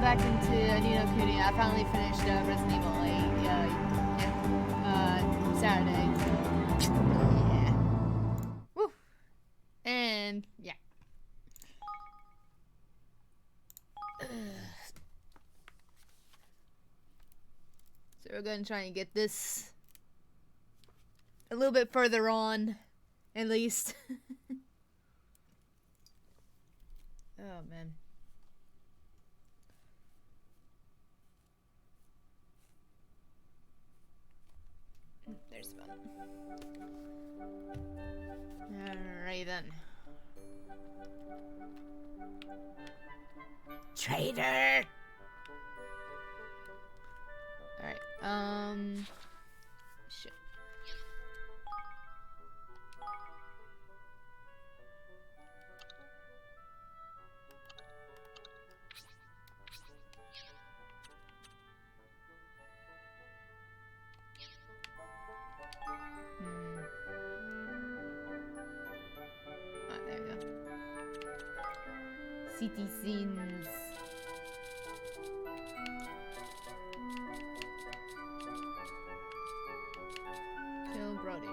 back into NO KUNI. I finally finished Resident Evil 8. Saturday. So, yeah. Woo. And yeah. So we're gonna try and get this a little bit further on, at least. Oh man. There's the button. Alright then. Traitor! Alright, shit. Ah, there we go. City scenes. Kill Brody.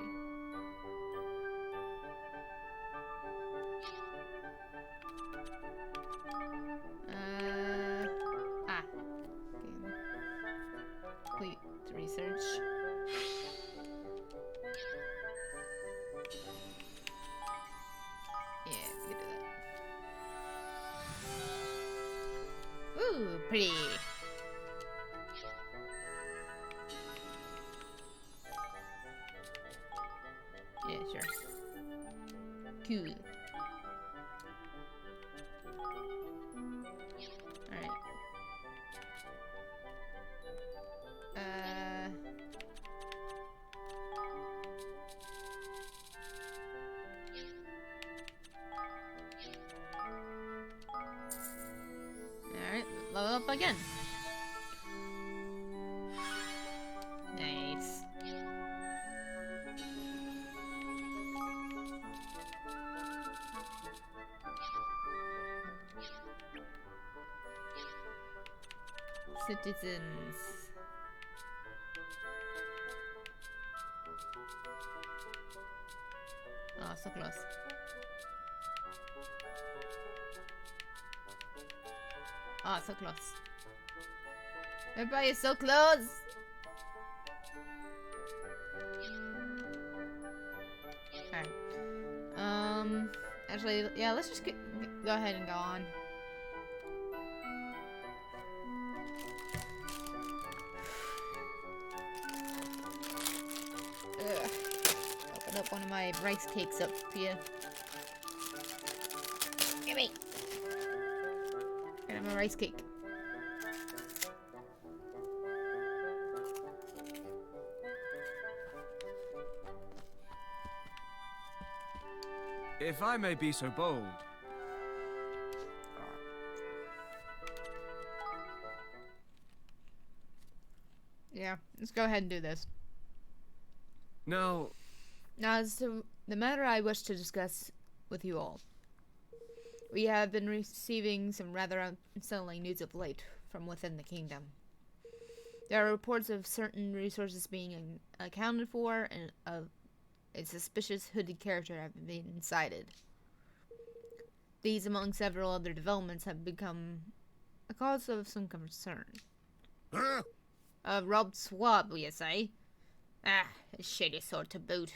Complete research. Yeah, we can do that. Ooh, pretty. Yeah, sure. Cool. Alright. Alright, level up again. Nice. Citizens. Oh, so close. Oh, so close. Everybody is so close. Alright. Actually, yeah, let's just go ahead and go on. Ugh. Open up one of my rice cakes up here. Give me. Get my rice cake. If I may be so bold. Yeah, let's go ahead and do this. Now, As to the matter I wish to discuss with you all. We have been receiving some rather unsettling news of late from within the kingdom. There are reports of certain resources being accounted for and of a suspicious hooded character having been sighted. These, among several other developments, have become a cause of some concern. Huh? A robbed swab, you say? Ah, a shady sort to boot.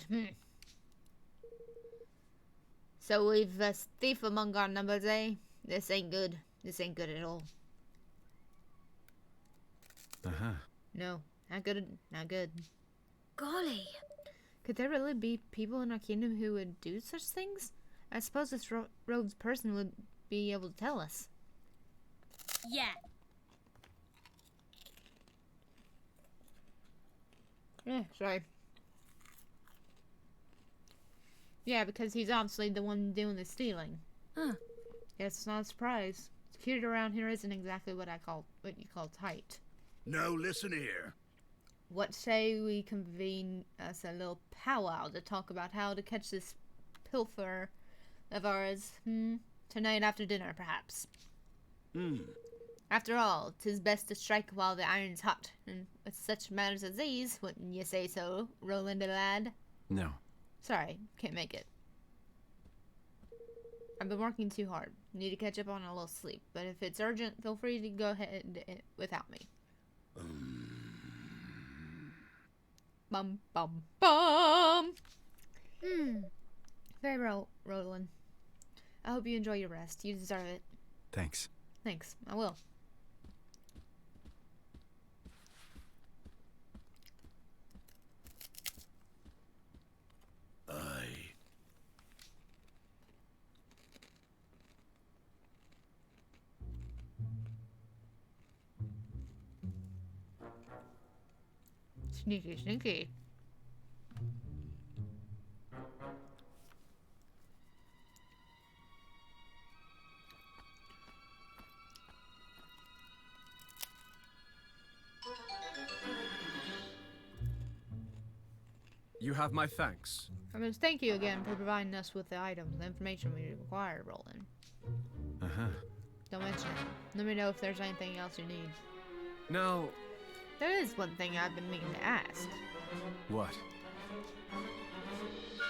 So we've a thief among our numbers, eh? This ain't good. This ain't good at all. No, not good. Not good. Golly. Could there really be people in our kingdom who would do such things? I suppose this rogue's person would be able to tell us. Yeah. Yeah, sorry. Yeah, because he's obviously the one doing the stealing. Huh. Yes, it's not a surprise. Security around here isn't exactly what you call tight. No, listen here. What say we convene us a little powwow to talk about how to catch this pilfer of ours, Tonight after dinner, perhaps. After all, 'tis best to strike while the iron's hot, and with such matters as these, wouldn't you say so, Roland lad? No. Sorry, can't make it. I've been working too hard. Need to catch up on a little sleep, but if it's urgent, feel free to go ahead without me. Bum bum bum. Very well, Roland. I hope you enjoy your rest. You deserve it. Thanks. Thanks. I will. Sneaky, sneaky. You have my thanks. I must thank you again for providing us with the items and information we require, Roland. Uh-huh. Don't mention it. Let me know if there's anything else you need. Now, There is one thing I've been meaning to ask. What?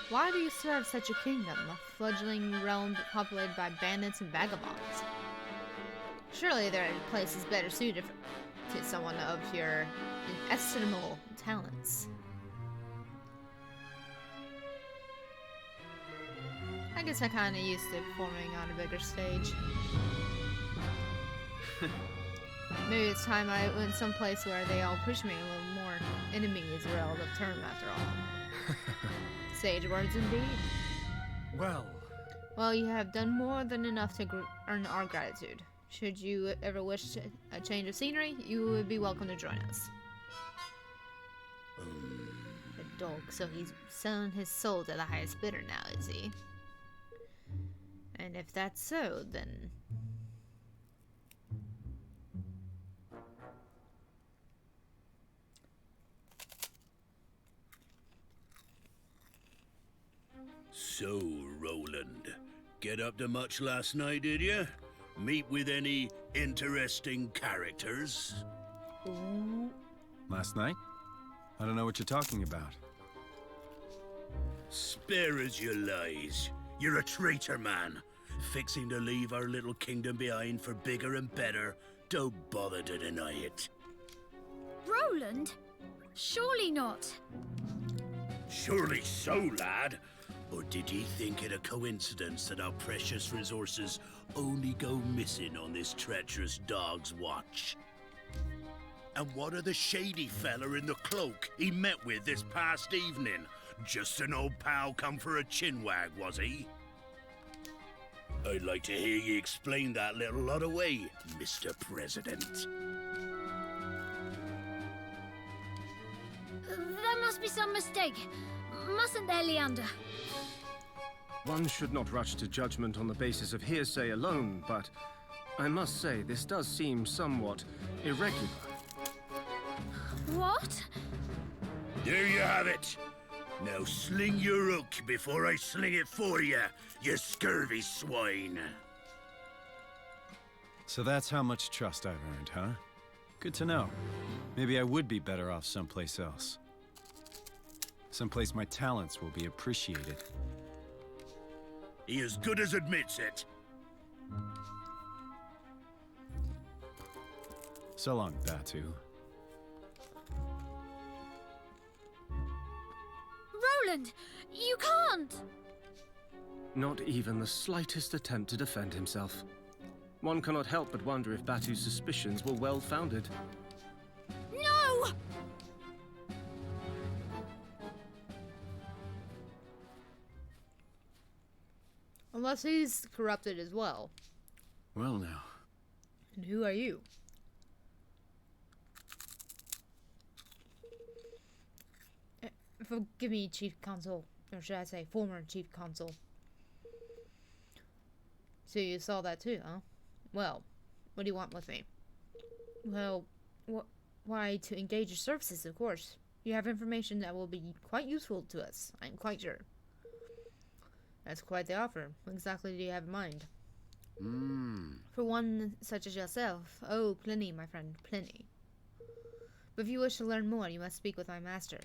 Why do you serve such a kingdom, a fledgling realm populated by bandits and vagabonds? Surely there are places better suited to someone of your inestimable talents. I guess I kinda used to performing on a bigger stage. Maybe it's time I went someplace where they all push me a little more. Enemy is a relative term after all. Sage words indeed. well, Well, you have done more than enough to earn our gratitude. Should you ever wish a change of scenery, you would be welcome to join us. The dog, so he's selling his soul to the highest bidder now, is he? And if that's so, then... So, Roland, get up to much last night, did you? Meet with any interesting characters? Last night? I don't know what you're talking about. Spare us your lies. You're a traitor, man. Fixing to leave our little kingdom behind for bigger and better. Don't bother to deny it. Roland? Surely not. Surely so, lad. Or did ye think it a coincidence that our precious resources only go missing on this treacherous dog's watch? And what of the shady fella in the cloak he met with this past evening? Just an old pal come for a chinwag, was he? I'd like to hear ye explain that little lot away, Mr. President. There must be some mistake. Mustn't there, Leander? one should not rush to judgment on the basis of hearsay alone, but I must say this does seem somewhat irregular. What? There you have it. Now sling your hook before I sling it for you, you scurvy swine. So that's how much trust I've earned, huh? Good to know. Maybe I would be better off someplace else. Someplace my talents will be appreciated. He as good as admits it. So long, Batu. Roland, you can't! Not even the slightest attempt to defend himself. One cannot help but wonder if Batu's suspicions were well-founded. No! Unless he's corrupted as well. Well now. And who are you? Forgive me, Chief Consul. Or should I say, former Chief Consul. So you saw that too, huh? Well, what do you want with me? Well, why, to engage your services, of course. You have information that will be quite useful to us, I'm quite sure. That's quite the offer. What exactly do you have in mind? For one such as yourself. Oh, plenty, my friend, plenty. But if you wish to learn more, you must speak with my master.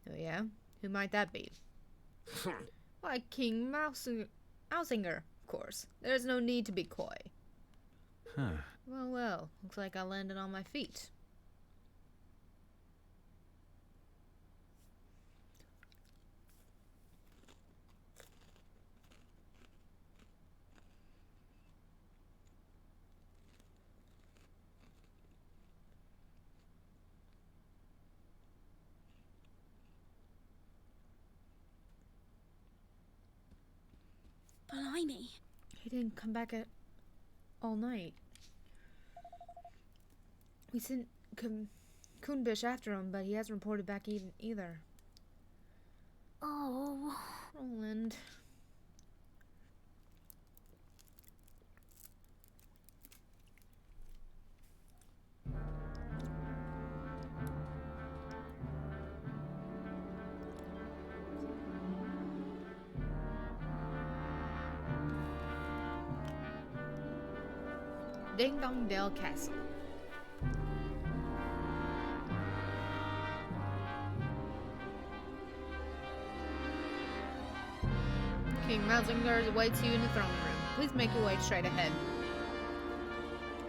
Oh yeah? Who might that be? Why, King Mousinger, of course. There's no need to be coy. Huh. Well, well, looks like I landed on my feet. Blimey. He didn't come back all night. We sent Kunbish after him, but he hasn't reported back either. Oh. Roland. Ding Dong Dell Castle. King Mousinger awaits you in the throne room. Please make your way straight ahead.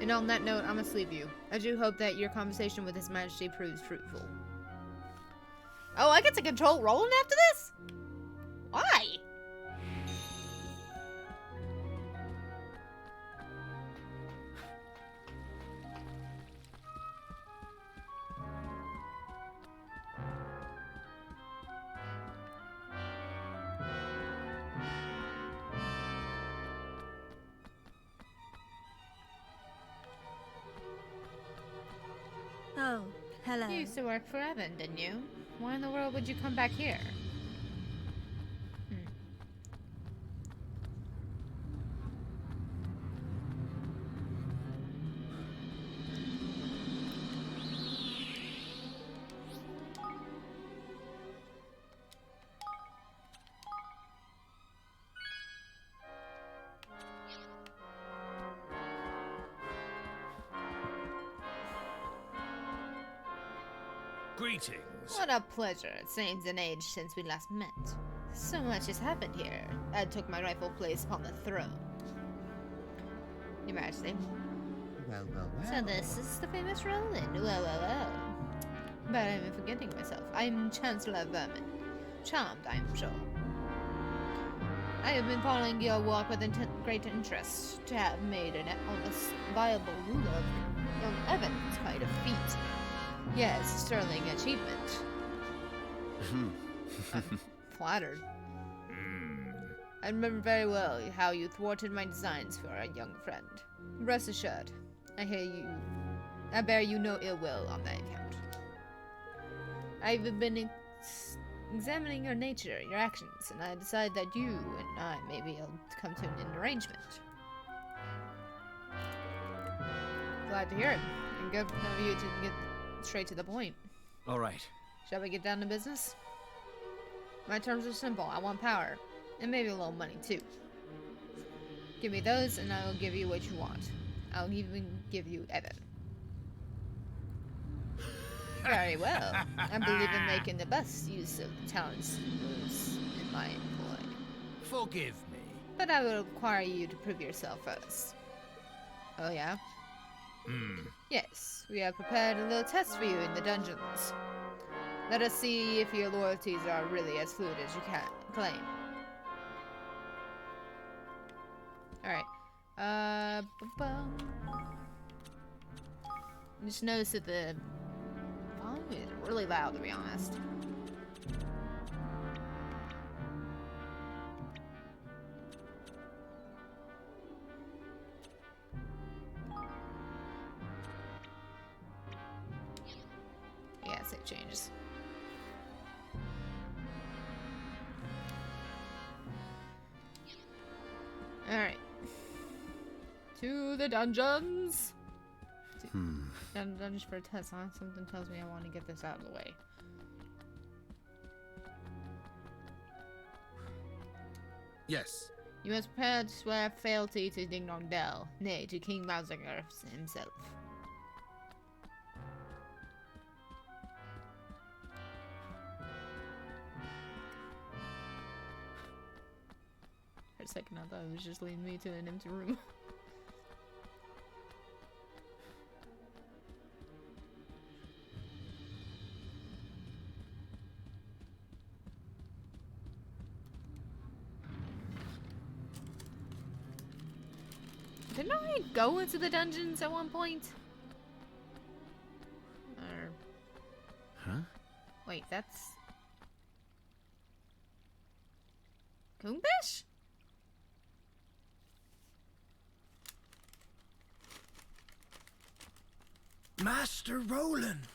And on that note, I must leave you. I do hope that your conversation with His Majesty proves fruitful. Oh, I get to control Roland after this? Why? Oh, hello. You used to work for Evan, didn't you? Why in the world would you come back here? Greetings. What a pleasure. It seems an age since we last met. So much has happened here. I took my rightful place upon the throne. Your Majesty. Well, well, well. So this is the famous Roland. Well. But I'm forgetting myself. I'm Chancellor Vermin. Charmed, I'm sure. I have been following your work with great interest. To have made an almost viable ruler of young Evan is quite a feat. Yes, a sterling achievement. I'm flattered. I remember very well how you thwarted my designs for a young friend. Rest assured, I bear you no ill will on that account. I've been examining your nature, your actions, and I decided that you and I may be able to come to an arrangement. Glad to hear it. And good of you to get straight to the point. All right. Shall we get down to business? My terms are simple. I want power. And maybe a little money, too. Give me those, and I will give you what you want. I'll even give you Evan. Very well. I believe in making the best use of the talents in my employ. Forgive me. But I will require you to prove yourself first. Oh, yeah? Yes, we have prepared a little test for you in the dungeons. Let us see if your loyalties are really as fluid as you can claim. Alright. Just notice that the volume is really loud, to be honest. Yeah, save changes. Alright. To the dungeons! Dungeons for a test, huh? Something tells me I want to get this out of the way. Yes, You must prepare to swear fealty to Ding Dong Dell, nay, to King Mausinger himself. For a second, I thought it was just leading me to an empty room. Didn't I go into the dungeons at one point? Or... Huh? Wait, that's... Coombish? Master Roland!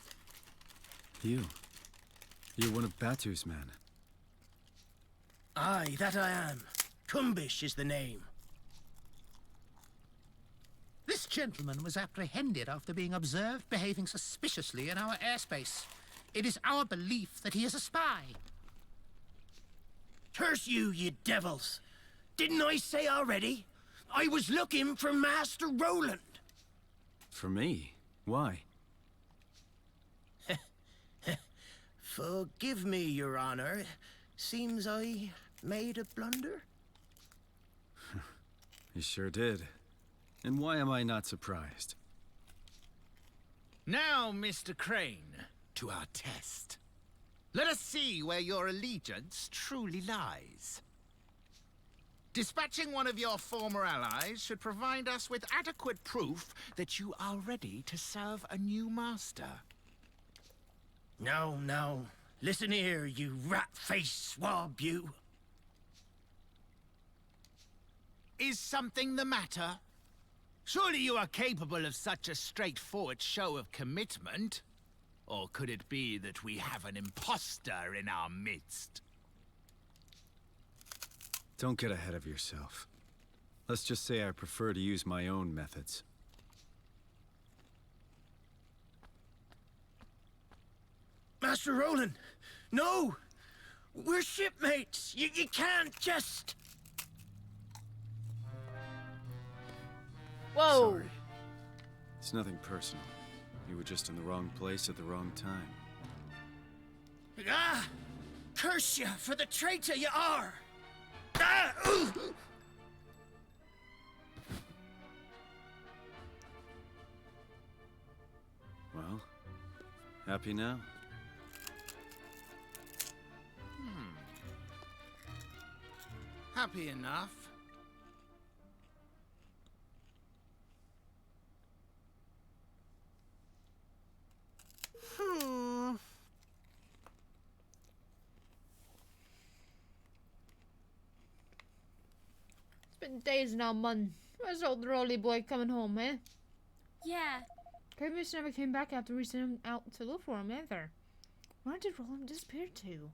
You're one of Batu's men. Aye, that I am. Kumbish is the name. This gentleman was apprehended after being observed behaving suspiciously in our airspace. It is our belief that he is a spy. Curse you, you devils! Didn't I say already? I was looking for Master Roland. For me? Why? Forgive me, Your Honor. Seems I made a blunder. You sure did. And why am I not surprised? Now, Mr. Crane, to our test. Let us see where your allegiance truly lies. Dispatching one of your former allies should provide us with adequate proof that you are ready to serve a new master. No, no. Listen here, you rat-faced swab, you. Is something the matter? Surely you are capable of such a straightforward show of commitment? Or could it be that we have an imposter in our midst? Don't get ahead of yourself. Let's just say I prefer to use my own methods. Master Roland, no! We're shipmates! You can't just... Whoa! Sorry. It's nothing personal. You were just in the wrong place at the wrong time. Ah! Curse you for the traitor you are! Ah! Ooh! Well, happy now? Happy enough. It's been days now, man. Where's old Rolly boy coming home, eh? Yeah. Coombish never came back after we sent him out to look for him, either. Where did Roland disappear to?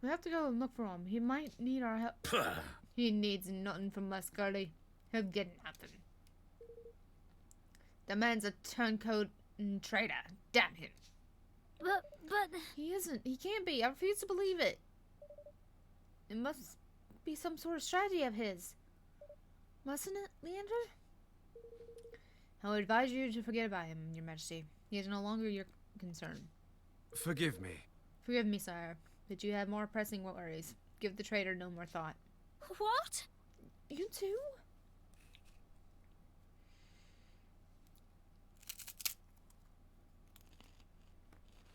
We have to go and look for him. He might need our help. Puh. He needs nothing from us, girlie. He'll get nothing. The man's a turncoat and traitor. Damn him. But... He isn't. He can't be. I refuse to believe it. It must be some sort of strategy of his. Mustn't it, Leander? I would advise you to forget about him, Your Majesty. He is no longer your concern. Forgive me. Forgive me, sire, but you have more pressing worries. Give the traitor no more thought. What? You too?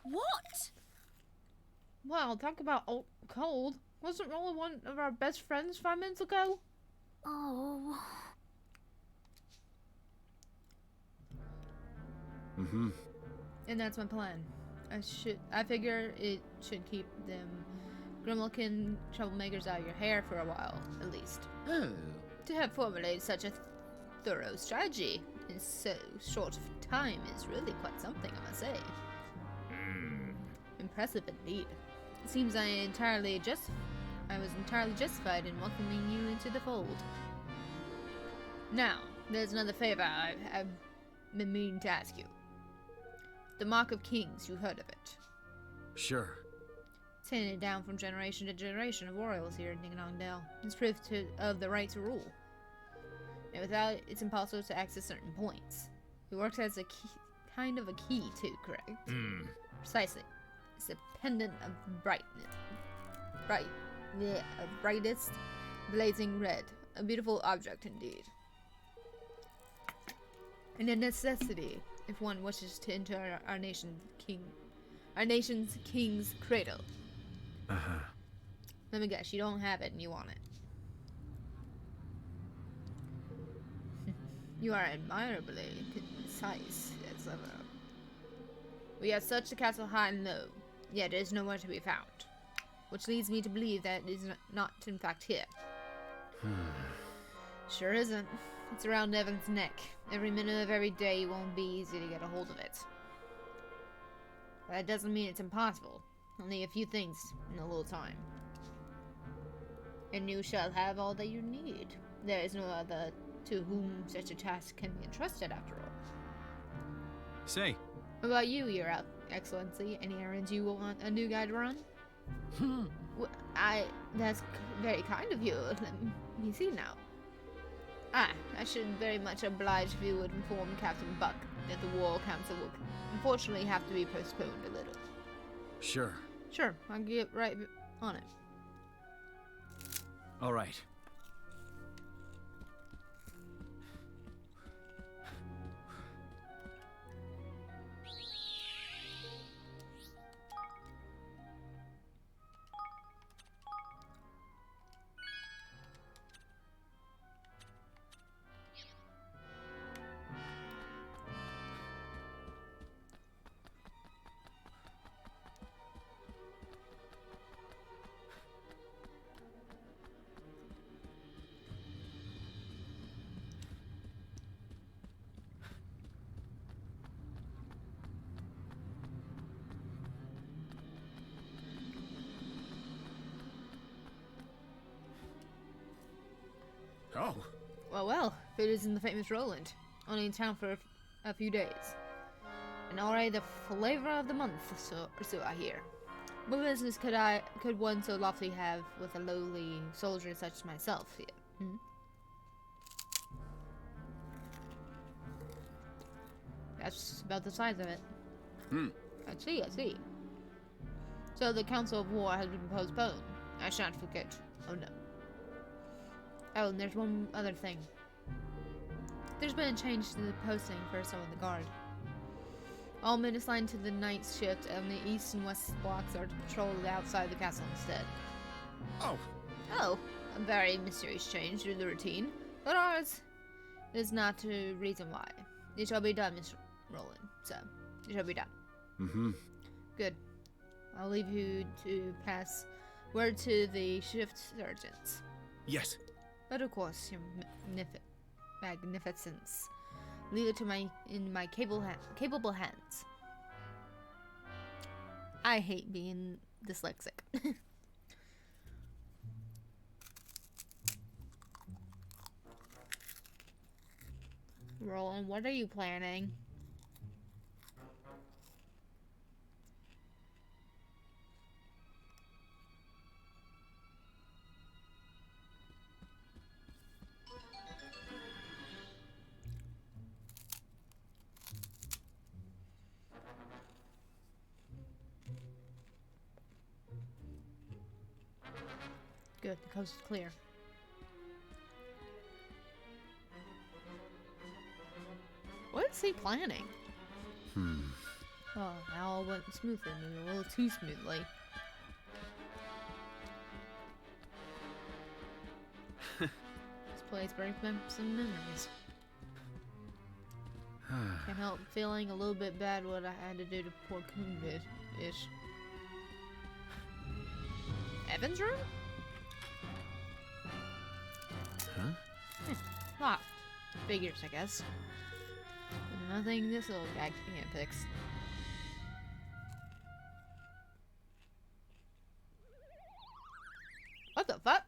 What? Well, talk about cold. Wasn't Roland one of our best friends 5 minutes ago? Oh. Mm-hmm. And that's my plan. I figure it should keep them grim-looking troublemakers out of your hair for a while, at least. Oh. To have formulated such a thorough strategy in so short of time is really quite something, I must say. Impressive indeed. It seems I was entirely justified in welcoming you into the fold. Now, there's another favor I've been meaning to ask you. The Mark of Kings, you heard of it? Sure. It's handed down from generation to generation of royals here in Dingdongdale. It's proof of the right to rule. And without it, it's impossible to access certain points. It works as a key, kind of a key too, correct? Precisely. It's a pendant of brightest, blazing red. A beautiful object indeed. And a necessity if one wishes to enter our nation's king's cradle. Uh-huh. Let me guess, you don't have it and you want it. You are admirably concise, yes, ever. We have searched the castle high and low, yet it is nowhere to be found. Which leads me to believe that it is not in fact here. Sure isn't. It's around Evan's neck. Every minute of every day won't be easy to get a hold of it. But that doesn't mean it's impossible. Only a few things in a little time. And you shall have all that you need. There is no other to whom such a task can be entrusted after all. Say, What about you, Your Excellency? Any errands you want a new guy to run? That's very kind of you. Let me see now. I should very much oblige if you would inform Captain Buck that the War Council will unfortunately have to be postponed a little. sure. Sure, I'll get right on it. All right. Oh, Well, it isn't the famous Roland. Only in town for a few days. And already the flavor of the month, so I hear. What business could one so lofty have with a lowly soldier such as myself here? That's about the size of it. I see. So the Council of War has been postponed. I shan't forget. Oh no. Oh, and there's one other thing. There's been a change to the posting for some of the guard. All men assigned to the night shift on the east and west blocks are to patrol outside the castle instead. Oh, a very mysterious change to the routine, but ours is not a reason why. It shall be done, Mr. Roland. So, it shall be done. Mm-hmm. Good. I'll leave you to pass word to the shift sergeants. yes. But of course, your magnificence. Leave it to in my capable hands. I hate being dyslexic. Roland, what are you planning? Good, the coast is clear. What is he planning? Oh, now all went smoothly, maybe a little too smoothly. This place brings back some memories. Can't help feeling a little bit bad what I had to do to poor Coon-ish. Evan's room? Huh? Locked. Figures, I guess. Nothing this little guy can't fix. What the fuck?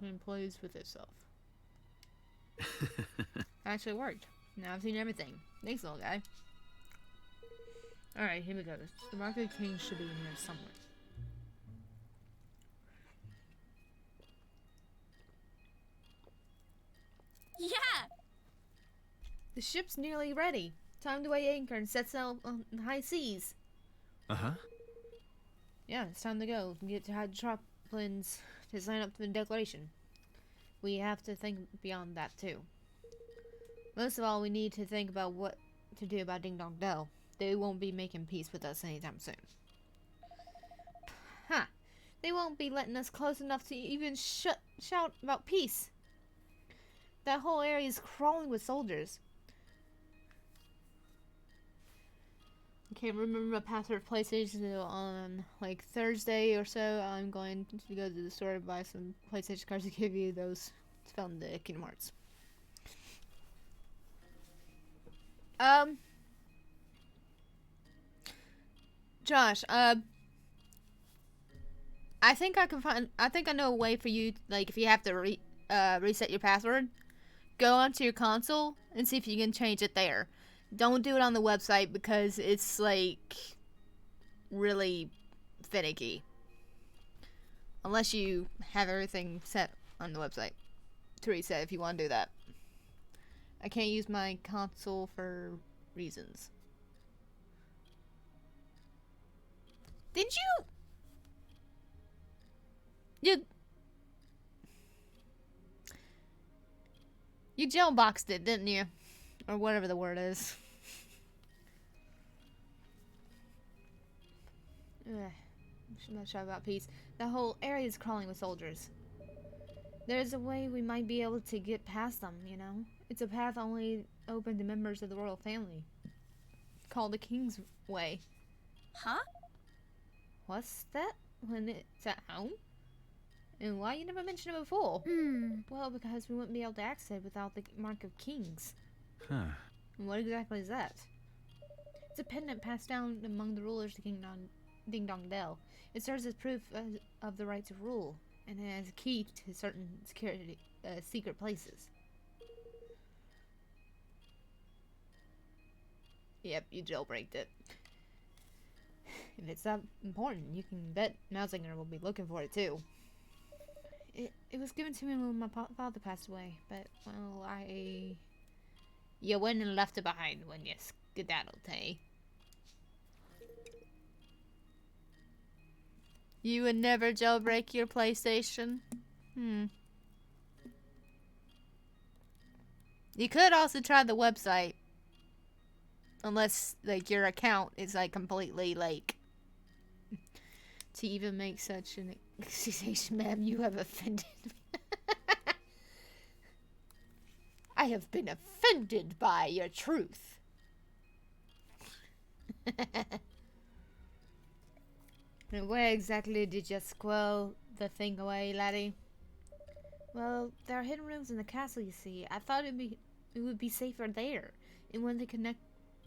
looking pleased with itself. Actually worked. Now I've seen everything. Thanks, little guy. Alright, here we go. The Mark of the King should be in here somewhere. Yeah! The ship's nearly ready. Time to weigh anchor and set sail on the high seas. Uh-huh. Yeah, it's time to go. Get to Hydroplans to sign up for the declaration. We have to think beyond that, too. Most of all, we need to think about what to do about Ding Dong Dell. They won't be making peace with us anytime soon. Huh. They won't be letting us close enough to even shout about peace. That whole area is crawling with soldiers. I can't remember my password for PlayStation, so on like Thursday or so, I'm going to go to the store and buy some PlayStation cards to give you those from the Kingdom Hearts. Josh, I think I know a way for you, like, if you have to reset your password, go onto your console and see if you can change it there. Don't do it on the website because it's, like, really finicky. Unless you have everything set on the website to reset if you want to do that. I can't use my console for reasons. Did you jailboxed it, didn't you? Or whatever the word is. I'm not sure about peace. The whole area is crawling with soldiers. There's a way we might be able to get past them, you know? It's a path only open to members of the royal family. Called the King's Way. Huh? What's that? When it's at home? And why you never mentioned it before? Well, because we wouldn't be able to access it without the Mark of Kings. Huh. And what exactly is that? It's a pendant passed down among the rulers of Ding Dong Dell. It serves as proof of the right to rule, and it has a key to certain secret places. Yep, you jailbreaked it. If it's that important, you can bet Mausinger will be looking for it too. It was given to me when my father passed away, but, well, you went and left it behind when you skedaddled, eh? You would never jailbreak your PlayStation? You could also try the website. Unless, like, your account is, like, completely, like... To even make such an accusation, ma'am, you have offended me. I have been offended by your truth. And where exactly did you squirrel the thing away, laddie? Well, there are hidden rooms in the castle, you see. I thought it would be safer there. And when they connect...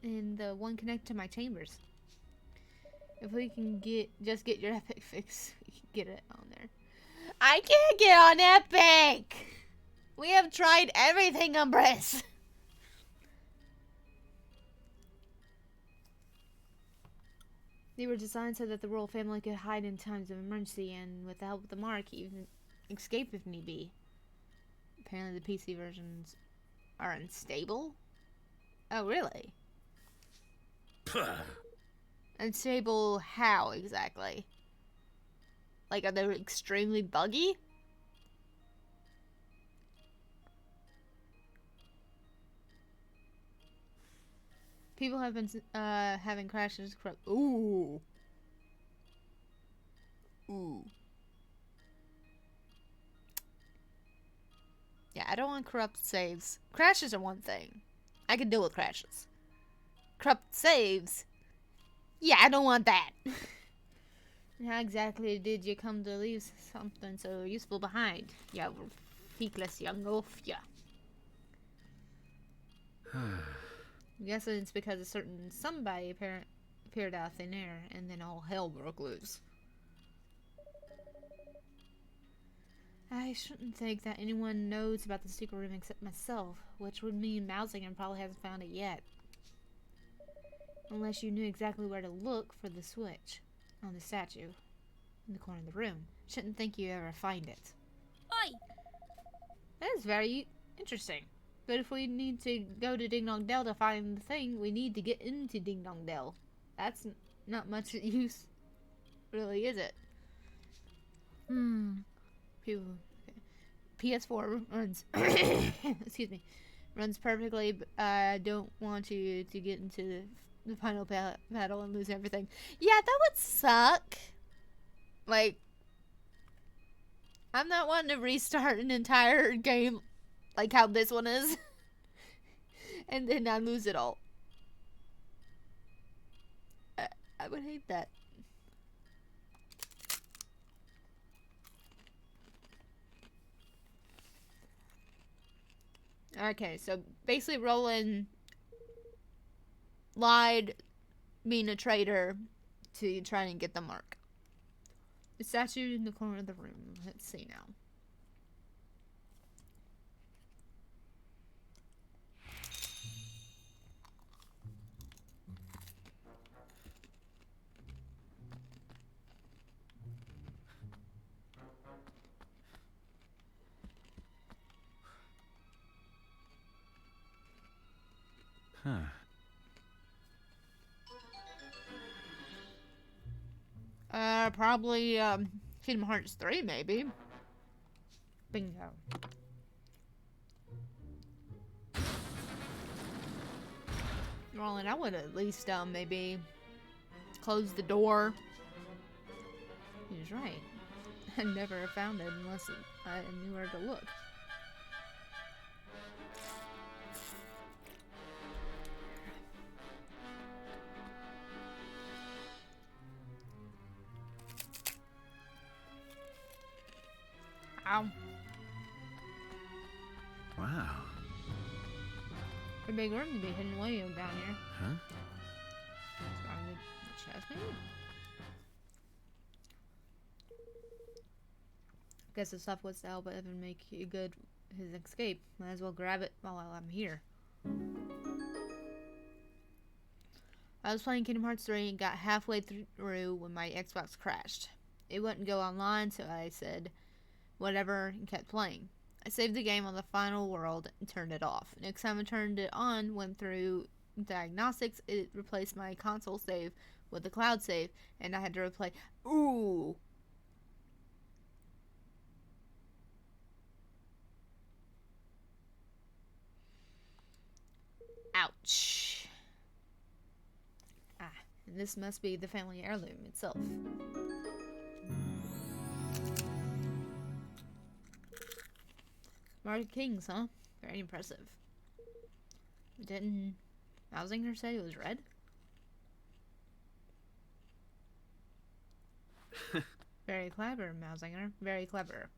And the one connected to my chambers. If we can just get your Epic fix, we can get it on there. I can't get on Epic! We have tried everything, Umbress! They were designed so that the royal family could hide in times of emergency and, with the help of the Mark, even escape if need be. Apparently the PC versions are unstable? Oh, really? Unstable how, exactly? Like, are they extremely buggy? People have been, having crashes. Ooh. Ooh. Yeah, I don't want corrupt saves. Crashes are one thing. I can deal with crashes. Corrupt saves? Yeah, I don't want that. How exactly did you come to leave something so useful behind? You feckless young oaf, yeah. I'm guessing it's because a certain somebody appeared out of thin air, and then all hell broke loose. I shouldn't think that anyone knows about the secret room except myself, which would mean Mousinger probably hasn't found it yet. Unless you knew exactly where to look for the switch on the statue in the corner of the room. Shouldn't think you ever find it. Oi! That is very interesting. But if we need to go to Ding Dong Dell to find the thing, we need to get into Ding Dong Dell. That's not much use, really, is it? People, PS4 runs, excuse me, runs perfectly, but I don't want you to get into the final battle and lose everything. Yeah, that would suck. Like, I'm not wanting to restart an entire game like how this one is. And then I lose it all. I would hate that. Okay, so basically Roland lied, being a traitor, to try and get the mark. The statue in the corner of the room. Let's see now. Huh. Probably, Kingdom Hearts 3, maybe. Bingo. Roland, I would at least, maybe close the door. He was right. I never found it unless I knew where to look. Ow. Wow. A big room to be hidden away down here. Huh? Probably the chest, maybe? Guess the stuff was to help Evan make good his escape. Might as well grab it while I'm here. I was playing Kingdom Hearts 3 and got halfway through when my Xbox crashed. It wouldn't go online, so I said whatever and kept playing. I saved the game on the final world and turned it off. Next time I turned it on, went through diagnostics, it replaced my console save with a cloud save, and I had to replay. Ooh! Ouch. Ah, and this must be the family heirloom itself. Mark of Kings, huh? Very impressive. Didn't Mousinger say it was red? Very clever, Mousinger. Very clever.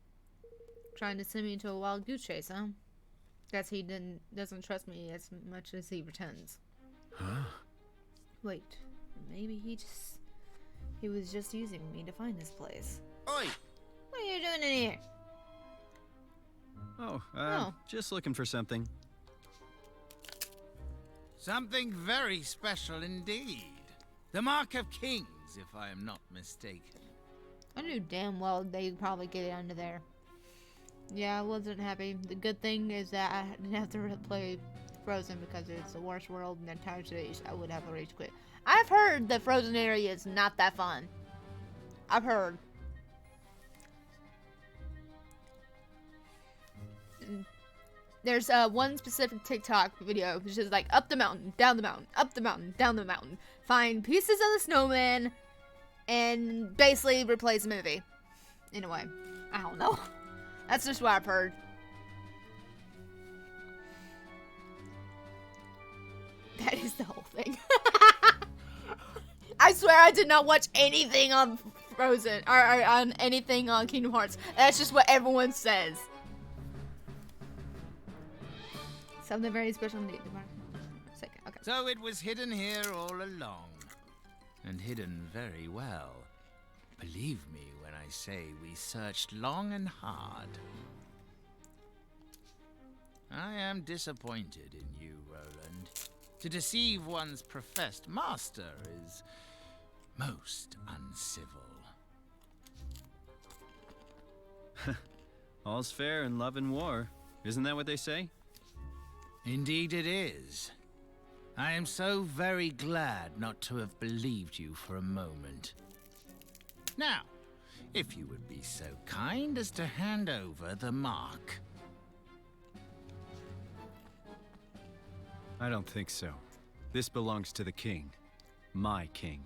Trying to send me into a wild goose chase, huh? Guess he doesn't trust me as much as he pretends. Huh? Wait, maybe he was just using me to find this place. Oi! What are you doing in here? Oh, just looking for something. Something very special indeed. The Mark of Kings, if I am not mistaken. I knew damn well they'd probably get it under there. Yeah, I wasn't happy. The good thing is that I didn't have to play Frozen because it's the worst world in the entire series. I would have a rage quit. I've heard the Frozen area is not that fun. I've heard. There's one specific TikTok video which is like up the mountain, down the mountain, up the mountain, down the mountain. Find pieces of the snowman and basically replace the movie. In a way. I don't know. That's just what I've heard. That is the whole thing. I swear I did not watch anything on Frozen or on anything on Kingdom Hearts. That's just what everyone says. Something very special indeed. Okay. So it was hidden here all along. And hidden very well. Believe me when I say we searched long and hard. I am disappointed in you, Roland. To deceive one's professed master is most uncivil. All's fair in love and war. Isn't that what they say? Indeed it is. I am so very glad not to have believed you for a moment. Now, if you would be so kind as to hand over the mark. I don't think so. This belongs to the king. My king.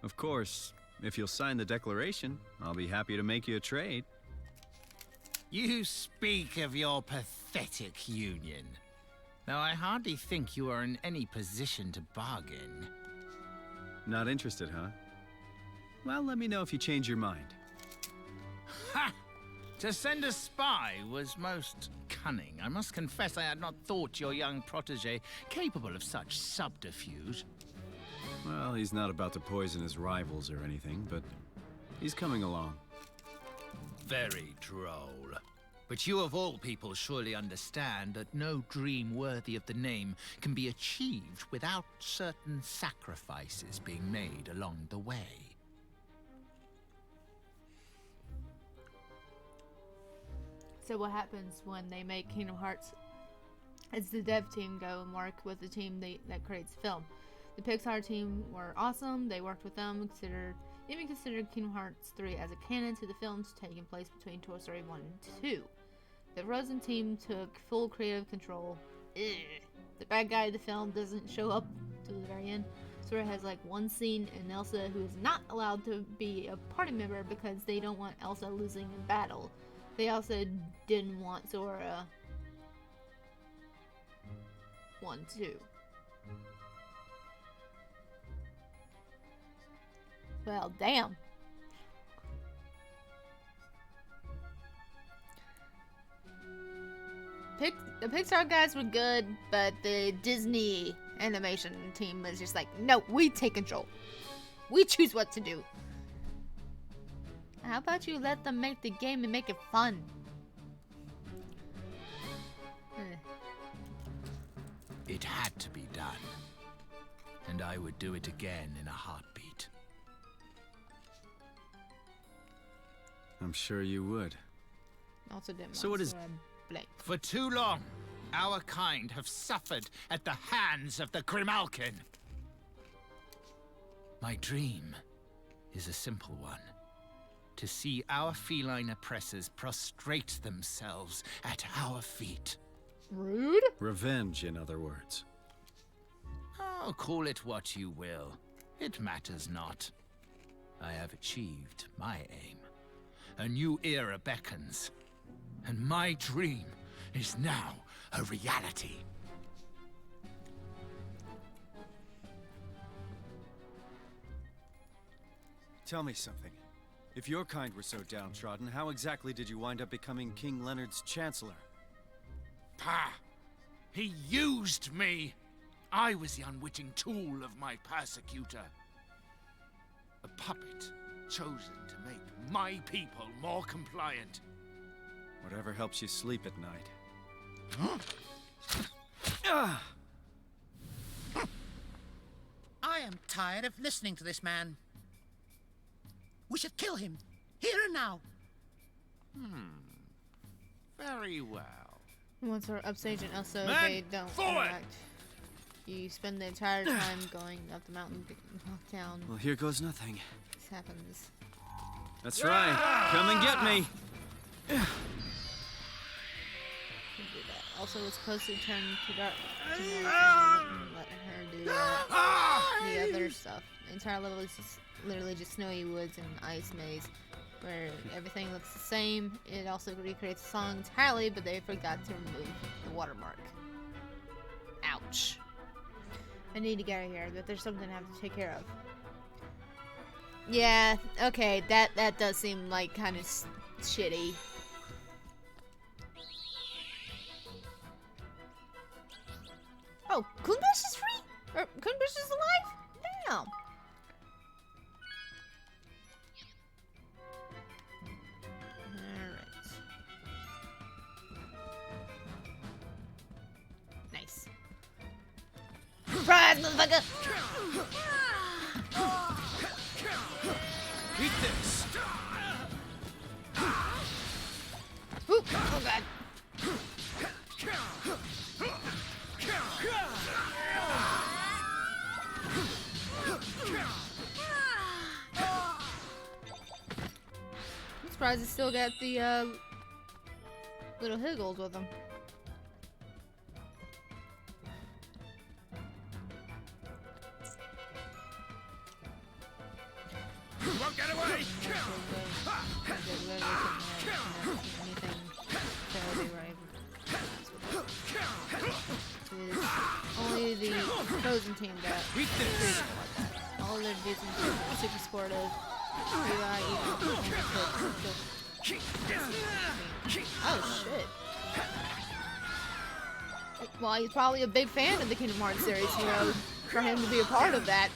Of course, if you'll sign the declaration, I'll be happy to make you a trade. You speak of your pathetic union. Though I hardly think you are in any position to bargain. Not interested, huh? Well, let me know if you change your mind. Ha! To send a spy was most cunning. I must confess I had not thought your young protege capable of such subterfuge. Well, he's not about to poison his rivals or anything, but he's coming along. Very droll. But you of all people surely understand that no dream worthy of the name can be achieved without certain sacrifices being made along the way. So what happens when they make Kingdom Hearts? It's the dev team go and work with the team that creates the film. The Pixar team were awesome. They worked with them, even considered Kingdom Hearts 3 as a canon to the films taking place between Toy Story 1 and 2. The Frozen team took full creative control. Ugh. The bad guy of the film doesn't show up to the very end. Sora has like one scene, and Elsa, who is not allowed to be a party member because they don't want Elsa losing in battle. They also didn't want Sora 1, 2. Well, damn. The Pixar guys were good, but the Disney animation team was just like, no, we take control. We choose what to do. How about you let them make the game and make it fun? It had to be done. And I would do it again in a heartbeat. I'm sure you would. Also didn't So want what is- Sora blank. For too long, our kind have suffered at the hands of the Grimalkin. My dream is a simple one. To see our feline oppressors prostrate themselves at our feet. Rude? Revenge, in other words. Oh, call it what you will. It matters not. I have achieved my aim. A new era beckons. And my dream is now a reality. Tell me something. If your kind were so downtrodden, how exactly did you wind up becoming King Leonard's Chancellor? Pah! He used me! I was the unwitting tool of my persecutor. A puppet chosen to make my people more compliant. Whatever helps you sleep at night. I am tired of listening to this man. We should kill him, here and now. Very well. Once we're upstage and Elsa, Men, they don't forward! interact. You spend the entire time going up the mountain, knocked down. Well, here goes nothing. This happens. That's right. Come and get me. Can do that. Also, it's supposed to turn to dark. Let her do the other stuff. The entire level is just literally just snowy woods and ice maze, where everything looks the same. It also recreates the song entirely, but they forgot to remove the watermark. Ouch. I need to get out of here, but there's something I have to take care of. Yeah, okay, that does seem like kind of shitty. Oh, Coonbush is free? Or Coonbush is alive? Damn. Surprise, motherfucker! Eat this! Ooh, oh god. I'm surprised he still got the little higgles with him. Won't get away! Only the frozen team got all their dudes are super sportive. Oh shit. Well, he's probably a big fan of the Kingdom Hearts series, you know, for him to be a part of that.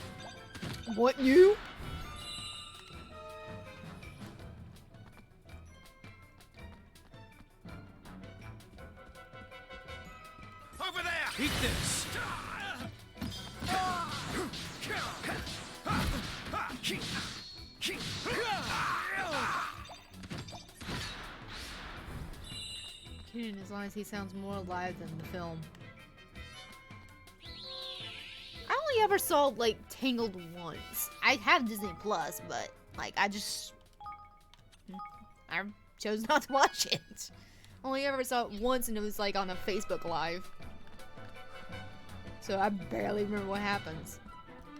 What, you? Over there! Eat this! Kidding, as long as he sounds more alive than the film. I only ever saw, like, Tangled once. I have Disney Plus, but, like, I chose not to watch it. Only ever saw it once, and it was, like, on a Facebook Live. So I barely remember what happens.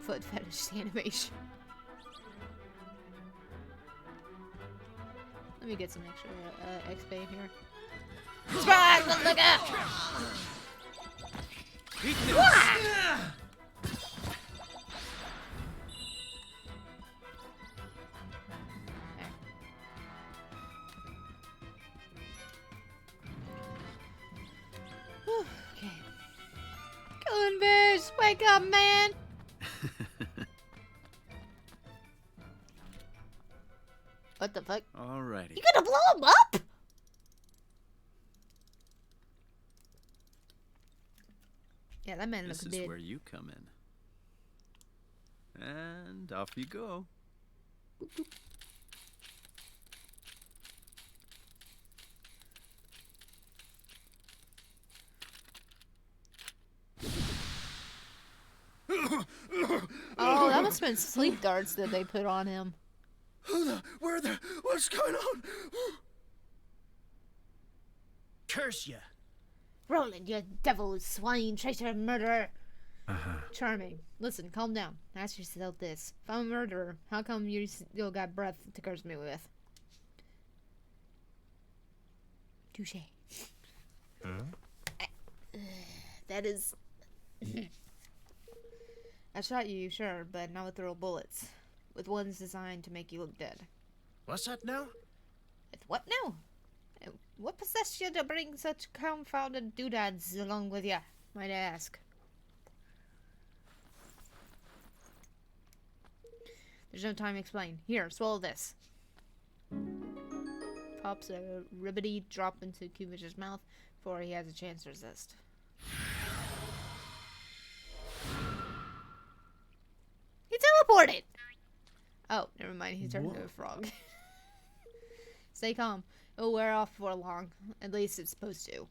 Foot fetish animation. Let me get some extra XP here. Surprise, motherfucker! Eat this! Whew, okay. Coonfish, wake up, man! What the fuck? Alrighty. You gonna blow him up? Yeah, that man This looks is dead. where you come in. And off you go. Oh, that must have been sleep darts that they put on him. What's going on? Curse you. Roland, you devil, swine, traitor, murderer. Charming. Listen, calm down. Ask yourself this. If I'm a murderer, how come you still got breath to curse me with? Touche. That is... I shot you, sure, but not with real bullets. With ones designed to make you look dead. What's that now? With what now? What possessed you to bring such confounded doodads along with you, might I ask? There's no time to explain. Here, swallow this. Pops a ribbity drop into Kubish's mouth before he has a chance to resist. He teleported! Oh, never mind. He turned into a frog. Stay calm. It'll wear off before long. At least it's supposed to.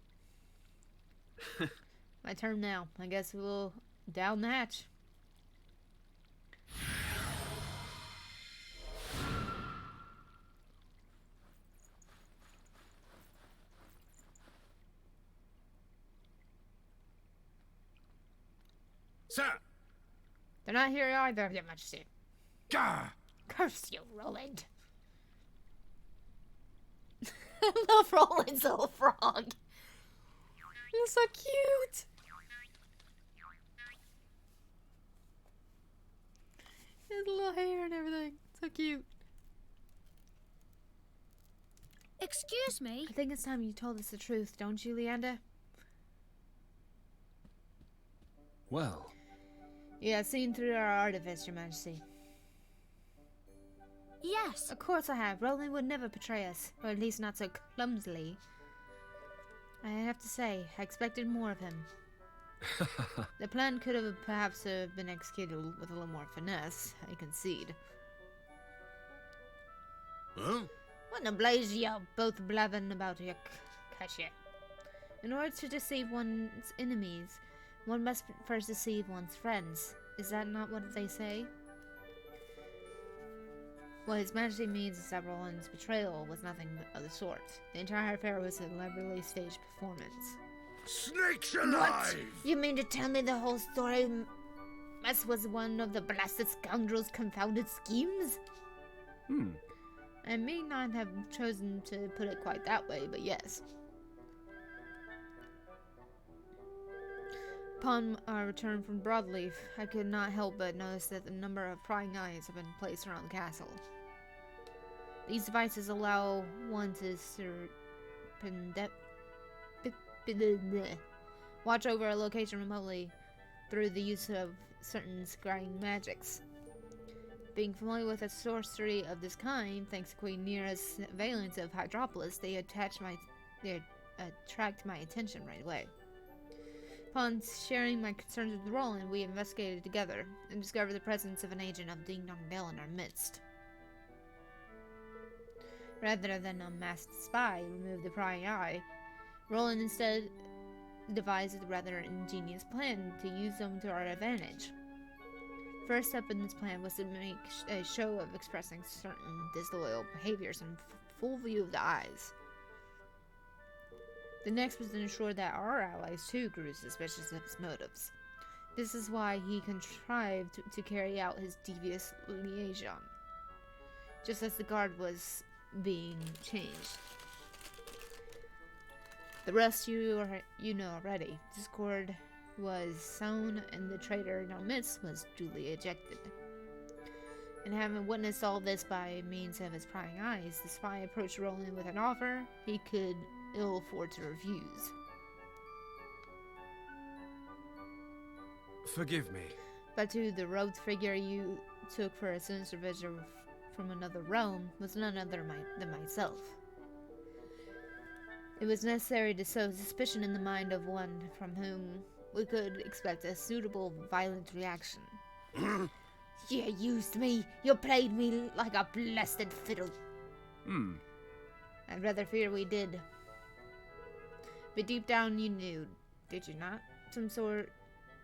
My turn now. I guess we'll down the hatch. Sir! They're not here either, Your Majesty. Gah! Curse you, Roland. I love Roland's little frog. He's so cute. His little hair and everything. So cute. Excuse me? I think it's time you told us the truth, don't you, Leander? Well, Yeah, seen through our artifice, Your Majesty. Yes. Of course I have. Roland would never betray us, or at least not so clumsily. I have to say, I expected more of him. The plan could have perhaps been executed with a little more finesse, I concede. Huh? What in a blaze you both blabbing about your cashier? In order to deceive one's enemies, one must first deceive one's friends. Is that not what they say? What His Majesty means is that Roland's betrayal was nothing of the sort. The entire affair was an elaborately staged performance. Snakes alive! You mean to tell me the whole story was one of the blasted scoundrel's confounded schemes? I may not have chosen to put it quite that way, but yes. Upon our return from Broadleaf, I could not help but notice that a number of prying eyes have been placed around the castle. These devices allow one to watch over a location remotely through the use of certain scrying magics. Being familiar with a sorcery of this kind, thanks to Queen Neera's surveillance of Hydropolis, they attract my attention right away. Upon sharing my concerns with Roland, we investigated together and discovered the presence of an agent of Ding Dong Dell in our midst. Rather than a masked spy remove the prying eye, Roland instead devised a rather ingenious plan to use them to our advantage. First step in this plan was to make a show of expressing certain disloyal behaviors in full view of the eyes. The next was to ensure that our allies too grew suspicious of his motives. This is why he contrived to carry out his devious liaison, just as the guard was being changed. The rest you know already. Discord was sown and the traitor in our midst was duly ejected. And having witnessed all this by means of his prying eyes, the spy approached Roland with an offer he could ill afford to refuse. Forgive me. But to the robed figure you took for a sinister visitor from another realm was none other than myself. It was necessary to sow suspicion in the mind of one from whom we could expect a suitable violent reaction. You used me. You played me like a blessed fiddle. I'd rather fear we did. But deep down you knew, did you not?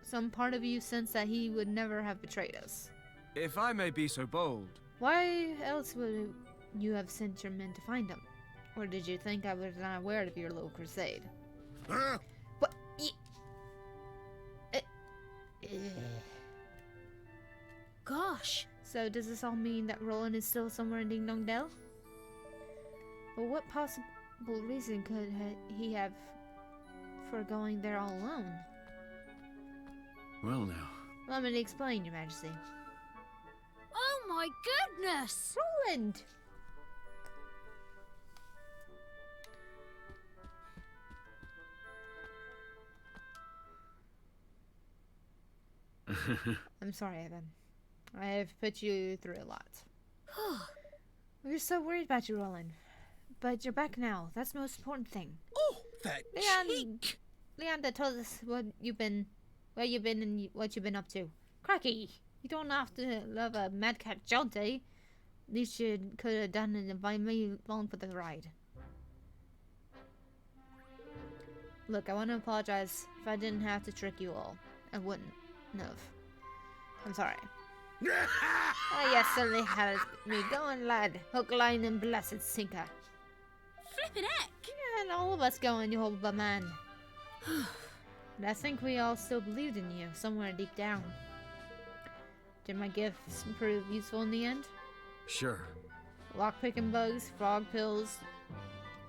Some part of you sensed that he would never have betrayed us. If I may be so bold. Why else would you have sent your men to find him? Or did you think I was not aware of your little crusade? Huh? What? Gosh. So does this all mean that Roland is still somewhere in Ding Dong Dell? Well, what possible reason could he have for going there all alone? Well now. Let me explain, Your Majesty. Oh my goodness! Roland! I'm sorry, Evan. I have put you through a lot. We were so worried about you, Roland. But you're back now. That's the most important thing. Oh, that cheek! Leander told us where you've been and what you've been up to. Cracky! You don't have to love a madcap jaunt, eh? At least you could have done it and invite me along for the ride. Look, I want to apologize if I didn't have to trick you all. I wouldn't have. I'm sorry. Oh, you certainly had me going, lad. Hook, line, and blessed sinker. Flippin' heck! Yeah, and all of us going, you old man. But I think we all still believed in you, somewhere deep down. Did my gifts prove useful in the end? Sure. Lockpicking bugs, frog pills.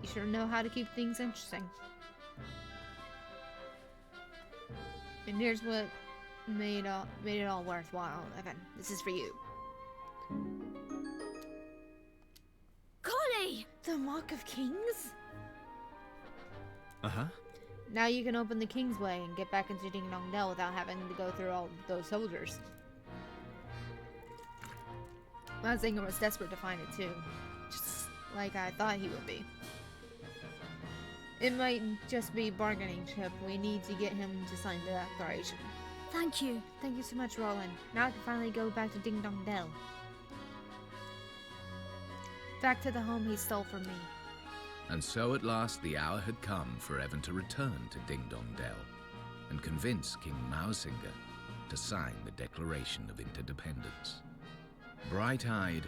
You sure know how to keep things interesting. And here's what made it all worthwhile, Evan. This is for you. Golly! The Mark of Kings? Uh-huh. Now you can open the King's Way and get back into Ding Dong Dell without having to go through all those soldiers. Mazinger was desperate to find it too, just like I thought he would be. It might just be bargaining chip. We need to get him to sign the declaration. Thank you. Thank you so much, Roland. Now I can finally go back to Ding Dong Dell. Back to the home he stole from me. And so at last the hour had come for Evan to return to Ding Dong Dell and convince King Mausinger to sign the Declaration of Interdependence. Bright-eyed,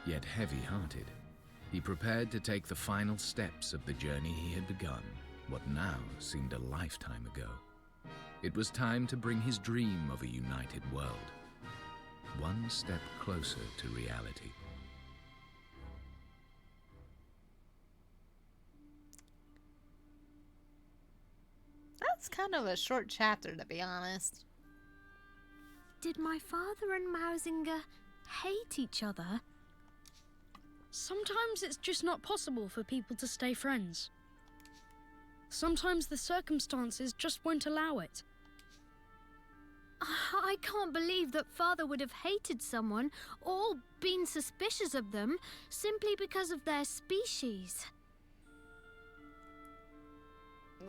yet heavy-hearted, he prepared to take the final steps of the journey he had begun, what now seemed a lifetime ago. It was time to bring his dream of a united world one step closer to reality. That's kind of a short chapter, to be honest. Did my father and Mausinger hate each other? Sometimes it's just not possible for people to stay friends. Sometimes the circumstances just won't allow it. I can't believe that father would have hated someone or been suspicious of them simply because of their species.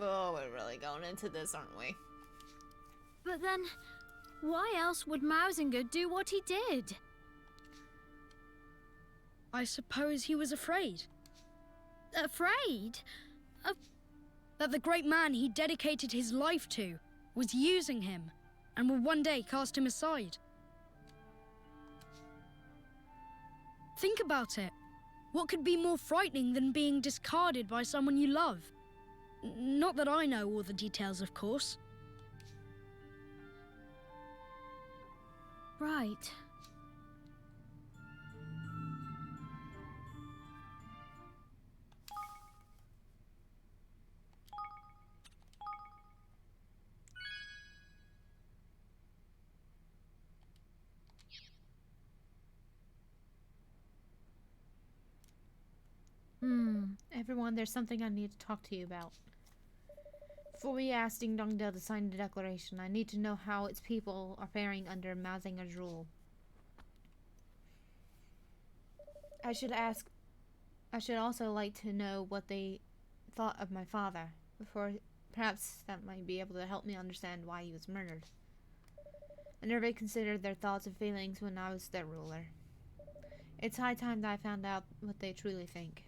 Oh, we're really going into this, aren't we? But then, why else would Mausinger do what he did? I suppose he was afraid Afraid? that the great man he dedicated his life to was using him and would one day cast him aside. Think about it. What could be more frightening than being discarded by someone you love? Not that I know all the details, of course. Right. Everyone, there's something I need to talk to you about. Before we ask Ding Dong Dell to sign the declaration, I need to know how its people are faring under Mausinger's rule. I should also like to know what they thought of my father, before perhaps that might be able to help me understand why he was murdered. I never considered their thoughts and feelings when I was their ruler. It's high time that I found out what they truly think.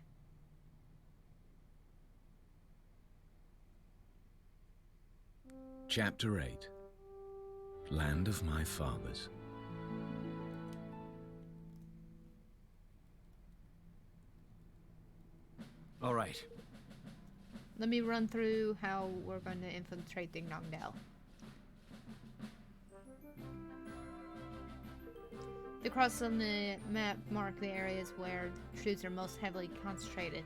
Chapter 8. Land of My Fathers. All right. Let me run through how we're going to infiltrate Ding Dong Dell. The crosses on the map mark the areas where troops are most heavily concentrated.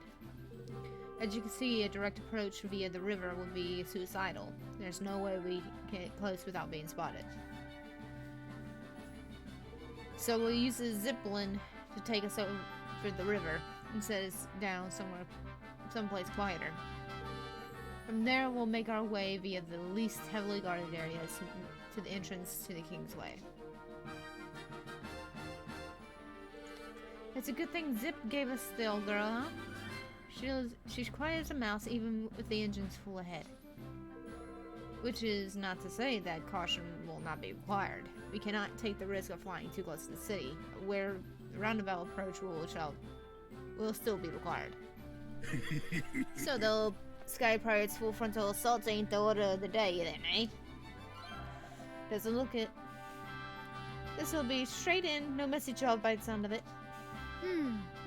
As you can see, a direct approach via the river would be suicidal. There's no way we can get close without being spotted. So we'll use the Zeppelin to take us over the river and set us down someplace quieter. From there, we'll make our way via the least heavily guarded areas to the entrance to the King's Way. It's a good thing Zip gave us the old girl, huh? She's quiet as a mouse even with the engines full ahead. Which is not to say that caution will not be required. We cannot take the risk of flying too close to the city, where the roundabout approach will still be required. So the Sky Pirates full frontal assault ain't the order of the day then, eh? Doesn't look it. This will be straight in, no messy job by the sound of it.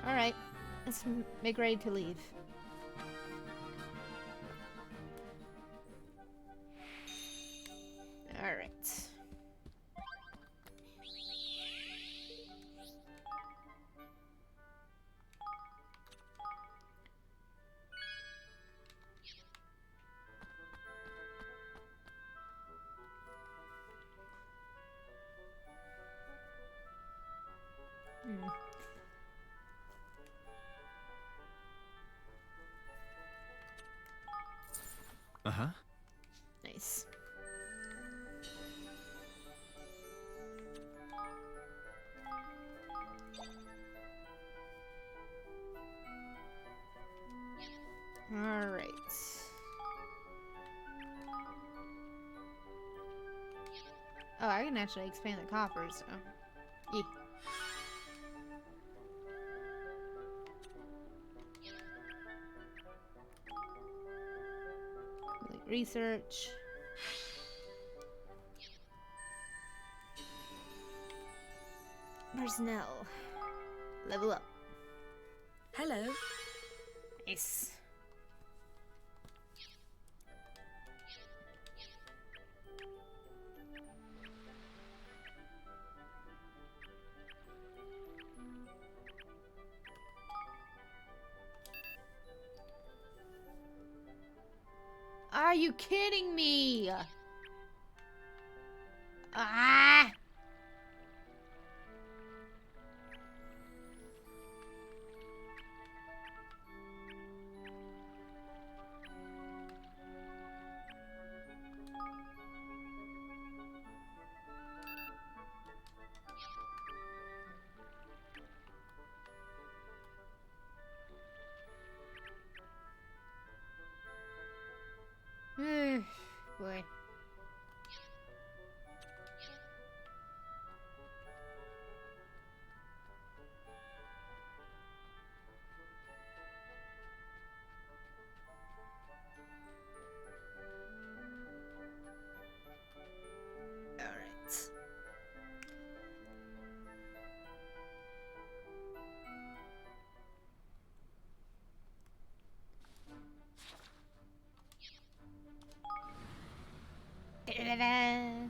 Alright, let's make ready to leave. Alright. Uh-huh. Nice. Alright. Oh, I can actually expand the coffers. Oh. Yeah. Complete research. Personnel. Level up. Hello. Nice. Are you kidding me? Ah! Boy. All right. Da-da-da.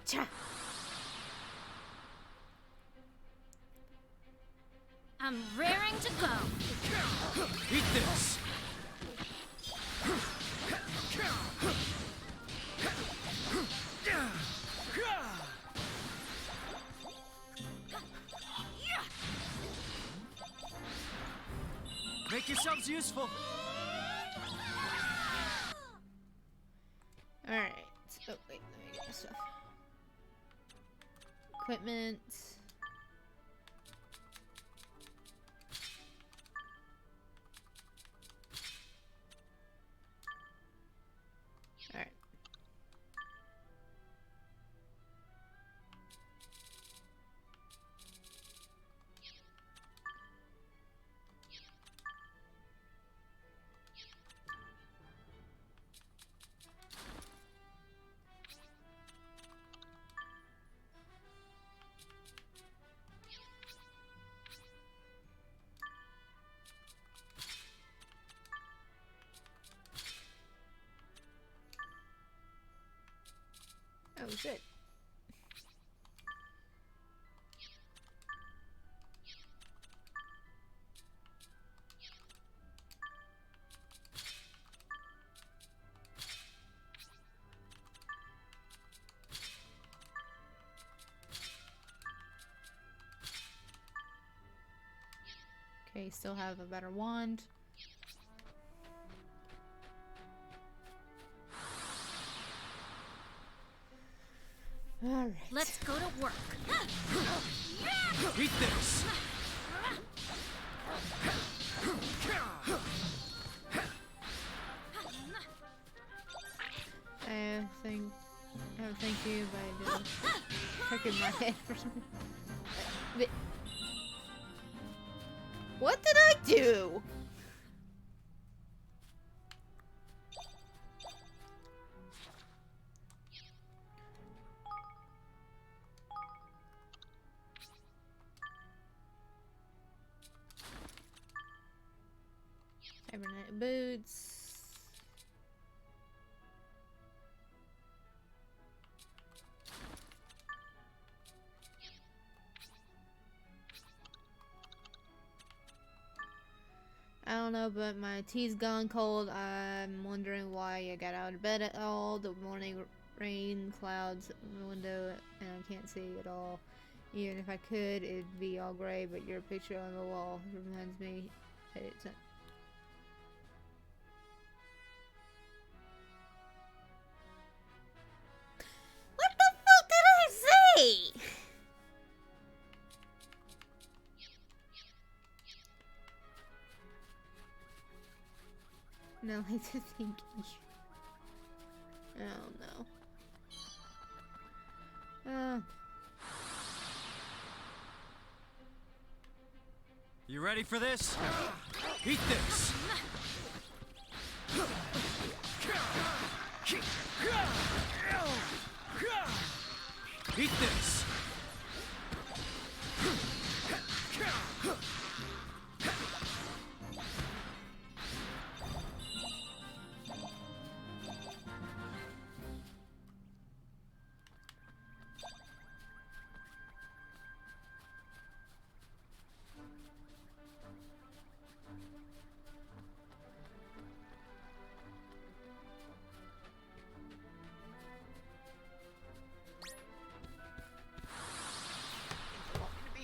Cha. I'm raring to go. Eat this! Make yourselves useful! Alright. Oh, wait, let me get my stuff. Equipment. Alright. Oh shit. Okay, still have a better wand. Alright. Let's go to work. Eat this! I have thank you, but I didn't click in my head for some reason. What did I do? Cybernetic boots. I don't know, but my tea's gone cold. I'm wondering why I got out of bed at all. The morning rain clouds in the window, and I can't see at all. Even if I could, it'd be all gray, but your picture on the wall reminds me that it's a... What the fuck did I say? No, I just think. Oh no. You ready for this? Eat this! Eat this!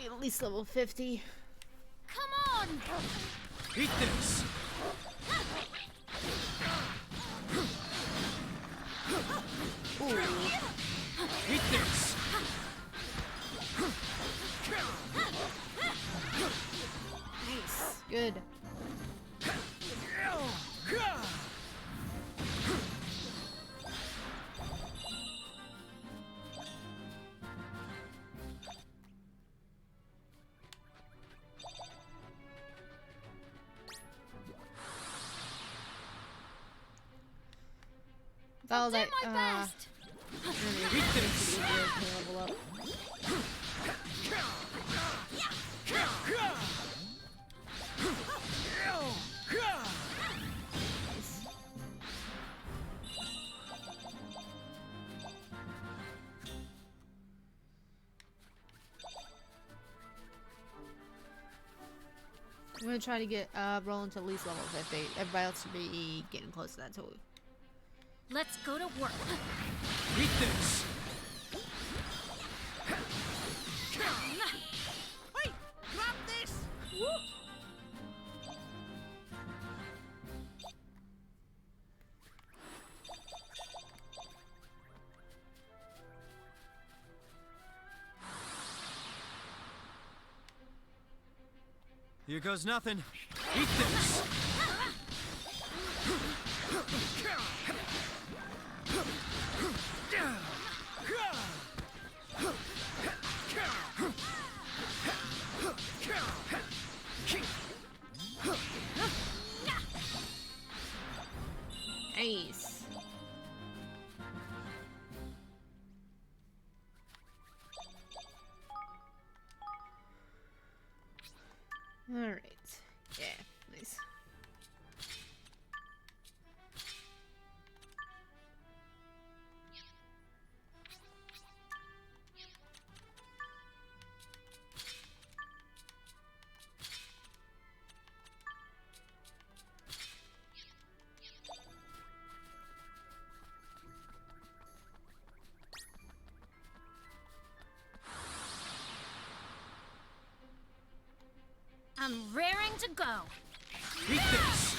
At least level 50. Come on! Eat this! Ooh. Eat this! Nice. Good. I'll do my best. Level up. I'm gonna try to get rolling to at least level 50. Everybody else should be getting close to that too. Let's go to work. Eat this! Wait! Grab this! Here goes nothing. Eat this! Nice. All right. Yeah, nice. I'm raring to go. Eat this!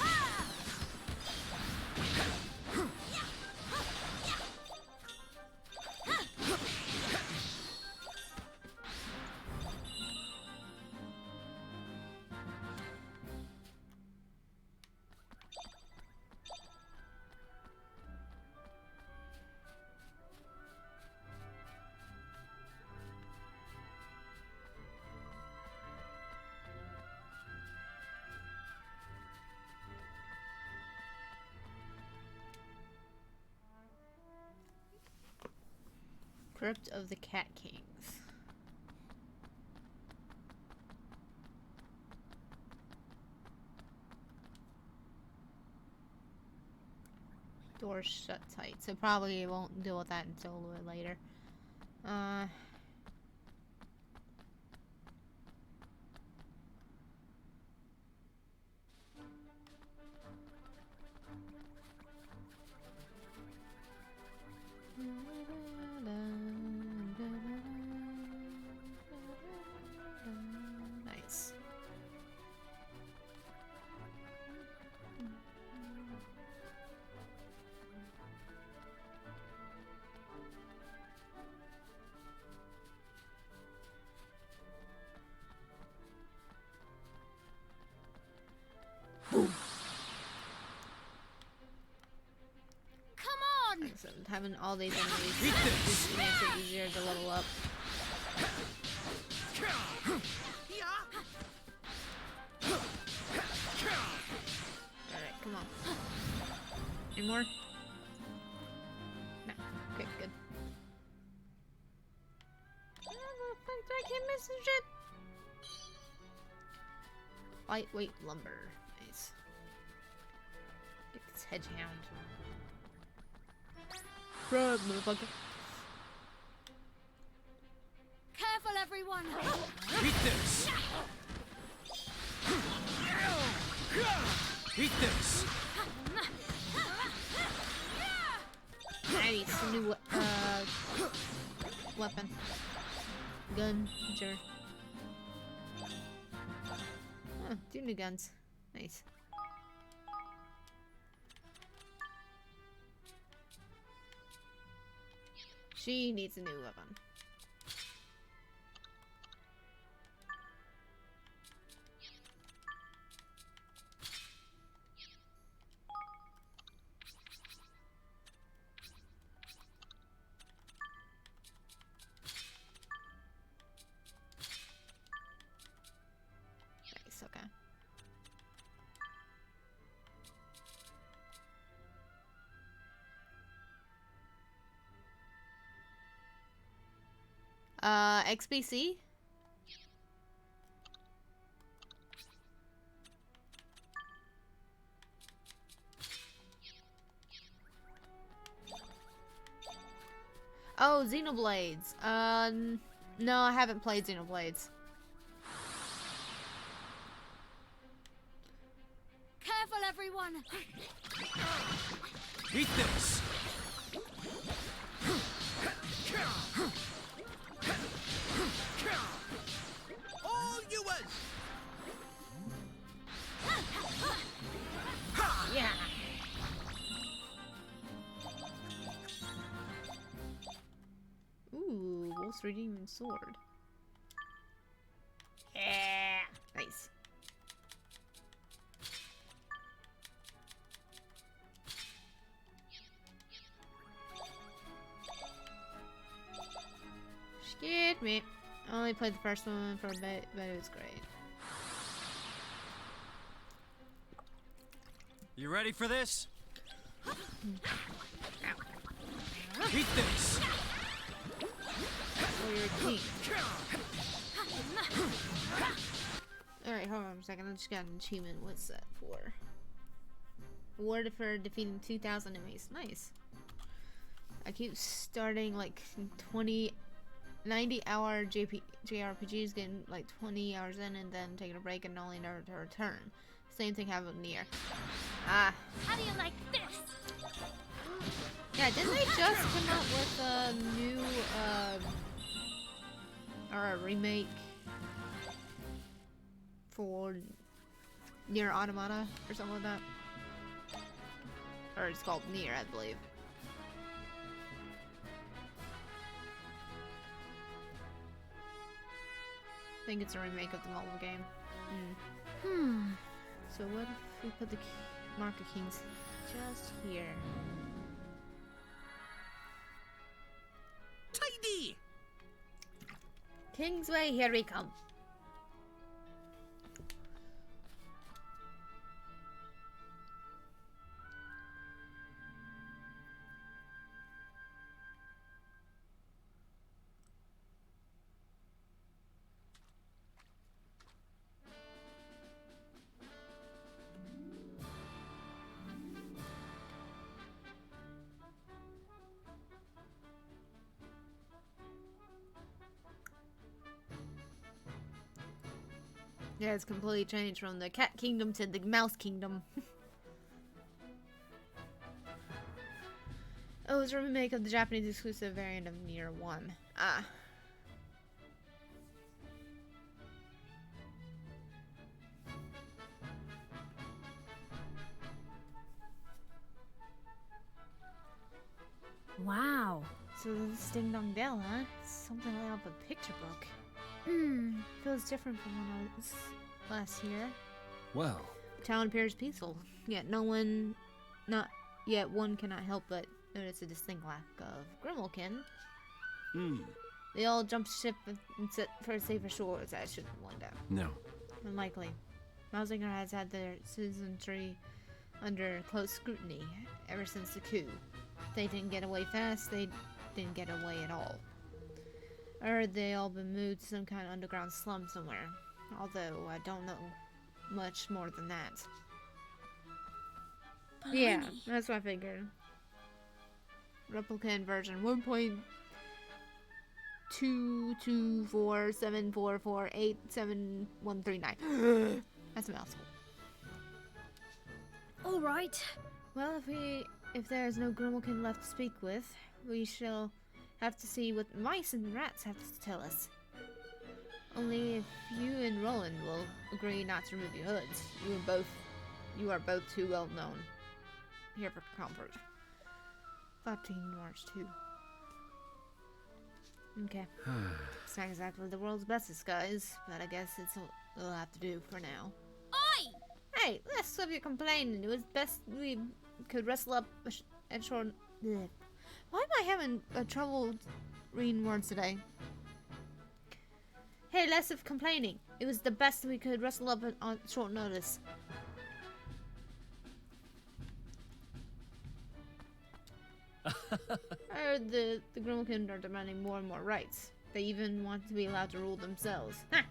Crypt of the Cat Kings. Doors shut tight, so probably won't deal with that until a little later. having all these enemies just makes it easier to level up. Alright, come on. Any more? No. Okay, good. I can't miss the shit. Lightweight lumber. Nice. Get this hedgehound. Run, motherfucker. Careful, everyone! Eat this! Eat this! I need some new weapon. Gun, sure. Oh, 2 new guns. Nice. She needs a new weapon. Nice, okay. XBC? Oh, Xenoblades. No, I haven't played Xenoblades. Careful, everyone! Eat this! All yours! Yeah. Ooh, Wolf's Redeeming Sword. Yeah. Nice. Scared me. I only played the first one for a bit, but it was great. You ready for this? Eat this! For your king. Alright, hold on a second. I just got an achievement. What's that for? Awarded for defeating 2,000 enemies. Nice. I keep starting like 90-hour JRPGs, getting like 20 hours in, and then taking a break and only never to return. Same thing happened with Nier. Ah. How do you like this? Yeah, didn't they just come out with a new, or a remake for Nier Automata or something like that? Or it's called Nier, I believe. I think it's a remake of the mobile game. So what if we put the Mark of Kings just here? Tidy! Kingsway, here we come. Yeah, it's completely changed from the Cat Kingdom to the Mouse Kingdom. Oh, it's a remake of the Japanese exclusive variant of Nier 1. Ah. Wow. So this Ding Dong Dell, huh? It's something like off a picture book. Feels different from when I was last year. Well, The town appears peaceful, yet one cannot help but notice a distinct lack of Grimalkin. Hmm. They all jumped ship and set for safer shores. I shouldn't wonder. No. Unlikely. Mausinger has had their citizenry under close scrutiny ever since the coup. If they didn't get away fast, they didn't get away at all. I heard they all been moved to some kind of underground slum somewhere, although I don't know much more than that. Yeah, that's what I figured. Replica inversion 1.22474487139. That's a mouthful. All right. Well, if there is no Grimalkin left to speak with, we shall have to see what mice and rats have to tell us. Only if you and Roland will agree not to remove your hoods. You are both too well known here for comfort. 14 March 2. Okay. It's not exactly the world's best disguise, but I guess it'll have to do for now. Oi! Hey, let's stop your complaining. It was best we could wrestle up a short... Bleh. Why am I having trouble reading words today? Hey, less of complaining. It was the best we could wrestle up on short notice. I heard the Grimalkin are demanding more and more rights. They even want to be allowed to rule themselves. Ha!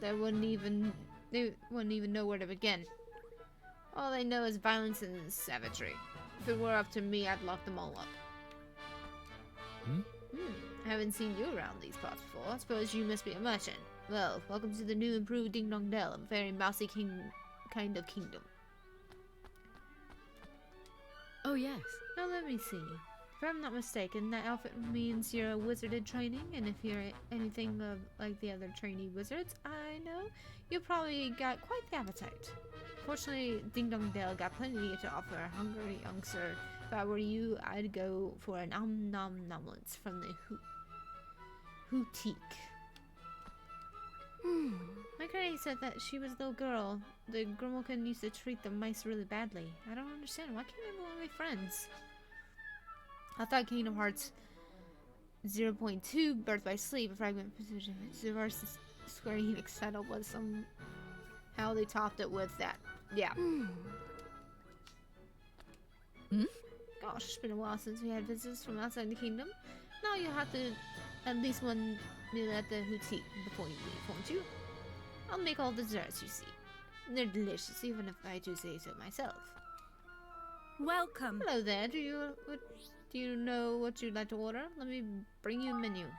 They wouldn't even know where to begin. All they know is violence and savagery. If it were up to me, I'd lock them all up. I haven't seen you around these parts before. I suppose you must be a merchant. Well, welcome to the new improved Ding Dong Dell, a very mousy kind of kingdom. Oh, yes. Now let me see. If I'm not mistaken, that outfit means you're a wizard in training, and if you're anything like the other trainee wizards I know, you probably got quite the appetite. Fortunately, Ding Dong Dell got plenty to offer a hungry youngster. If I were you, I'd go for an nom nomlets from the Houtique. My granny said that she was a little girl. The Grimalkin used to treat the mice really badly. I don't understand. Why can't I be one of my friends? I thought Kingdom Hearts 0.2 Birth by Sleep, a fragment position versus Square Enix title was somehow they topped it with that. Yeah. Gosh, it's been a while since we had visitors from outside the kingdom. Now you'll have to at least one meal at the Houtique before you leave, won't you? I'll make all the desserts you see. They're delicious, even if I do say so myself. Welcome. Hello there. Do you know what you'd like to order? Let me bring you a menu.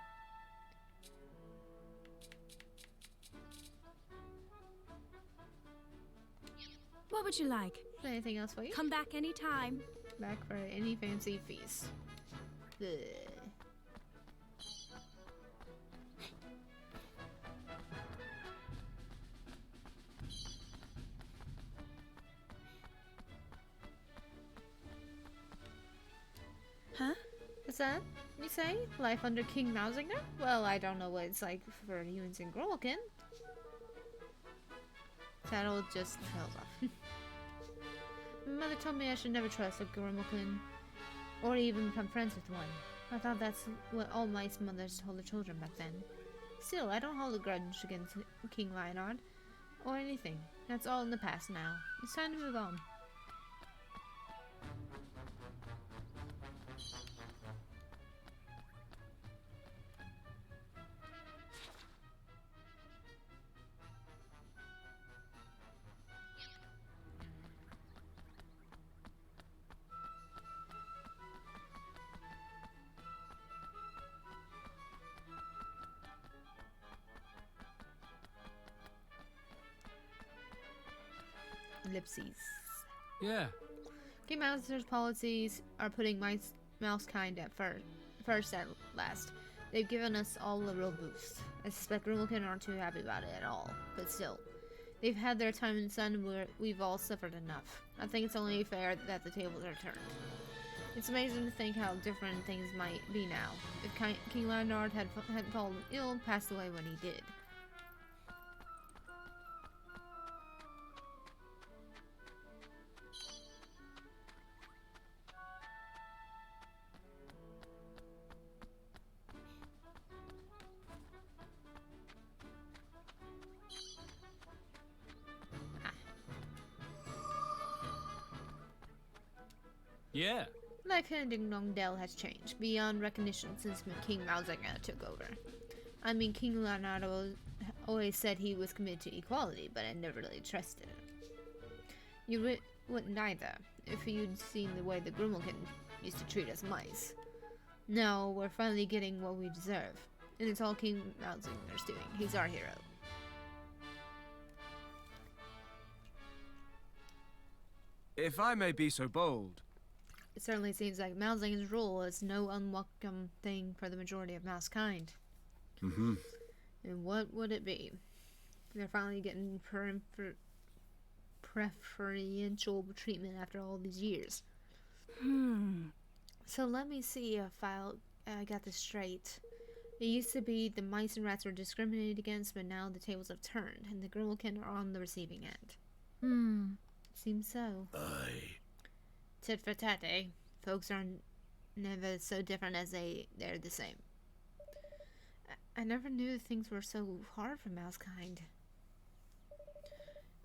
What would you like? Is there anything else for you? Come back anytime. Back for any fancy feast. Ugh. Huh? What's that? You say? Life under King Mausinger? Well, I don't know what it's like for humans in Grimalkin. Tattle just trails off. My mother told me I should never trust a Grimalkin, or even become friends with one. I thought that's what all mice mothers told their children back then. Still, I don't hold a grudge against King Lionard, or anything. That's all in the past now. It's time to move on. Ellipses. Yeah. King Mouser's policies are putting mouse kind at first at last. They've given us all a real boost. I suspect Grimalkin aren't too happy about it at all, but still. They've had their time in the sun where we've all suffered enough. I think it's only fair that the tables are turned. It's amazing to think how different things might be now. If King Leonard hadn't fallen ill, passed away when he did. Yeah. Life in Ding Dong Dell has changed beyond recognition since King Malzanga took over. I mean, King Leonardo always said he was committed to equality, but I never really trusted him. You wouldn't either, if you'd seen the way the Grimalkin used to treat us mice. Now, we're finally getting what we deserve, and it's all King Malzinger's doing. He's our hero. If I may be so bold. It certainly seems like Malzinger's rule is no unwelcome thing for the majority of mouse kind. Mm-hmm. And what would it be? They're finally getting preferential treatment after all these years. So let me see if I got this straight. It used to be the mice and rats were discriminated against, but now the tables have turned, and the Grimalkin are on the receiving end. Seems so. Aye. Tit for tat, eh? Folks are never so different as they're the same. I never knew things were so hard for mousekind.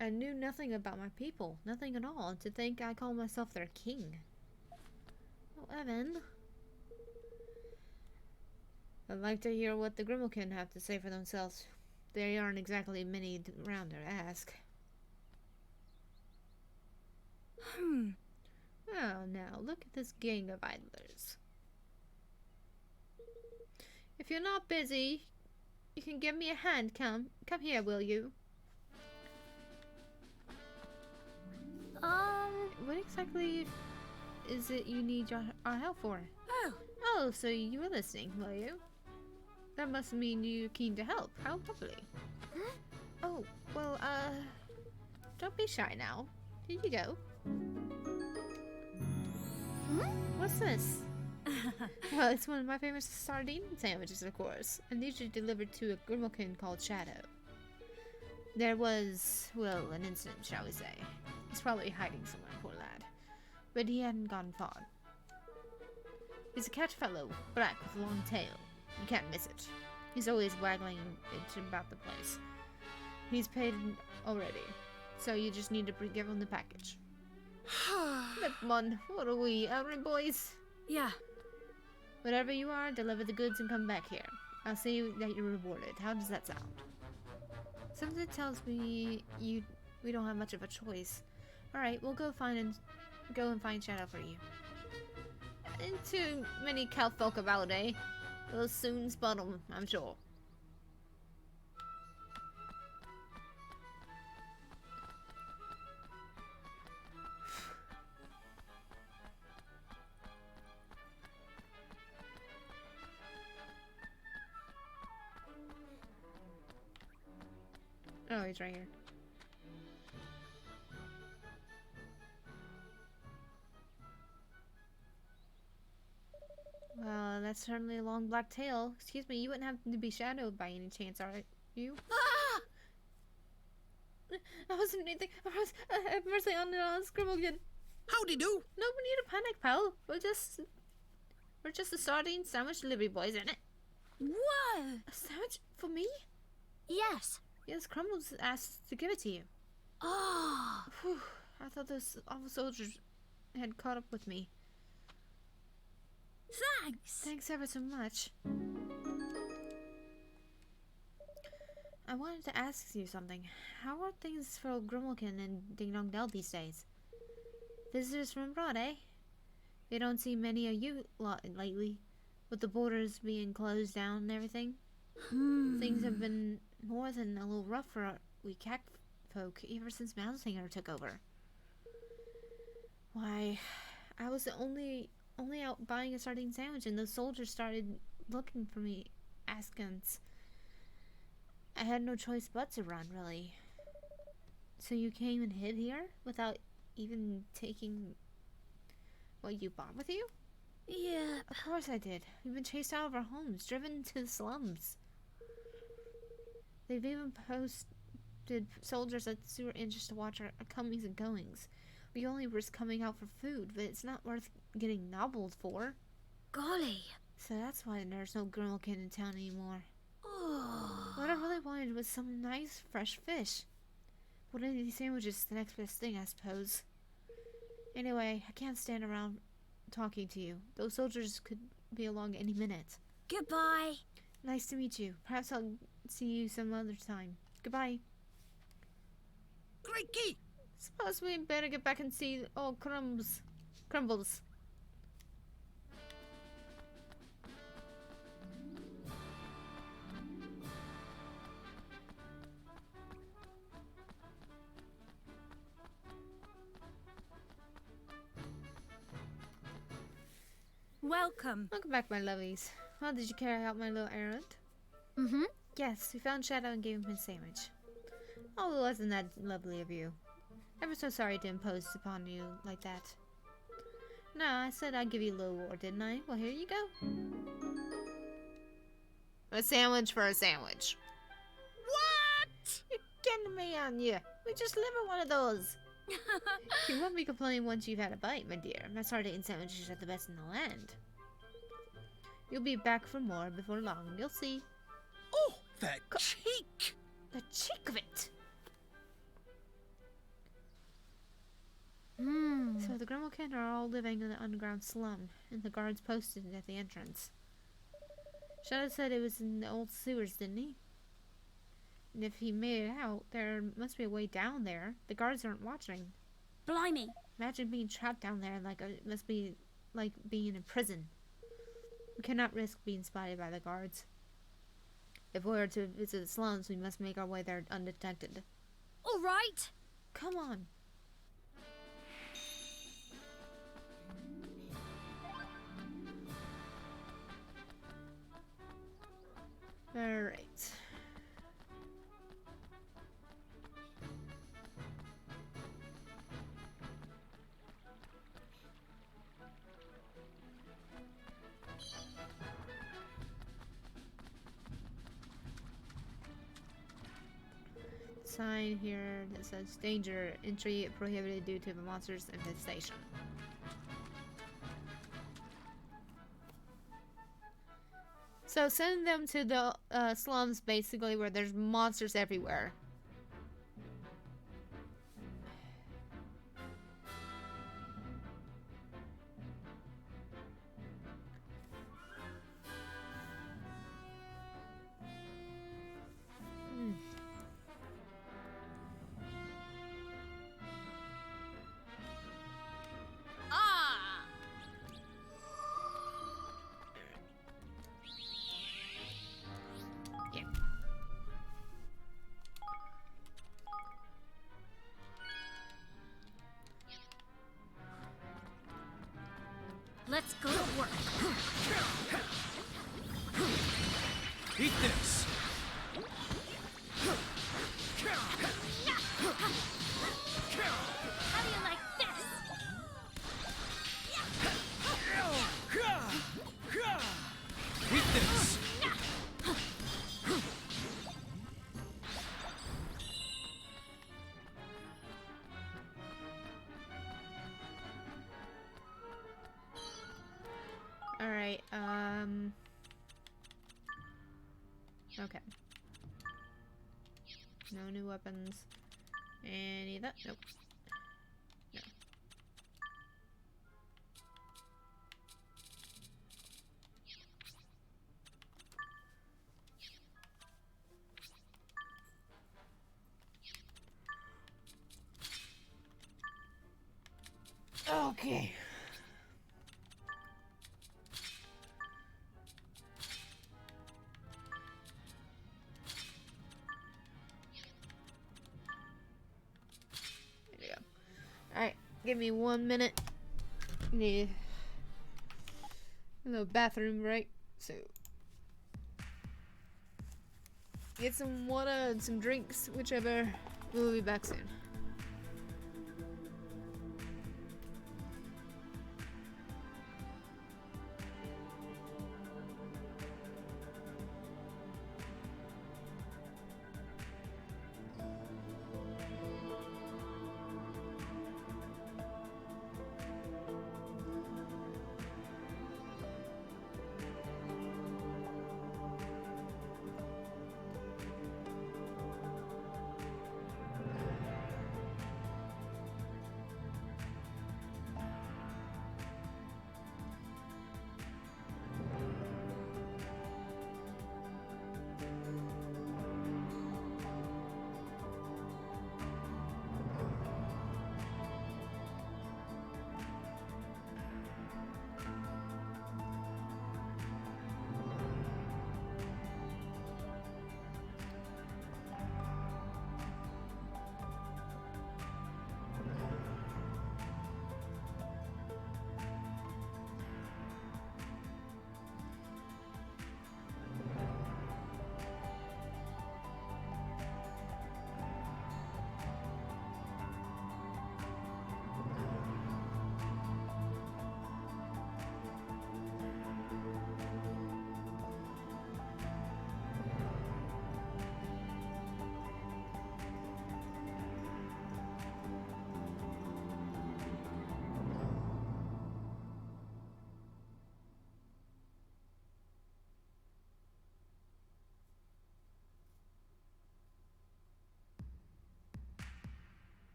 I knew nothing about my people, nothing at all, and to think I call myself their king. Oh, Evan. I'd like to hear what the Grimalkin have to say for themselves. There aren't exactly many around to ask. Oh, now, look at this gang of idlers. If you're not busy, you can give me a hand. Come here, will you? What exactly is it you need our help for? Oh, so you were listening, were you? That must mean you're keen to help. How lovely. Oh, well, don't be shy now. Here you go. What's this? Well, it's one of my famous sardine sandwiches, of course, and these are delivered to a Grimalkin called Shadow. There was, well, an incident, shall we say. He's probably hiding somewhere, poor lad. But he hadn't gone far. He's a cat fellow, black with a long tail. You can't miss it. He's always waggling it about the place. He's paid already, so you just need to give him the package. Come on, what are we, errand boys? Yeah. Whatever you are, deliver the goods and come back here. I'll see that you're rewarded. How does that sound? Something tells me we don't have much of a choice. Alright, we'll go and find Shadow for you. Ain't too many cowfolk about, eh? We'll soon spot 'em, I'm sure. Oh, he's right here. Well, that's certainly a long black tail. Excuse me, you wouldn't have to be shadowed by any chance, are you? Ah! I wasn't anything. I was mercy on Grimalkin. Howdy do. No need to panic, pal. We're just the sardine sandwich delivery boys, ain't it? Whoa! A sandwich for me? Yes. Yes, Crumbles asked to give it to you. Oh. Whew, I thought those awful soldiers had caught up with me. Thanks. Thanks ever so much. I wanted to ask you something. How are things for Grimalkin and Ding Dong Dell these days? Visitors from abroad, eh? We don't see many of you lot lately, with the borders being closed down and everything. Things have been more than a little rough for we cat folk ever since Mountsinger took over. Why, I was the only out buying a sardine sandwich, and those soldiers started looking for me, askance. I had no choice but to run, really. So you came and hid here without even taking what you bought with you? Yeah. Of course I did. We've been chased out of our homes, driven to the slums. They've even posted soldiers at the sewer entrance to watch our comings and goings. We only risk coming out for food, but it's not worth getting nobbled for. Golly. So that's why there's no Grimalkin in town anymore. Oh. What I really wanted was some nice, fresh fish. One of these sandwiches is the next best thing, I suppose. Anyway, I can't stand around talking to you. Those soldiers could be along any minute. Goodbye. Nice to meet you. Perhaps I'll see you some other time. Goodbye. Crikey! Suppose we better get back and see old Crumbles. Welcome. Welcome back, my lovies. Well, did you carry out my little errand? Mm-hmm. Yes, we found Shadow and gave him his sandwich. Oh, wasn't that lovely of you? Ever so sorry to impose upon you like that. No, I said I'd give you a little reward, didn't I? Well, here you go. A sandwich for a sandwich. What? You're getting me on you. We just live in one of those. You won't be complaining once you've had a bite, my dear. My sardine sandwiches are the best in the land. You'll be back for more before long. You'll see. Oh, that cheek! The cheek of it. So the Grimalkin are all living in the underground slum, and the guards posted at the entrance. Shadow said it was in the old sewers, didn't he? And if he made it out, there must be a way down there. The guards aren't watching. Blimey. Imagine being trapped down there it must be like being in prison. We cannot risk being spotted by the guards. If we are to visit the slums, we must make our way there undetected. All right. Come on. Alright. Sign here that says danger, entry prohibited due to the monster's infestation. So send them to the slums, basically, where there's monsters everywhere. Ah. Yeah. Let's go to work. Eat this! How do you like this? Eat this! Alright, okay. No new weapons. Any of that? Nope. No. Okay. There we go. Alright, give me 1 minute. Need a little bathroom break. So get some water and some drinks, whichever. We'll be back soon.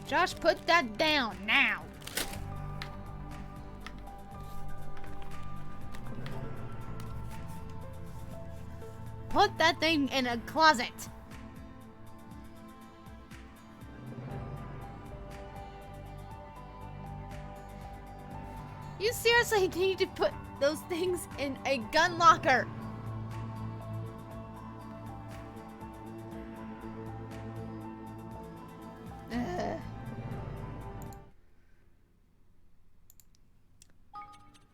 Josh, put that down now. Put that thing in a closet. You seriously need to put those things in a gun locker. Ugh.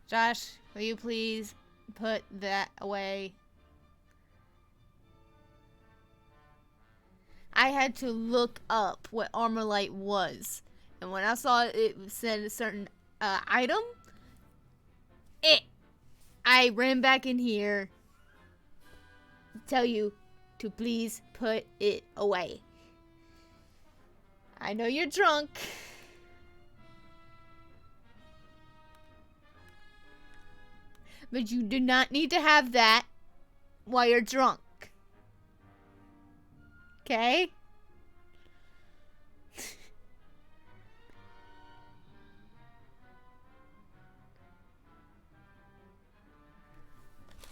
Josh, will you please put that away? I had to look up what armor light was, and when I saw it said a certain item, I ran back in here to tell you to please put it away. I know you're drunk. But you do not need to have that while you're drunk. Okay?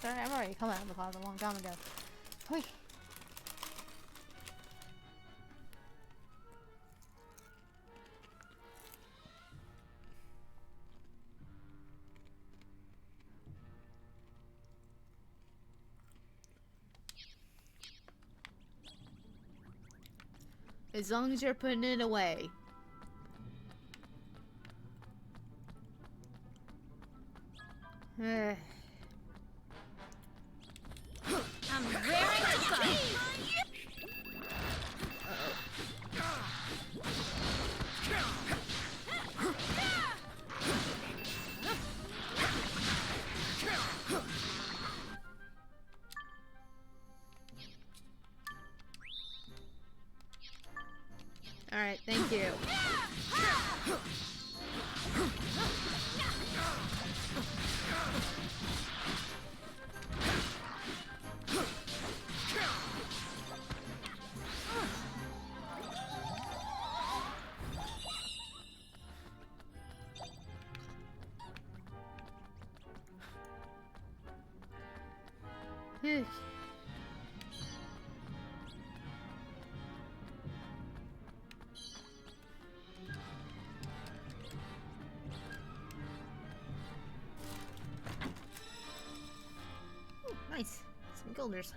Sorry, I'm already coming out of the closet a long time ago. Wait. As long as you're putting it away. I'm raring to go. Alright, thank you. Phew. Ooh, nice. Some guilders.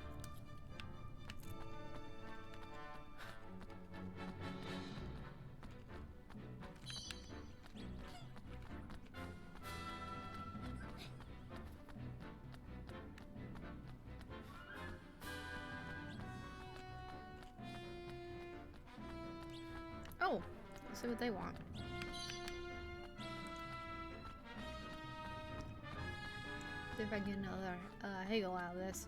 Oh, let's see what they want. See if I can get another haggle out of this.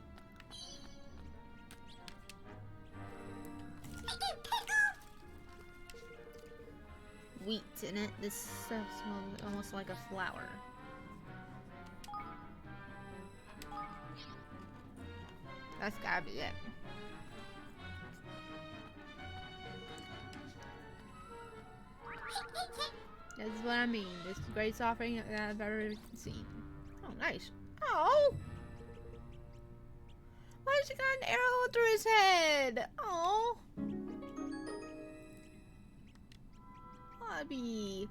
Wheat in it. This stuff smells almost like a flower. That's gotta be it. This is what I mean. This is the greatest offering that I've ever seen. Oh, nice. Oh! Why has he got an arrow through his head? Oh! Bobby.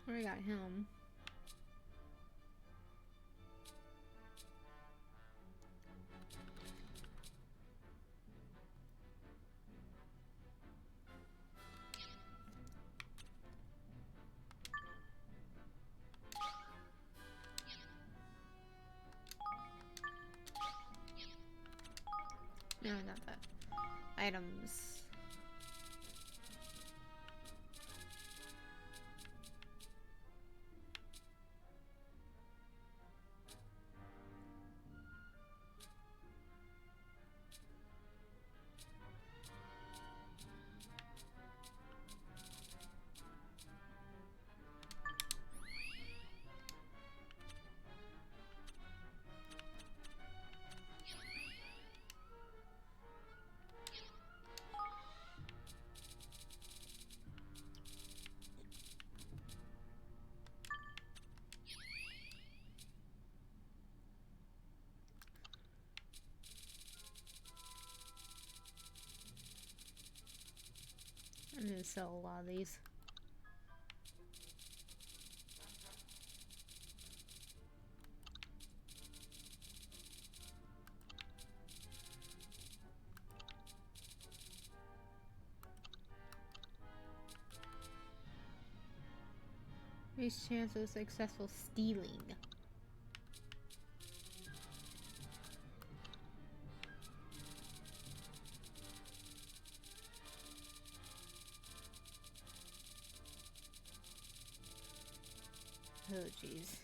We got him. No, not that. Items. I'm gonna sell a lot of these. Increased chance of successful stealing. Oh, jeez.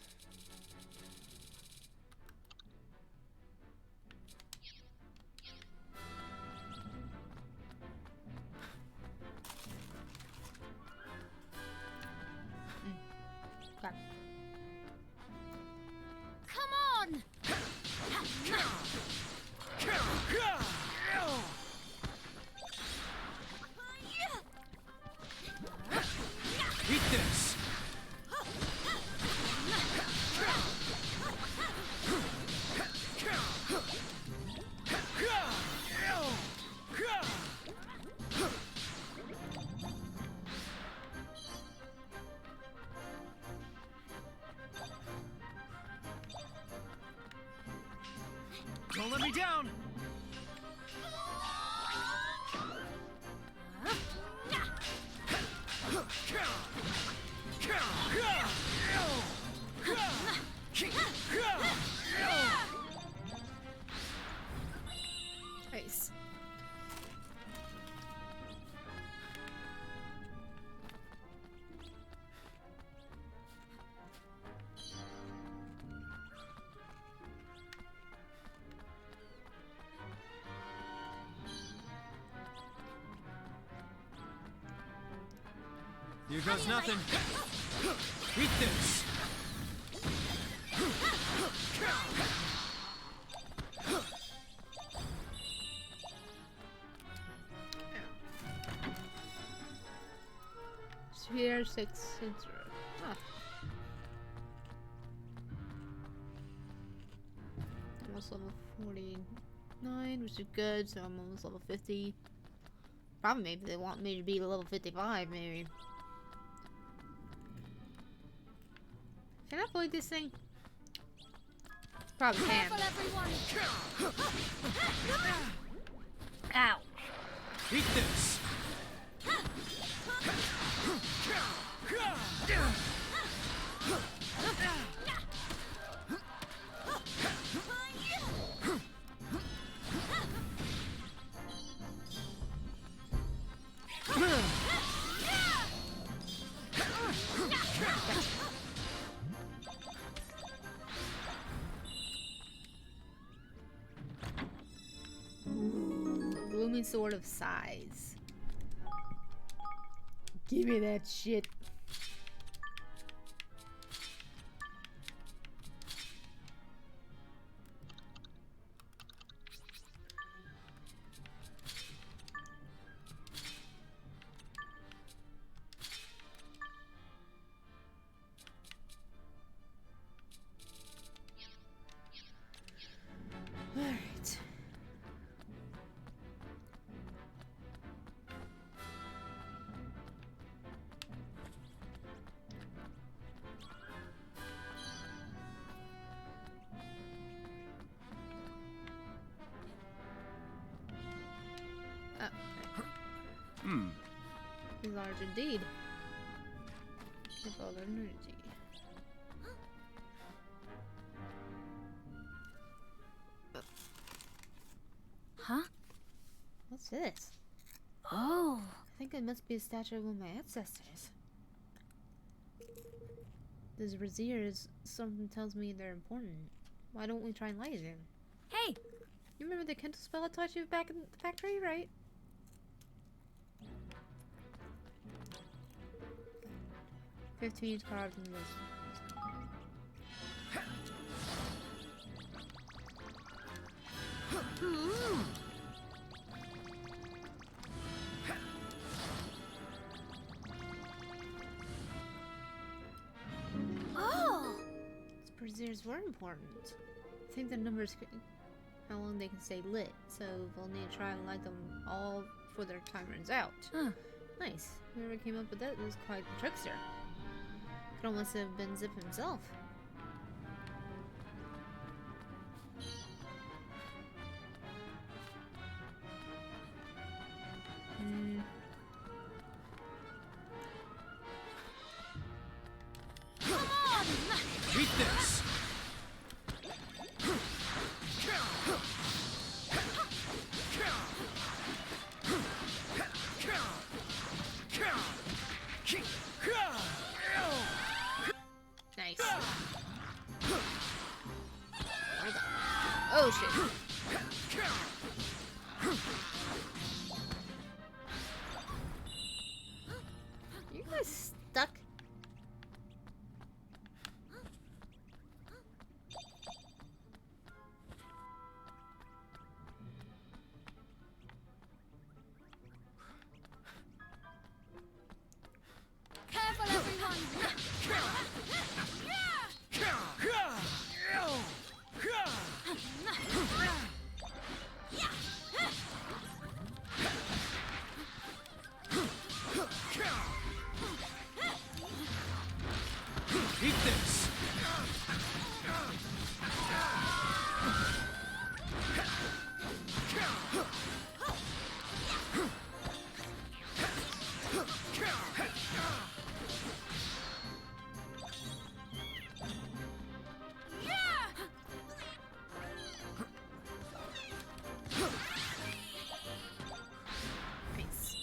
Crap. Come on! Eat this! Don't let me down! Nice. Here goes nothing. Eat this! Sphere 6 sensor. Huh. Almost level 49, which is good, so I'm almost level 50. Probably maybe they want me to be level 55, maybe. Can I play this thing? Probably can. Ow. Eat this! Blooming sword of size. Give me that shit. All right. Large indeed. With all their energy. Huh? What's this? Oh. I think it must be a statue of one of my ancestors. These braziers, something tells me they're important. Why don't we try and light them? Hey! You remember the Kindle spell I taught you back in the factory, right? 15 carved in this. Oh! These braziers were important. I think the numbers could, how long they can stay lit, so we'll need to try and light them all before their time runs out. Huh. Nice. Whoever came up with that was quite the trickster. Could almost have been Zip himself. Eat this! Nice. Oh shit. You guys stuck? Careful, everyone! Eat this! Nice.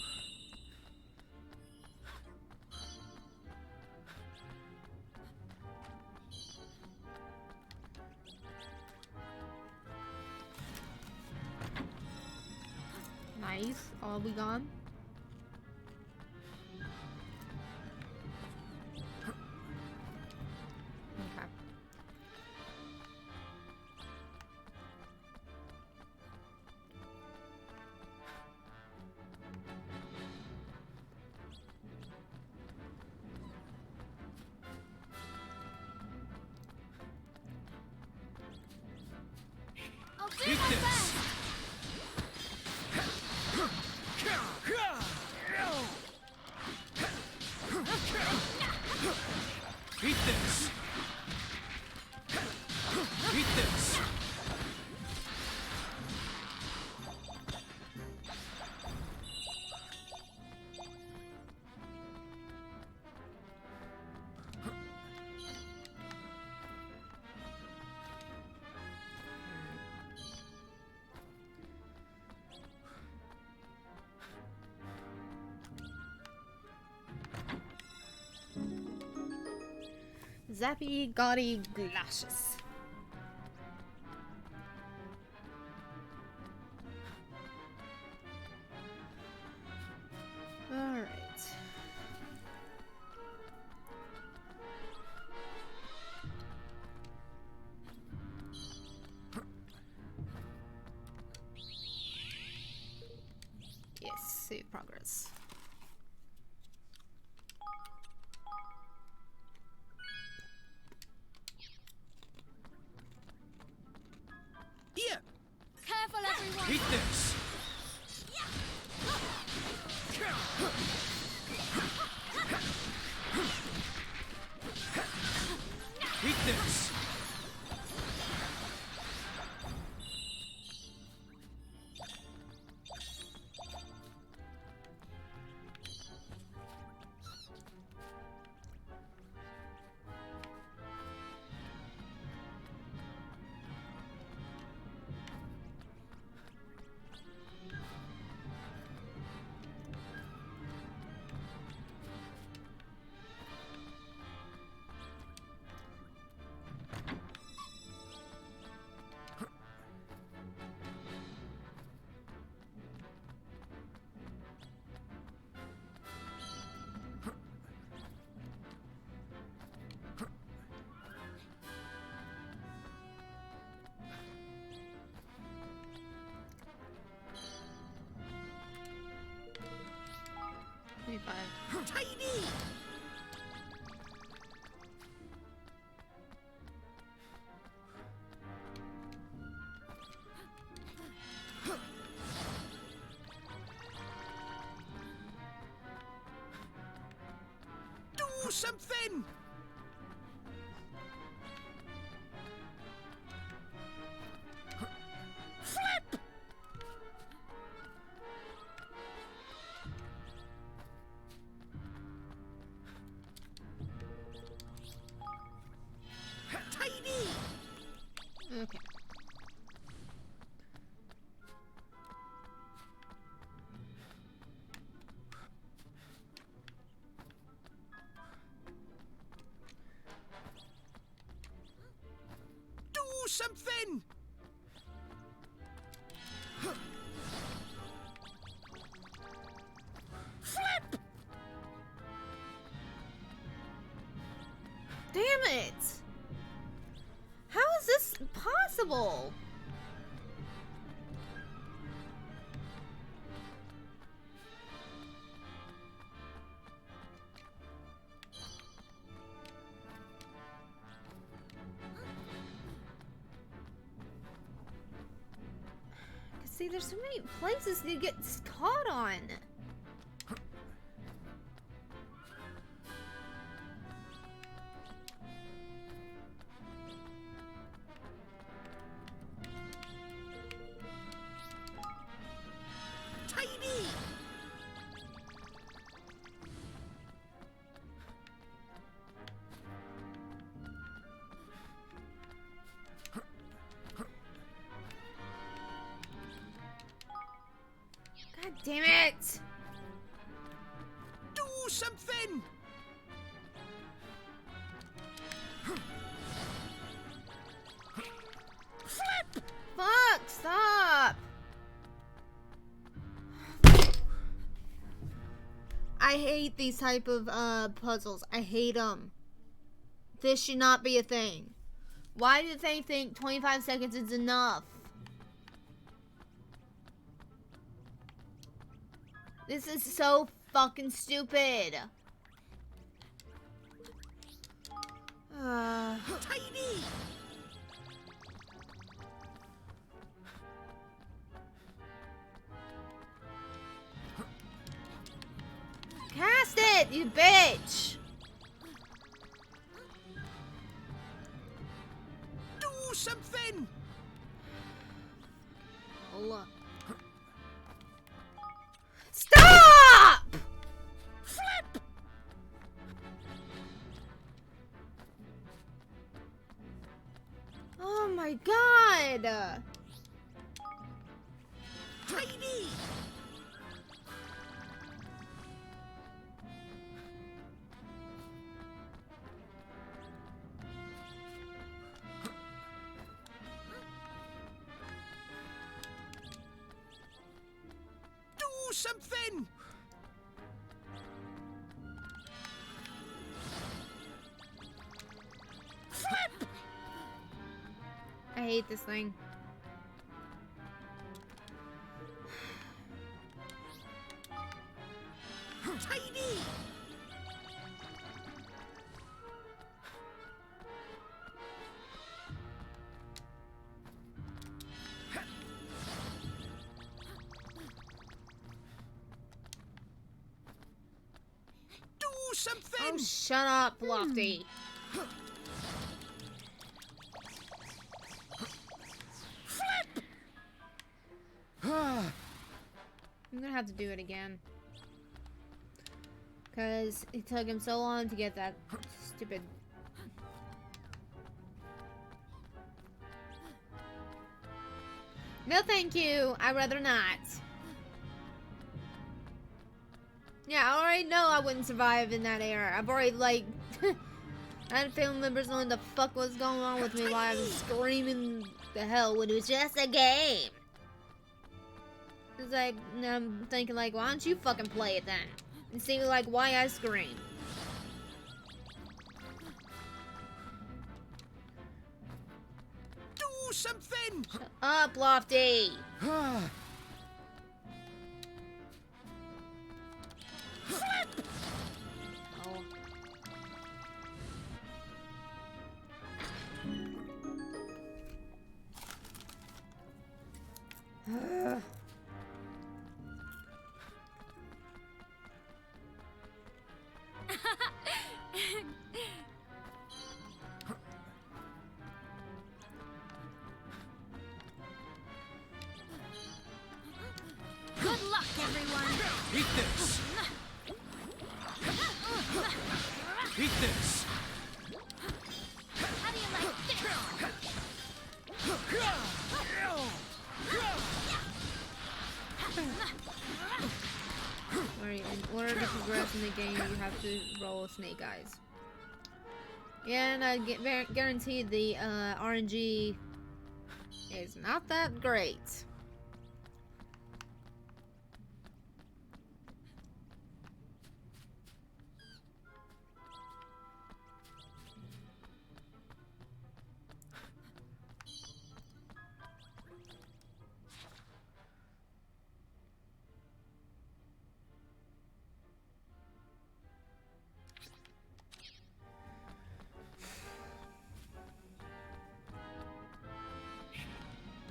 Nice. All be gone. Okay. I'll do Eat my this! best! Eat this! Eat this! Zappy Gaudy Glashes. Alright. Yes, save progress. Here! Careful, everyone! Eat this! Eat this! Tiny! something! Flip! Tiny! Okay. Do something! Flip! Damn it! How is this possible? See, there's so many places to get caught on. Tiny! God damn it! Do something! Flip! Fuck! Stop! I hate these type of puzzles. I hate them. This should not be a thing. Why do they think 25 seconds is enough? This is so fucking stupid. Tiny! Cast it, you bitch! Do something! Allah. Stop! Flip! Oh my god! Tiny! Do something! Flip! I hate this thing. Tiny! Do something! Oh, shut up, Lofty. Flip! I'm gonna have to do it again. Because it took him so long to get that stupid... No thank you, I'd rather not. Yeah, I already know I wouldn't survive in that era. I've already, like... I had family members knowing the fuck was going on with me while I was screaming the hell when it was just a game. It's like, I'm thinking like, why don't you fucking play it then? And see like why I scream. Do something! Shut up, Lofty! Flip! Oh. everyone. Eat this! Eat this! How do you like this? Alright, in order to progress in the game, you have to roll snake eyes. And I guarantee the RNG is not that great.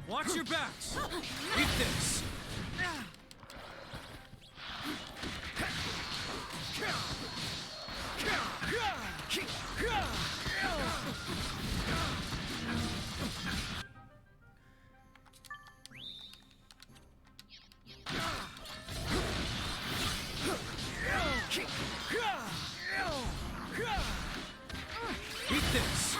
Watch your backs! Eat this! Eat this!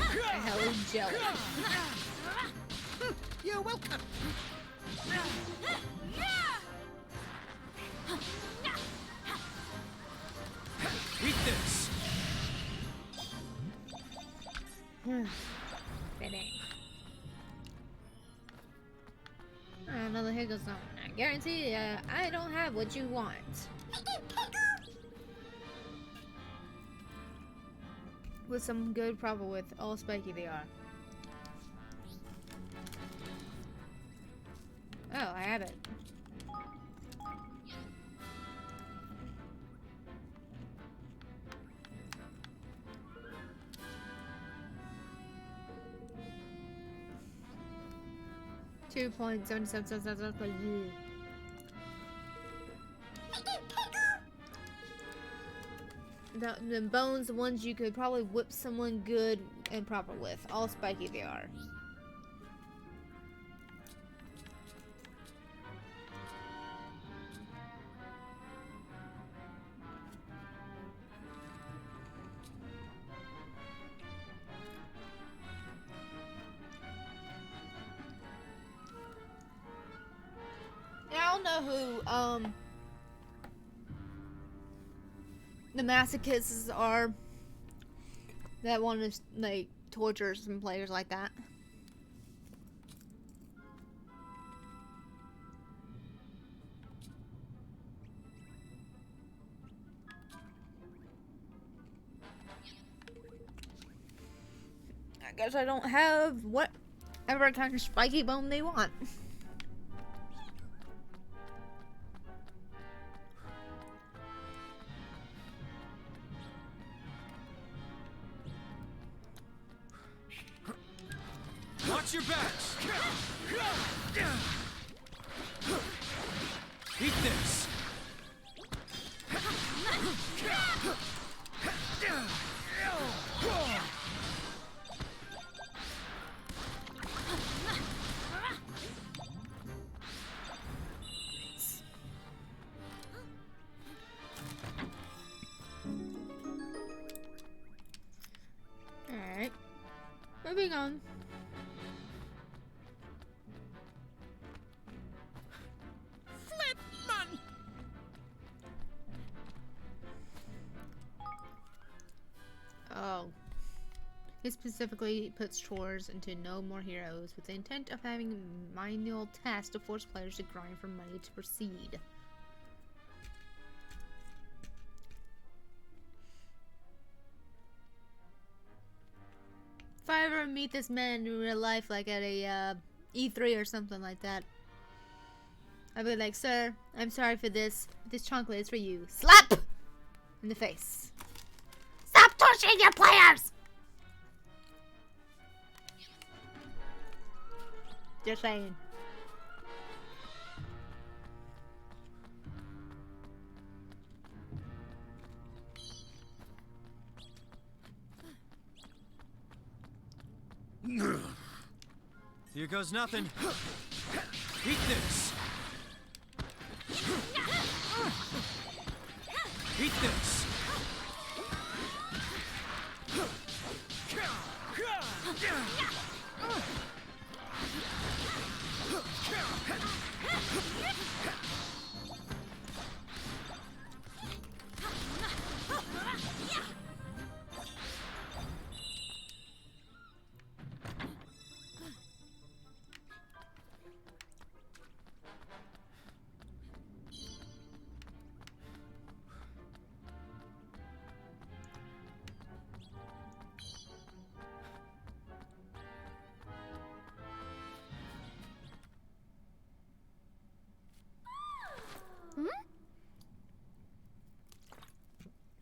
The hell is jelly? You're welcome. Eat this! Fitting. Another hiccup zone. I guarantee I don't have what you want. With some good problem with all spiky they are. Oh, I have it. $2.7777. The bones, the ones you could probably whip someone good and proper with. All spiky they are. I don't know who, the masochists are that want to, like, torture some players like that. I guess I don't have whatever kind of spiky bone they want. Watch your backs! Eat this! Alright. Moving on. Flip, man! Oh. He specifically puts chores into No More Heroes with the intent of having manual tasks to force players to grind for money to proceed. If I ever meet this man in real life, like at a E3 or something like that, I'd be like, "Sir, I'm sorry for this. But this chocolate is for you." Slap in the face. Stop torturing your players. Just saying. Here goes nothing. Eat this! Eat this!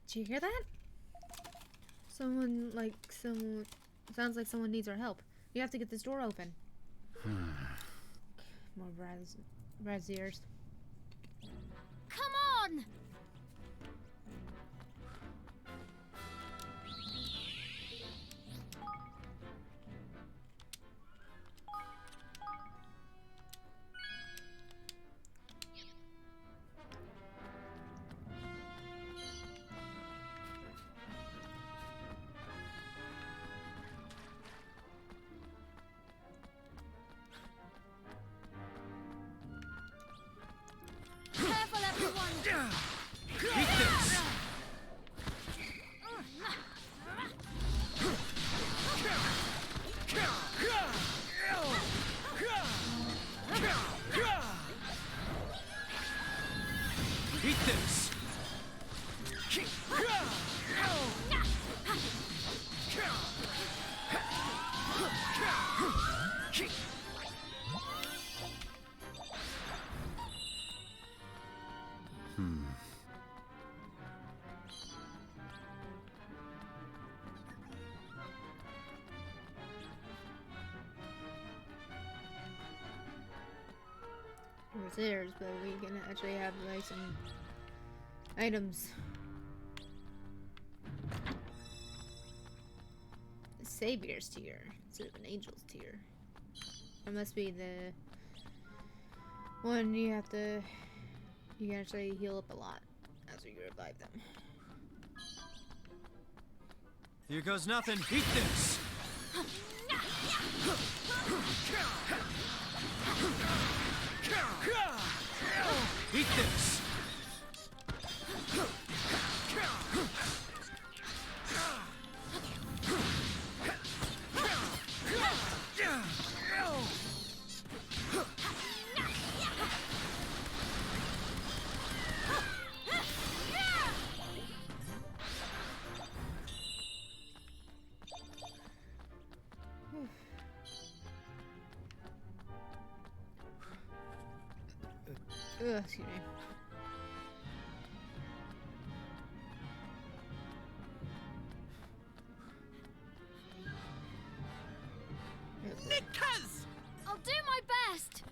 Did you hear that? Someone sounds like someone needs our help. You have to get this door open. More braziers. Come on! Careful, everyone! Eat this! Eat this! Braziers, but we can actually have like some items. The Savior's tier instead of an Angel's tier. That must be the one you have to. You can actually heal up a lot as you revive them. Here goes nothing. Eat this! Eat this! Excuse me. Knickers! I'll do my best!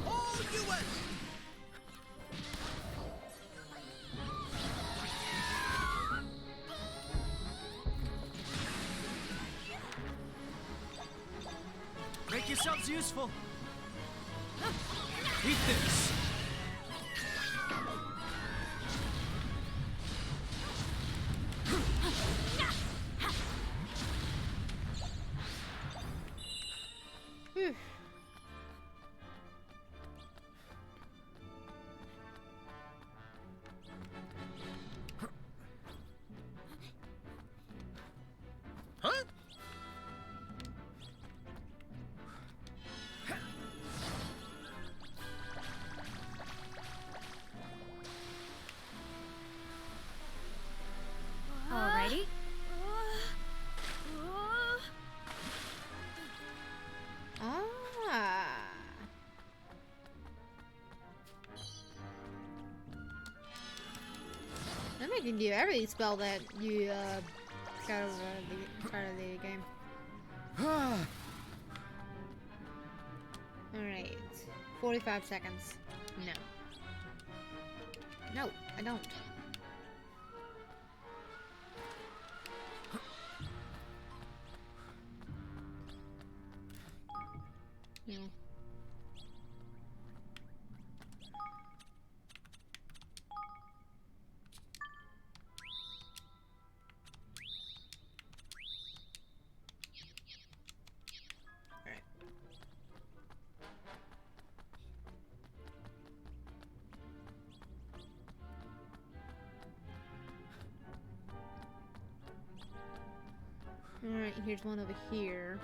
All yours! Make yourselves useful! Eat this! Phew. can do every spell that you got over the start of the game. Alright. 45 seconds. No. No, I don't. No. Alright, here's one over here.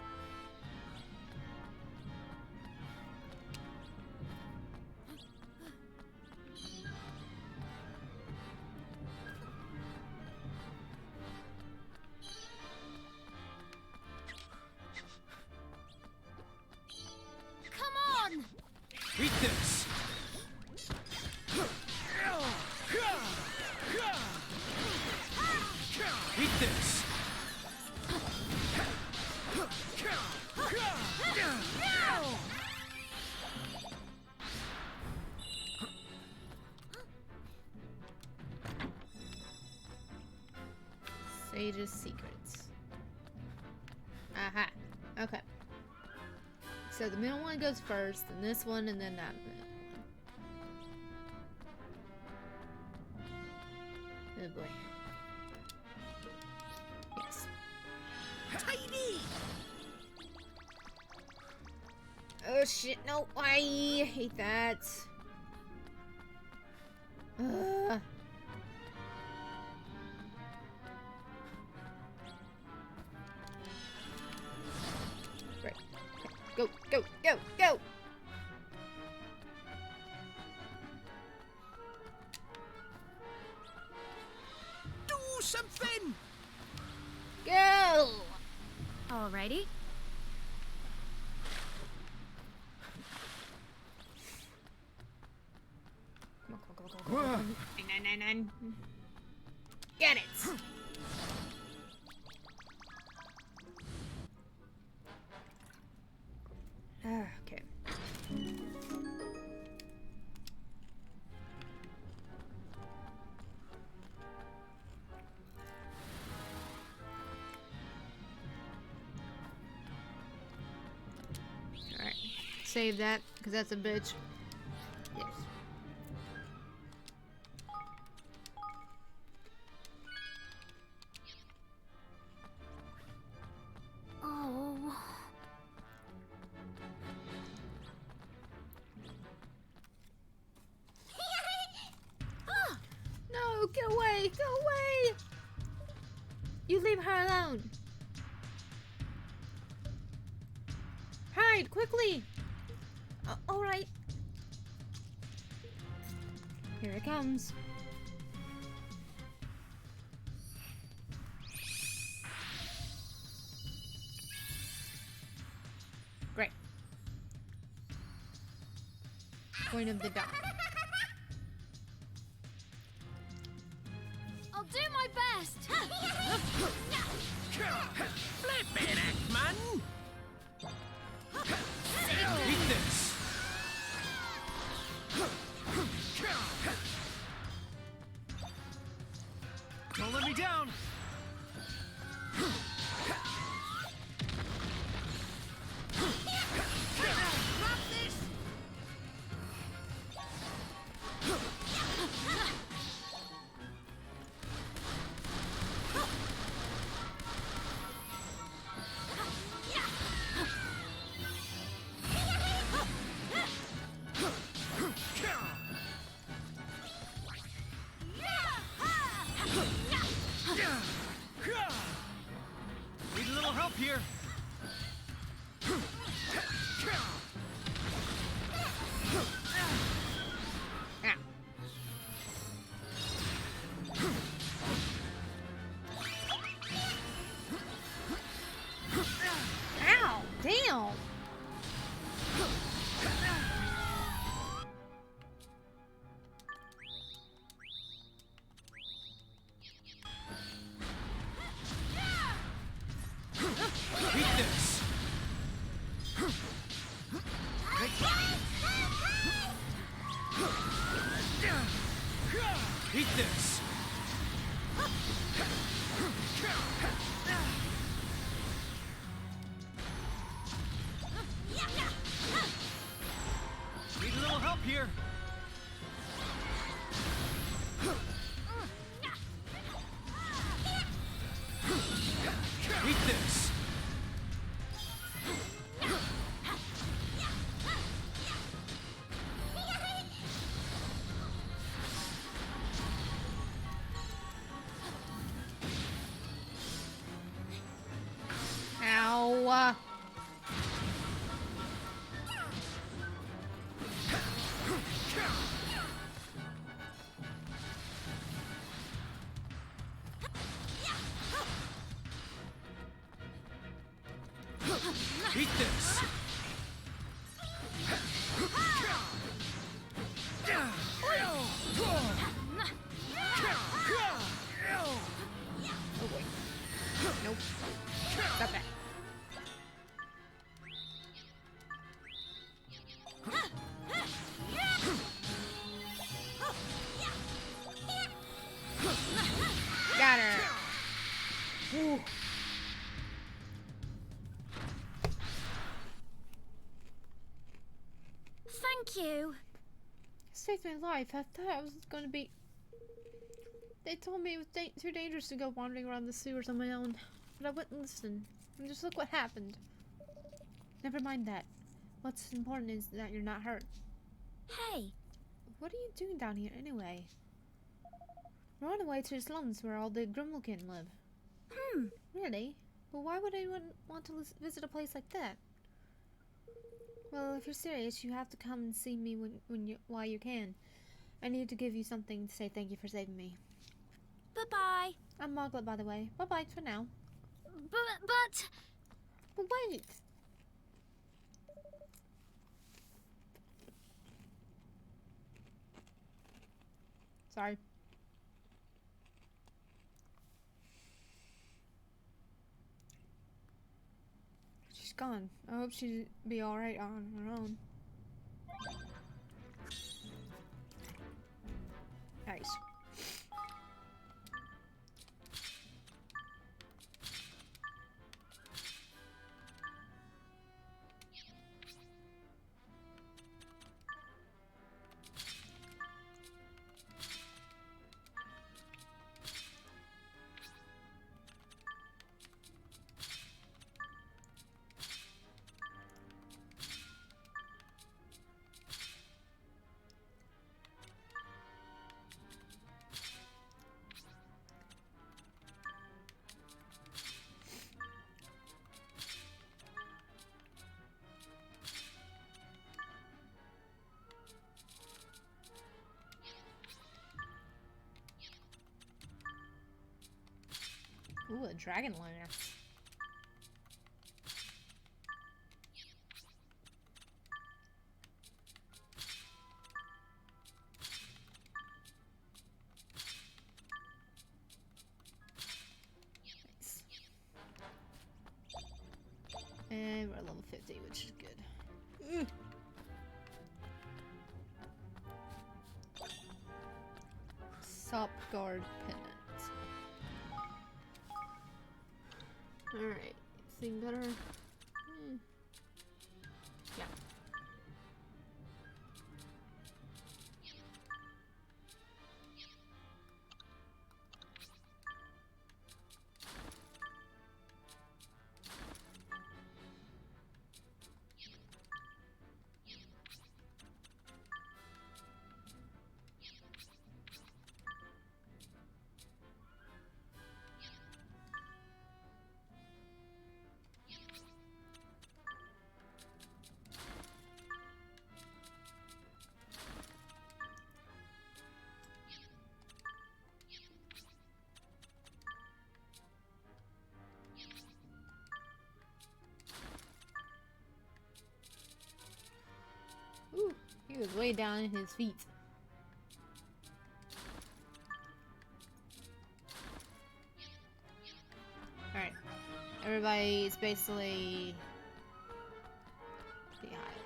Come on! Eat this! Eat this! Sage's secrets. Aha. Okay. So the middle one goes first, and this one, and then that middle one. Oh boy. Yes. Tiny! Oh shit, no, I hate that. Ugh. Right. Go, go, go, go! Do something! Go! Alrighty. Come on, come on, come on, come on. 999. Get it! Okay. Alright. Save that, because that's a bitch. Yes. Oh. No, get away! Go away! You leave her alone! Hide, quickly! Alright. Here it comes. Great. Point of the dot. I'll do my best. Flip it, Ekman! Eat this! Don't let me down! Need a little help here. Ow. Ow! Damn! this! Eat this! Need a little help here. Eat this! Ow. Eat this! Oh boy. Nope. Stop that. Got her. Ooh. Thank you. Saved my life. I thought I was going to be... They told me it was too dangerous to go wandering around the sewers on my own. But I wouldn't listen. And just look what happened. Never mind that. What's important is that you're not hurt. Hey, What are you doing down here anyway? We're on the way to the slums where all the Grummelkin live. Really? Well, why would anyone want to visit a place like that? Well, if you're serious, you have to come and see me while you can. I need to give you something to say thank you for saving me. bye-bye. I'm Margaret, by the way. Bye-bye for now. But... But wait! Sorry. She's gone. I hope she'll be alright on her own. Nice. Ooh, a dragon lance. Nice. And we're at level 50, which is good. Sop guard pendant. Alright, seem better. Yeah. Ooh, he was way down in his feet. Alright. Everybody is basically the eye.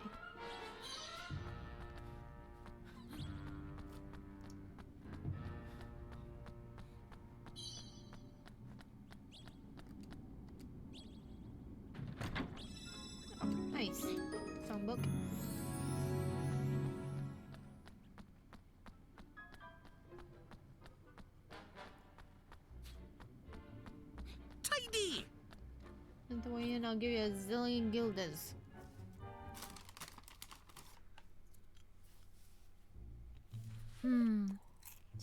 Oh, nice. Songbook. Tidy! And the way in, I'll give you a zillion guilders.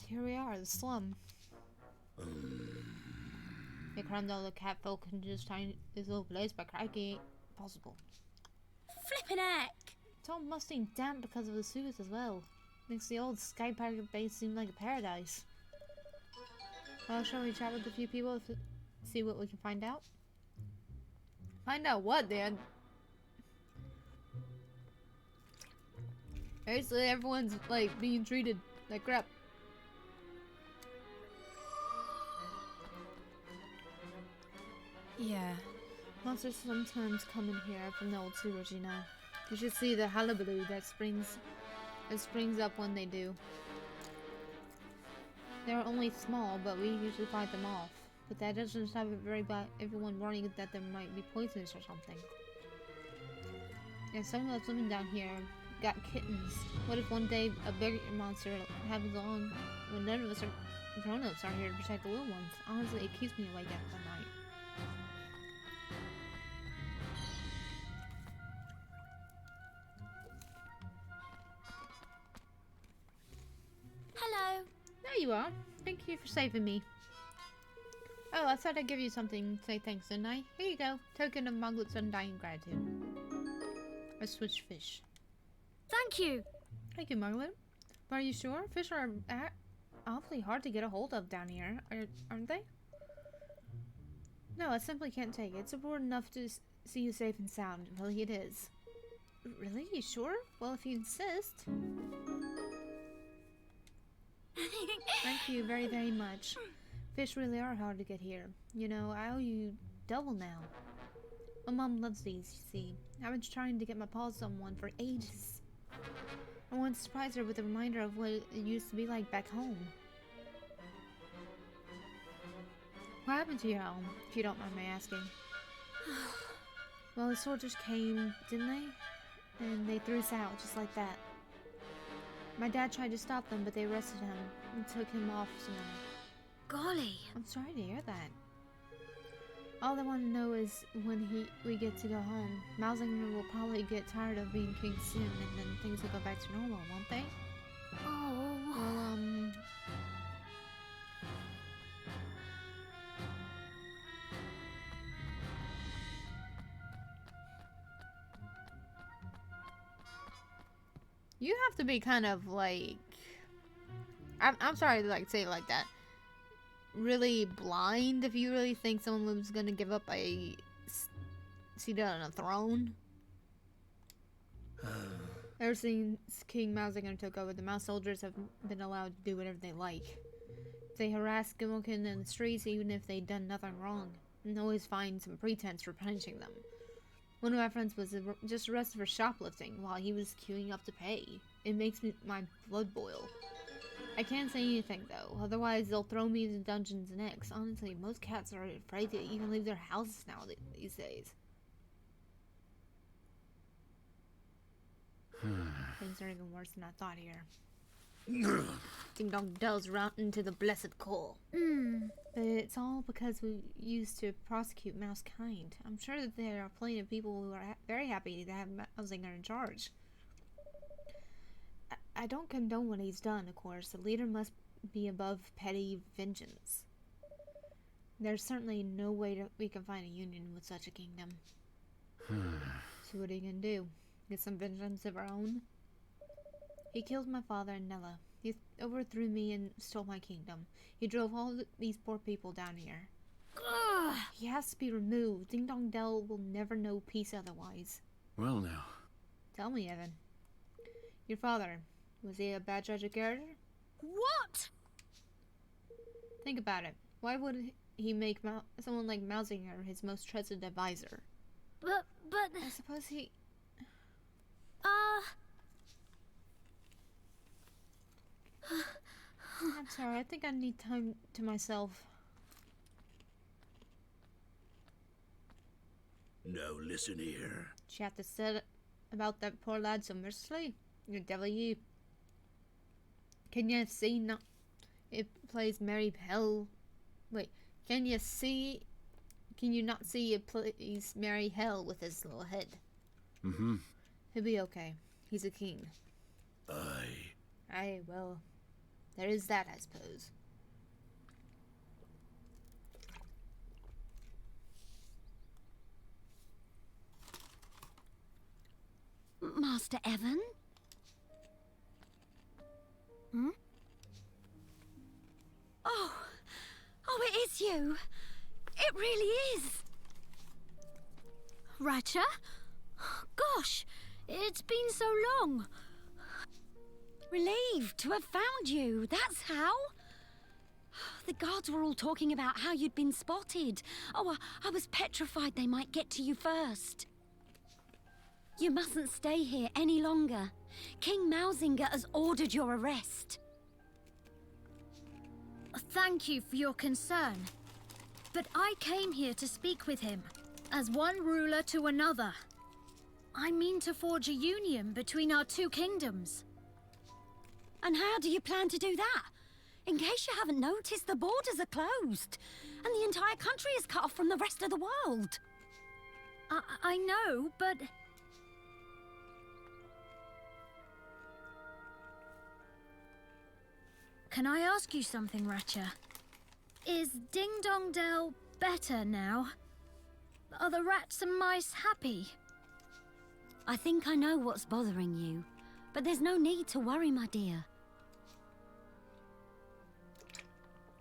Here we are, the slum. They crammed all the cat folk into this tiny this little place, but crikey ain't possible. Flippin' heck! It's all musty and damp because of the sewers as well. Makes the old Sky Pirate base seem like a paradise. Well, shall we chat with a few people to see what we can find out? Find out what, Dan? Basically, everyone's like being treated like crap. Yeah. Monsters sometimes come in here from the old sewers, you know. You should see the hullabaloo that springs up when they do. They're only small, but we usually fight them off. But that doesn't stop everyone worrying that there might be poisonous or something. And some of the women down here got kittens. What if one day a bigger monster happens along when none of us are grown-ups are here to protect the little ones? Honestly, it keeps me awake at night. Hello. There you are. Thank you for saving me. Oh, I thought I'd give you something to say thanks, didn't I? Here you go. Token of Muglet's undying gratitude. A switch fish. Thank you. Thank you, Muglet. But are you sure? Fish are awfully hard to get a hold of down here, aren't they? No, I simply can't take it. It's important enough to see you safe and sound. Really, it is. Really? You sure? Well, if you insist. Thank you very, very much. Fish really are hard to get here. You know, I owe you double now. My mom loves these, you see. I've been trying to get my paws on one for ages. I wanted to surprise her with a reminder of what it used to be like back home. What happened to your home, if you don't mind my asking? Well, the soldiers came, didn't they? And they threw us out, just like that. My dad tried to stop them, but they arrested him and took him off somewhere. Golly. I'm sorry to hear that. All I want to know is when we get to go home. Mausinger will probably get tired of being king soon, and then things will go back to normal, won't they? Oh. Well, you have to be kind of like... I'm sorry to like say it like that. Really blind if you really think someone was gonna give up a seat on a throne. Ever since King Mausinger took over, the mouse soldiers have been allowed to do whatever they like. They harass Gimmelkin in the streets even if they'd done nothing wrong, and always find some pretense for punishing them. One of my friends was just arrested for shoplifting while he was queuing up to pay. It makes my blood boil. I can't say anything though, otherwise they'll throw me into dungeons next. Honestly, most cats are afraid to even leave their houses now these days. Things are even worse than I thought here. Ding Dong Dell's rotten to the blessed core. But it's all because we used to prosecute mouse kind. I'm sure that there are plenty of people who are very happy to have Mausinger in charge. I don't condone what he's done, of course. The leader must be above petty vengeance. There's certainly no way we can find a union with such a kingdom. So what are you gonna do? Get some vengeance of our own? He killed my father and Nella. He overthrew me and stole my kingdom. He drove all these poor people down here. Ugh. He has to be removed. Ding Dong Dell will never know peace otherwise. Well now. Tell me, Evan. Your father, was he a bad judge of character? What? Think about it. Why would he make someone like Mausinger his most trusted advisor? But I suppose he... I'm sorry, I think I need time to myself. Now listen here. She have to say about that poor lad so mercilessly? You devil you. Can you see not... It plays Mary Hell... Wait, can you see... Can you not see it plays Mary Hell with his little head? Mm-hmm. He'll be okay. He's a king. Aye, well... There is that, I suppose. Master Evan? Hmm? Oh, it is you. It really is. Ratcha? Gosh, it's been so long. Relieved to have found you, that's how. The guards were all talking about how you'd been spotted. Oh, I was petrified they might get to you first. You mustn't stay here any longer. King Mausinger has ordered your arrest. Thank you for your concern. But I came here to speak with him, as one ruler to another. I mean to forge a union between our two kingdoms. And how do you plan to do that? In case you haven't noticed, the borders are closed, and the entire country is cut off from the rest of the world. I know, but... Can I ask you something, Ratcha? Is Ding Dong Dell better now? Are the rats and mice happy? I think I know what's bothering you, but there's no need to worry, my dear.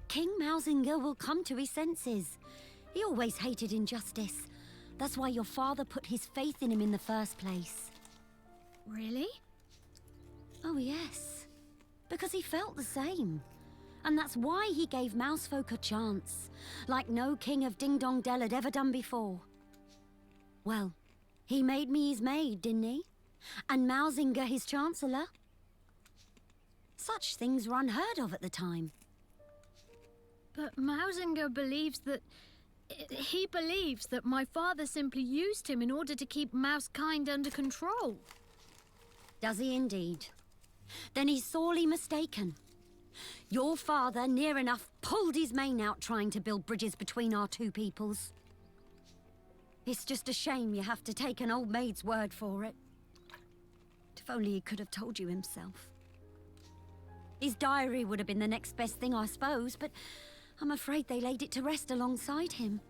King Mausinger will come to his senses. He always hated injustice. That's why your father put his faith in him in the first place. Really? Oh, yes. Because he felt the same. And that's why he gave Mousefolk a chance, like no king of Ding Dong Dell had ever done before. Well, he made me his maid, didn't he? And Mausinger his chancellor. Such things were unheard of at the time. But Mausinger believes that... He believes that my father simply used him in order to keep Mousekind under control. Does he indeed? Then he's sorely mistaken. Your father near enough pulled his mane out trying to build bridges between our two peoples. It's just a shame you have to take an old maid's word for it. If only he could have told you himself. His diary would have been the next best thing, I suppose, but I'm afraid they laid it to rest alongside him.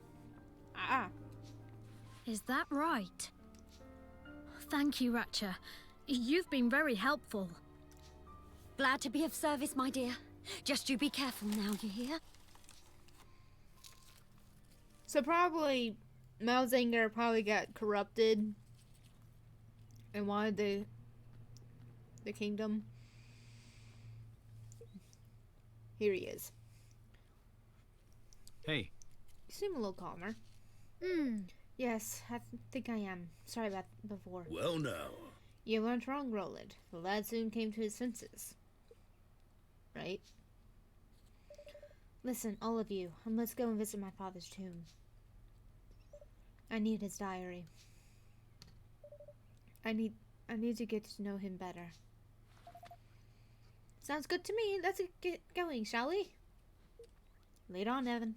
Is that right? Thank you, Ratcha. You've been very helpful. Glad to be of service, my dear. Just you be careful now, you hear? So probably Mausinger probably got corrupted and wanted the kingdom. Here he is. Hey. You seem a little calmer. Yes, I think I am. Sorry about before. Well, now. You weren't wrong, Roland. The lad soon came to his senses. Right? Listen, all of you, and let's go and visit my father's tomb. I need his diary. I need to get to know him better. Sounds good to me. Let's get going, shall we? Lead on, Evan.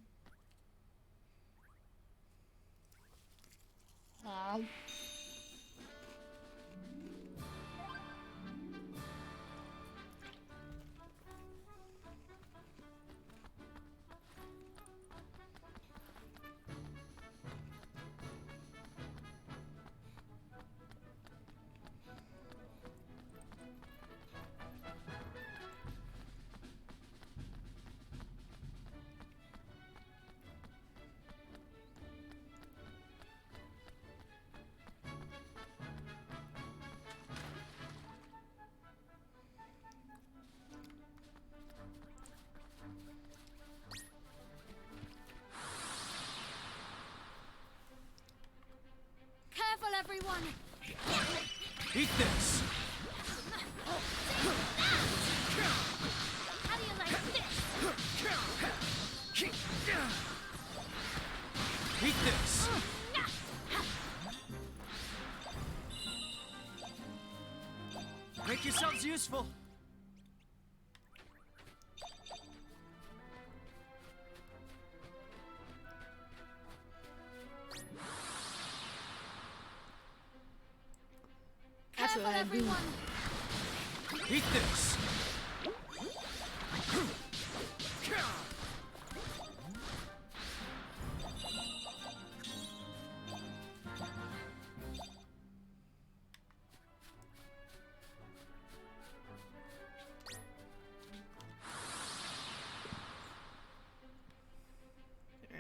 everyone! Eat this! How do you like this? Eat this! Make yourselves useful! That's what I do. Everyone! Eat this!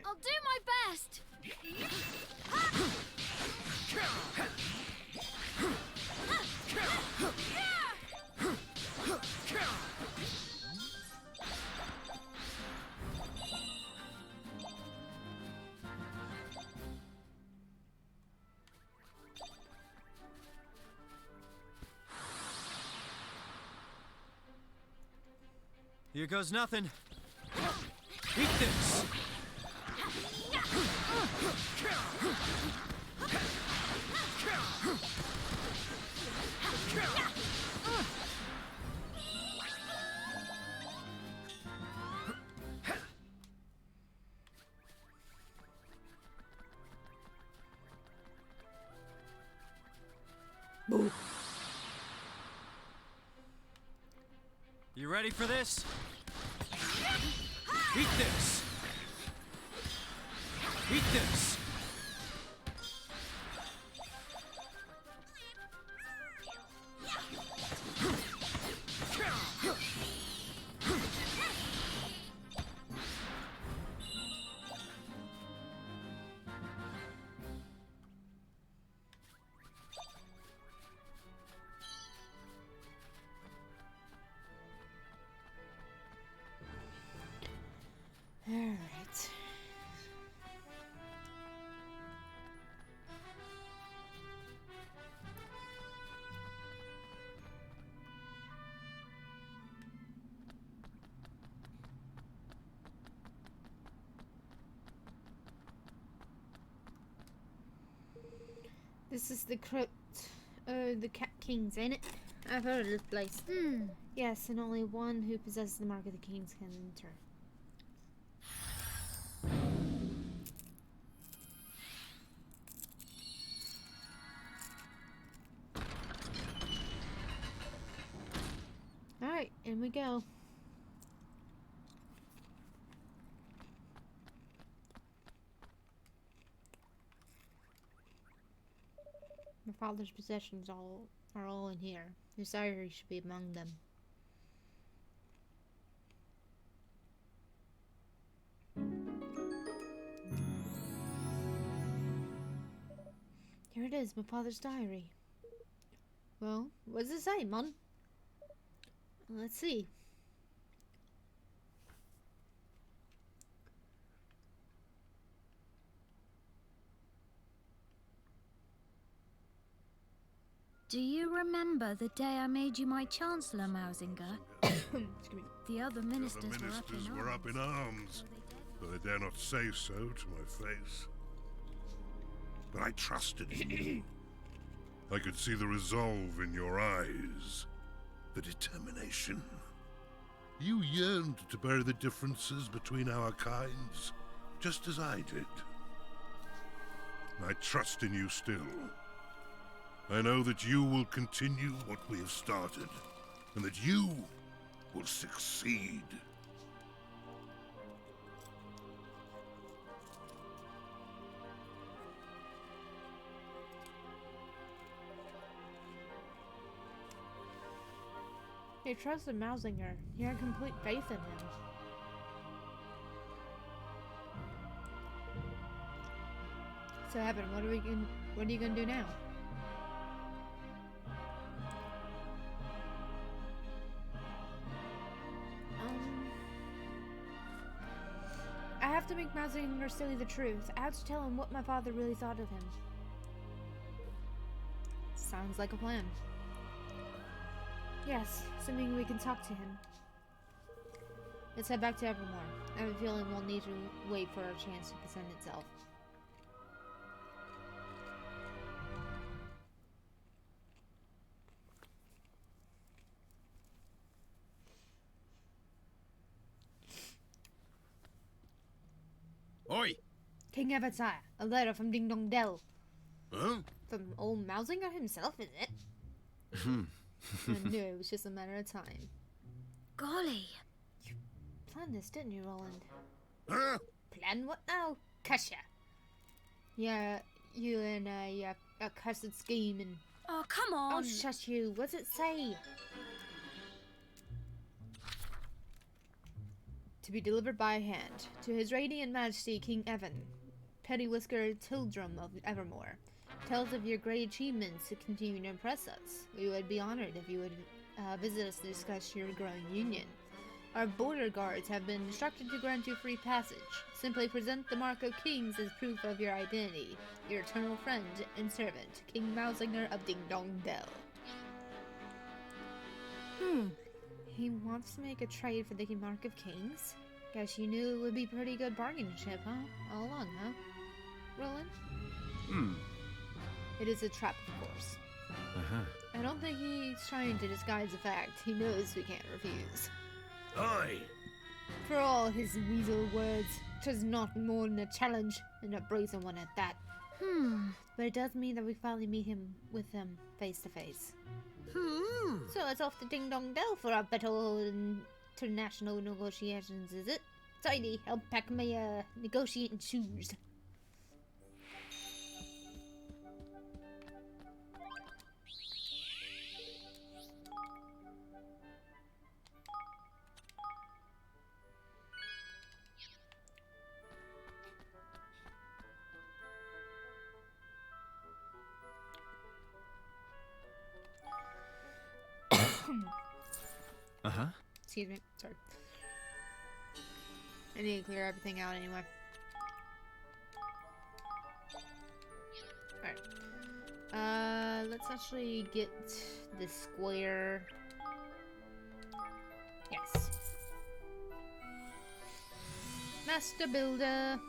I'll do my best! Here goes nothing. Eat this! Boo. You ready for this? Eat this! Eat this! Alright. This is the crypt, the Cat King's, ain't it? I've heard of this place. Yes, and only one who possesses the mark of the kings can enter. Alright, in we go. My father's possessions are all in here. His diary should be among them. Here it is, my father's diary. Well, what does it say, Mon? Let's see. Do you remember the day I made you my Chancellor, Mausinger? The other ministers, were up in arms, but they dare not say so to my face. But I trusted in you. I could see the resolve in your eyes, the determination. You yearned to bury the differences between our kinds, just as I did. I trust in you still. I know that you will continue what we have started, and that you will succeed. You trusted Mausinger. You had complete faith in him. So, Evan, what are you gonna do now? I have to make Mausinger say the truth. I have to tell him what my father really thought of him. Sounds like a plan. Yes, assuming we can talk to him. Let's head back to Evermore. I have a feeling we'll need to wait for our chance to present itself. Oi! King Avatar, a letter from Ding Dong Dell. Huh? From old Mausinger himself, is it? I knew it was just a matter of time. Golly. You planned this, didn't you, Roland? Huh? Plan what now? Kasha. Yeah, you and a cursed scheme and... Oh, come on. Oh, shut you. What's it say? To be delivered by hand. To His Radiant Majesty King Evan, Petty Whisker Tildrum of Evermore. Tells of your great achievements to continue to impress us. We would be honored if you would visit us to discuss your growing union. Our border guards have been instructed to grant you free passage. Simply present the Mark of Kings as proof of your identity. Your eternal friend and servant, King Mausinger of Ding Dong Dell. He wants to make a trade for the Mark of Kings? Guess you knew it would be pretty good bargaining chip, huh? All along, huh? Roland? It is a trap, of course. I don't think he's trying to disguise the fact. He knows we can't refuse. Oi! For all his weasel words, 'tis not more than a challenge, and a brazen one at that. But it does mean that we finally meet him with them face to face. So it's off to Ding Dong Dell for our battle in international negotiations, is it? Tidy, I'll pack my negotiating shoes. Excuse me, sorry. I need to clear everything out anyway. Alright. Let's actually get the square. Yes. Master Builder.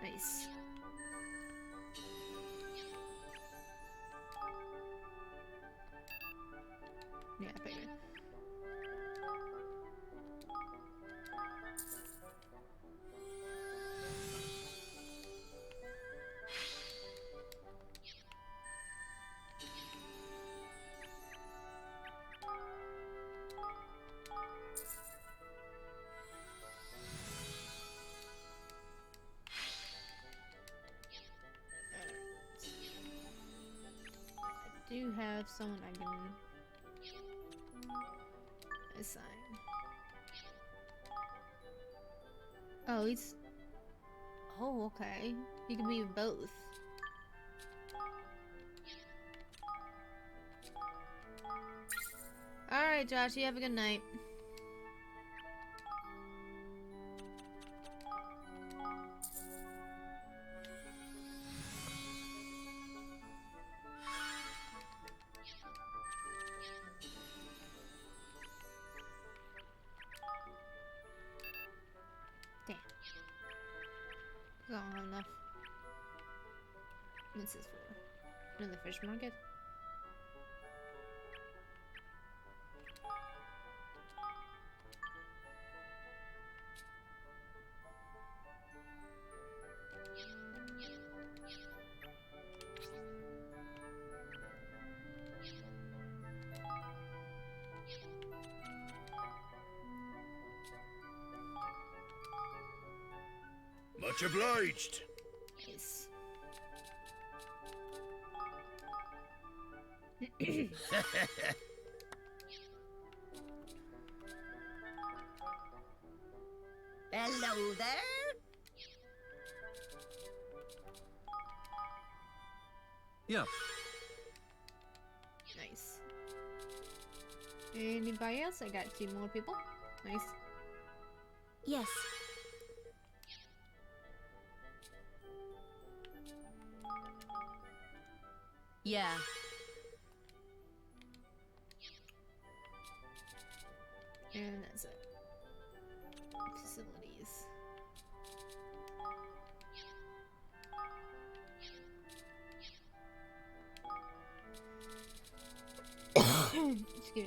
Nice. Yeah, I figured. I do have someone I can assign. Oh, he's... Oh, okay. You can be both. Alright, Josh, you have a good night. Damn. I don't have enough. What's this for? In the fish market? Much obliged. Nice. Hello there. Yep. Nice. Anybody else? I got 2 more people. Nice. Yes. Yeah. And that's it. Facilities. Excuse me.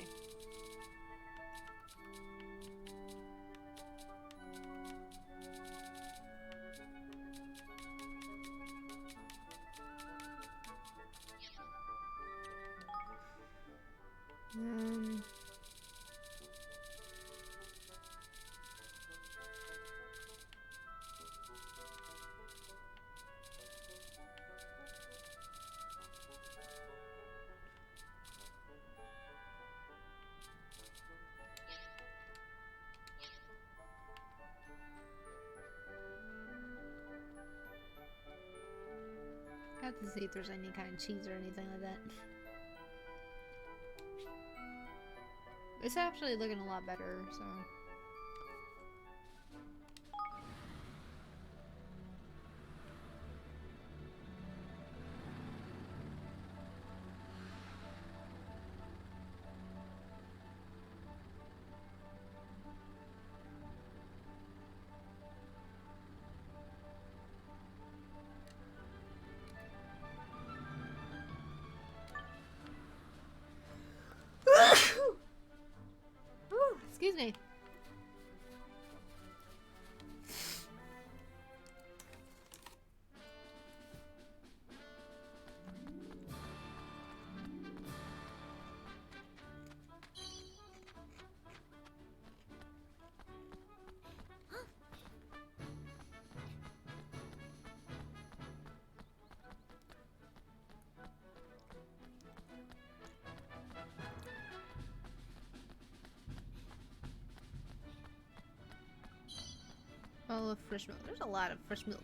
Um, I have to see if there's any kind of cheese or anything like that. It's actually looking a lot better, so. Excuse me. Oh, fresh milk. There's a lot of fresh milk.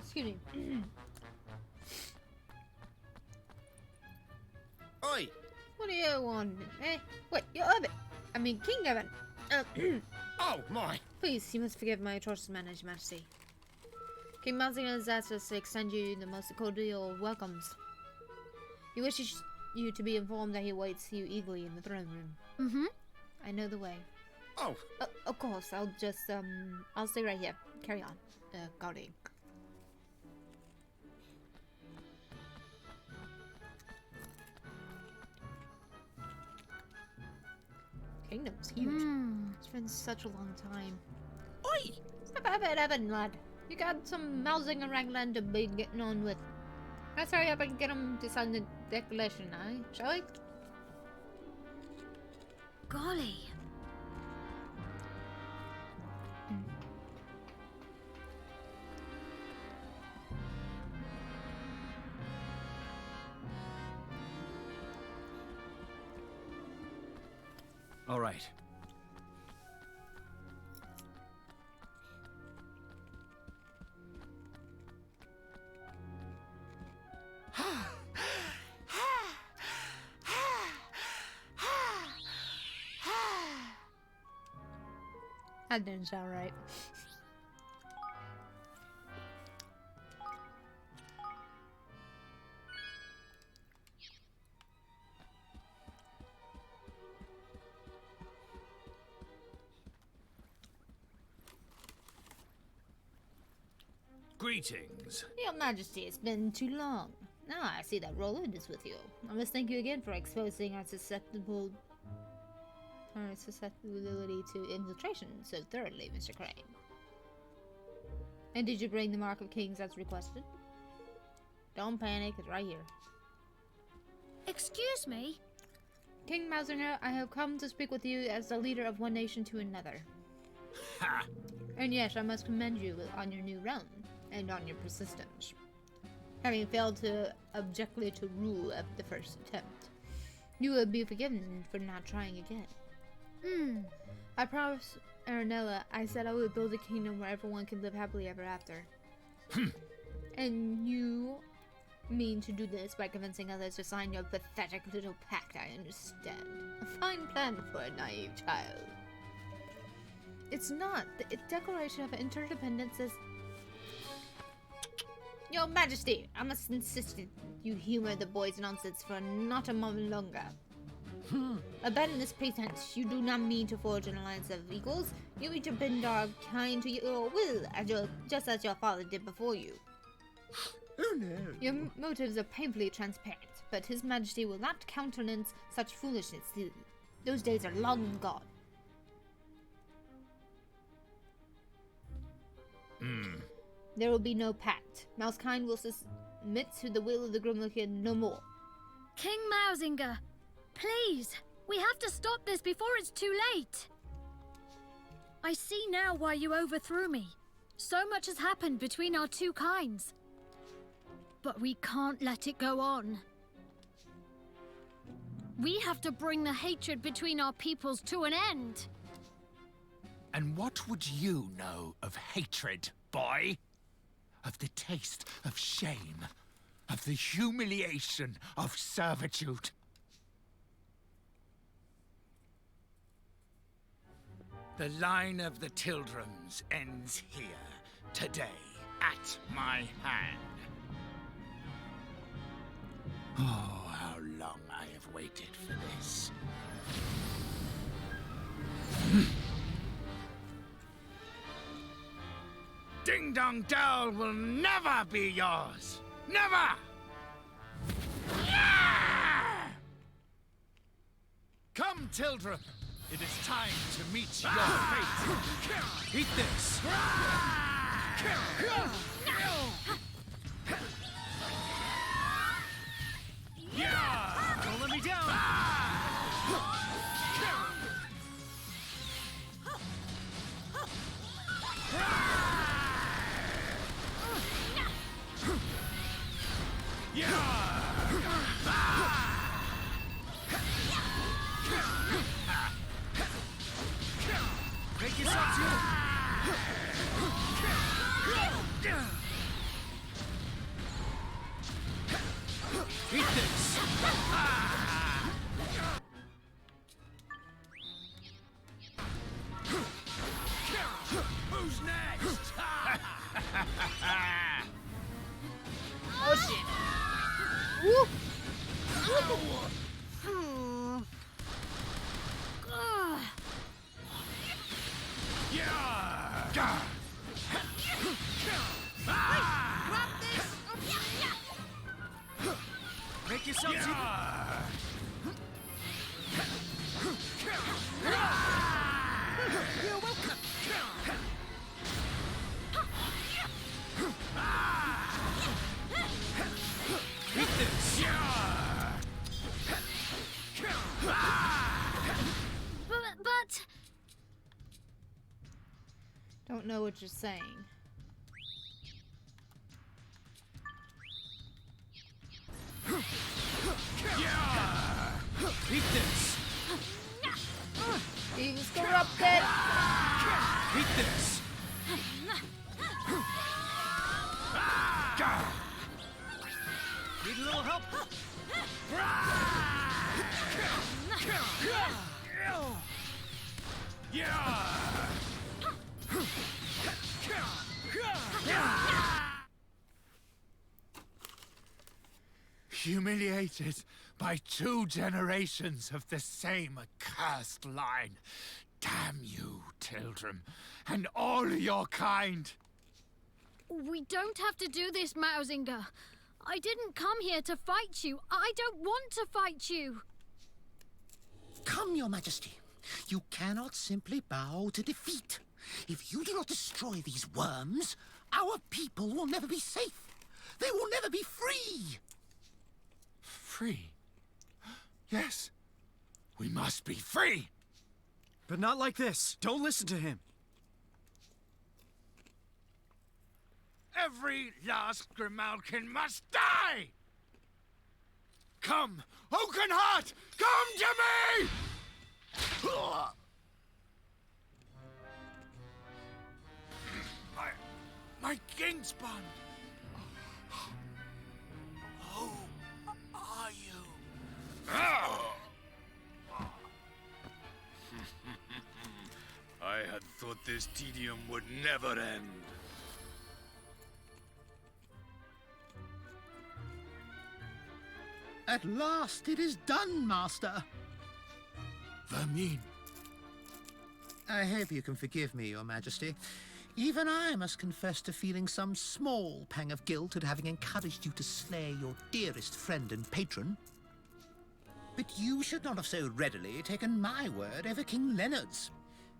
Excuse me. Oi! What do you want? Eh? Wait, you're Evan. I mean, King Evan. Oh, my! Please, you must forgive my atrocious manner, Your Majesty. King Malzinger has asked us to extend you the most cordial welcomes. He wishes you to be informed that he awaits you eagerly in the throne room. Mm-hmm. I know the way. Oh! Of course, I'll just, I'll stay right here. Carry on, guarding. Kingdom's huge. It's been such a long time. Oi! Stop Evan, lad. You got some mousing and wrangling to be getting on with. Let's hurry up and get him to sign the declaration, shall we? Golly. All right. That didn't sound right. Greetings. Your Majesty, it's been too long. Ah, I see that Roland is with you. I must thank you again for exposing our susceptibility to infiltration so thoroughly, Mr. Crane. And did you bring the Mark of Kings as requested? Don't panic, it's right here. Excuse me? King Mausinger, I have come to speak with you as the leader of one nation to another. Ha! And yes, I must commend you on your new realm, and on your persistence. having failed to objectively to rule at the first attempt. You will be forgiven for not trying again. I promised Aranella, I said I would build a kingdom where everyone can live happily ever after. And you mean to do this by convincing others to sign your pathetic little pact, I understand. A fine plan for a naive child. It's not. The Declaration of Interdependence is... Your Majesty, I must insist that you humor the boy's nonsense for not a moment longer. Abandon this pretense. You do not mean to forge an alliance of equals. You mean to bend our kind to your will, just as your father did before you. Oh no. Your motives are painfully transparent, but His Majesty will not countenance such foolishness. Those days are long gone. There will be no pact. Mousekind will submit to the will of the Grimlock no more. King Mausinger, please, we have to stop this before it's too late. I see now why you overthrew me. So much has happened between our two kinds. But we can't let it go on. We have to bring the hatred between our peoples to an end. And what would you know of hatred, boy? Of the taste of shame, of the humiliation of servitude. The line of the Tildrams ends here, today, at my hand. Oh, how long I have waited for this. Ding Dong Dell will never be yours! Never! Yeah! Come, Tildrum. It is time to meet your fate. Eat this! Don't let me down! Make yourself to eat this! Who's next? Oh shit! Whoop! Make yourself to You're welcome. eat this! But... Don't know what you're saying. Eat this! He's corrupted! Eat this! Need a little help? Humiliated by 2 generations of the same accursed line. Damn you, Tildrum, and all your kind. We don't have to do this, Mausinger. I didn't come here to fight you. I don't want to fight you. Come, Your Majesty. You cannot simply bow to defeat. If you do not destroy these worms, our people will never be safe. They will never be free. Free? Yes, we must be free. But not like this. Don't listen to him. Every last Grimalkin must die! Come, Oakenheart! Come to me! My Kingsbond! Who are you? I had thought this tedium would never end. At last it is done, Master. Vermine. I hope you can forgive me, Your Majesty. Even I must confess to feeling some small pang of guilt at having encouraged you to slay your dearest friend and patron. But you should not have so readily taken my word over King Leonard's.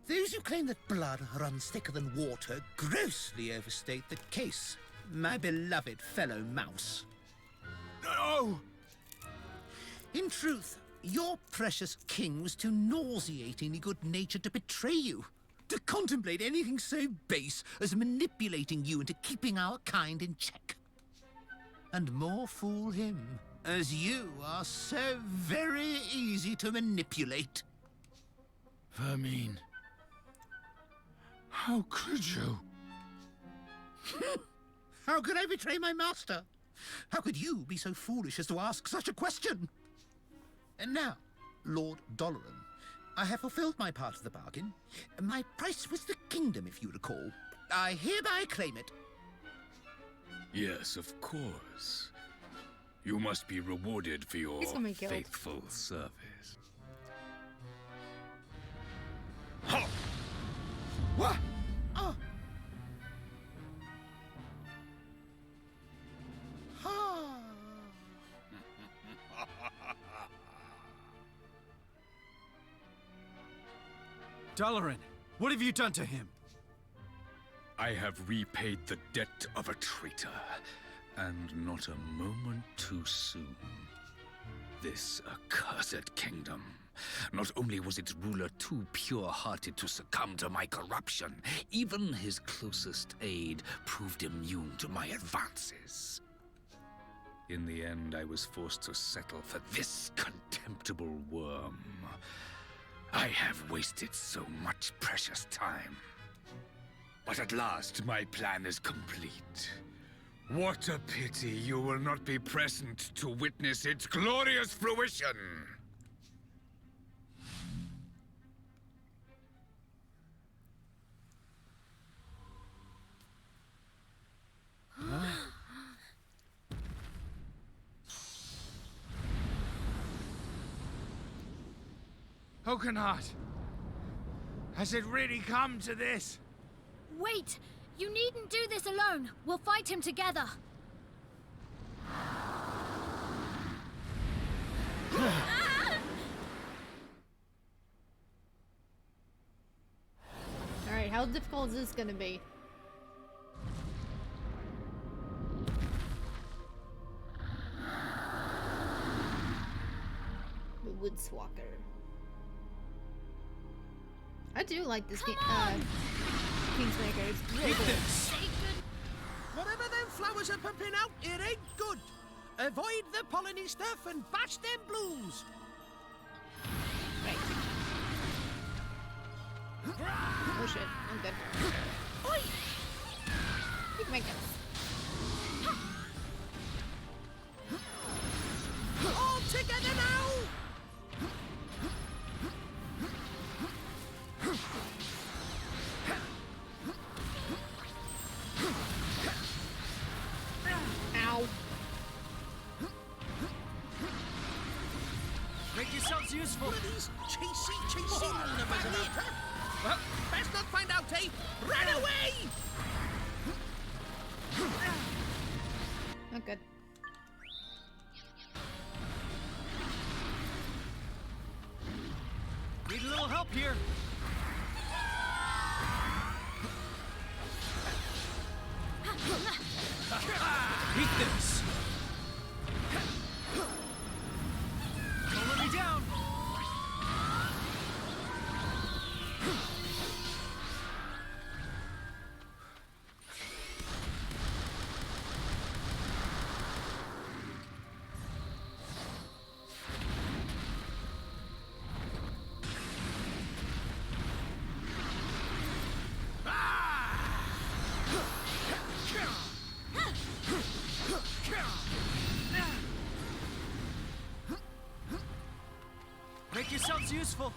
Those who claim that blood runs thicker than water grossly overstate the case, my beloved fellow mouse. No! In truth, your precious king was too nauseatingly good-natured to betray you, to contemplate anything so base as manipulating you into keeping our kind in check. And more fool him, as you are so very easy to manipulate. Vermine. How could you? How could I betray my master? How could you be so foolish as to ask such a question? And now, Lord Doloran, I have fulfilled my part of the bargain. My price was the kingdom, if you recall. I hereby claim it. Yes, of course. You must be rewarded for your He's gonna be killed. faithful service. Ha! What? Oh. Ha! Doloran, what have you done to him? I have repaid the debt of a traitor, and not a moment too soon. This accursed kingdom. Not only was its ruler too pure-hearted to succumb to my corruption, even his closest aide proved immune to my advances. In the end, I was forced to settle for this contemptible worm. I have wasted so much precious time. But at last, my plan is complete. What a pity you will not be present to witness its glorious fruition! Oakenheart! Has it really come to this? Wait! You needn't do this alone. We'll fight him together. Alright, how difficult is this gonna be? The Woodswalker. I do like this game. Kingsmaker. It's really Eat cool. this! Whatever them flowers are pumping out, it ain't good. Avoid the polleny stuff and bash them blooms. Right. Oh shit, I'm good. Oi! Kingsmaker. All together now! Ow. Make yourselves useful. What are these chasing numbers about? Well, best not find out, eh? Run away! Not good. Need a little help here. Eat this. Don't let me down. yourselves useful.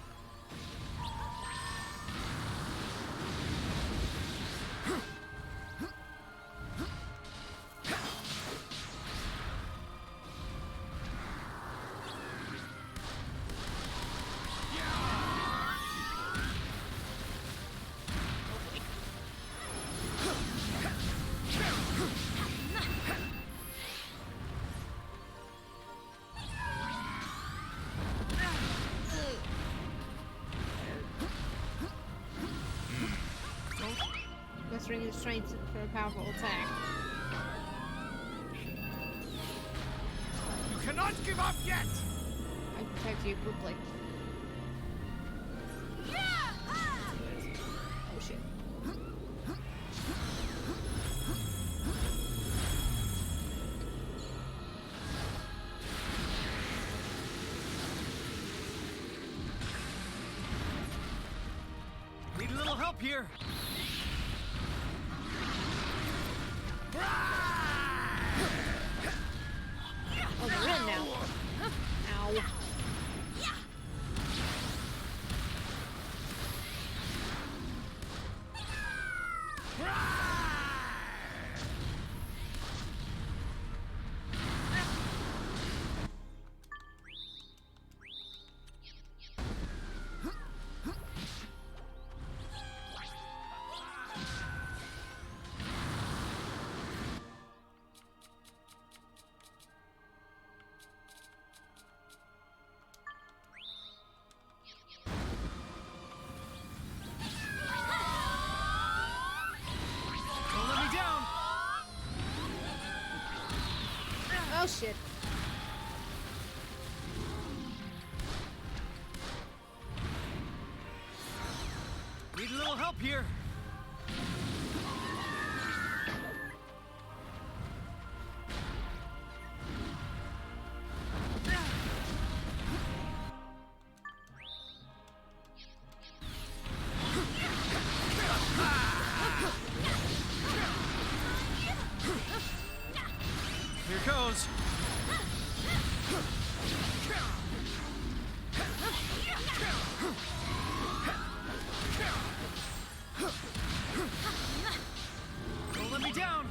Mastering his strength for a powerful attack. You cannot give up yet! I protect you quickly. Oh shit. Need a little help here. Oh, they're in now. Ow. Don't let me down. Oh shit. Need a little help here. Here goes. Don't let me down.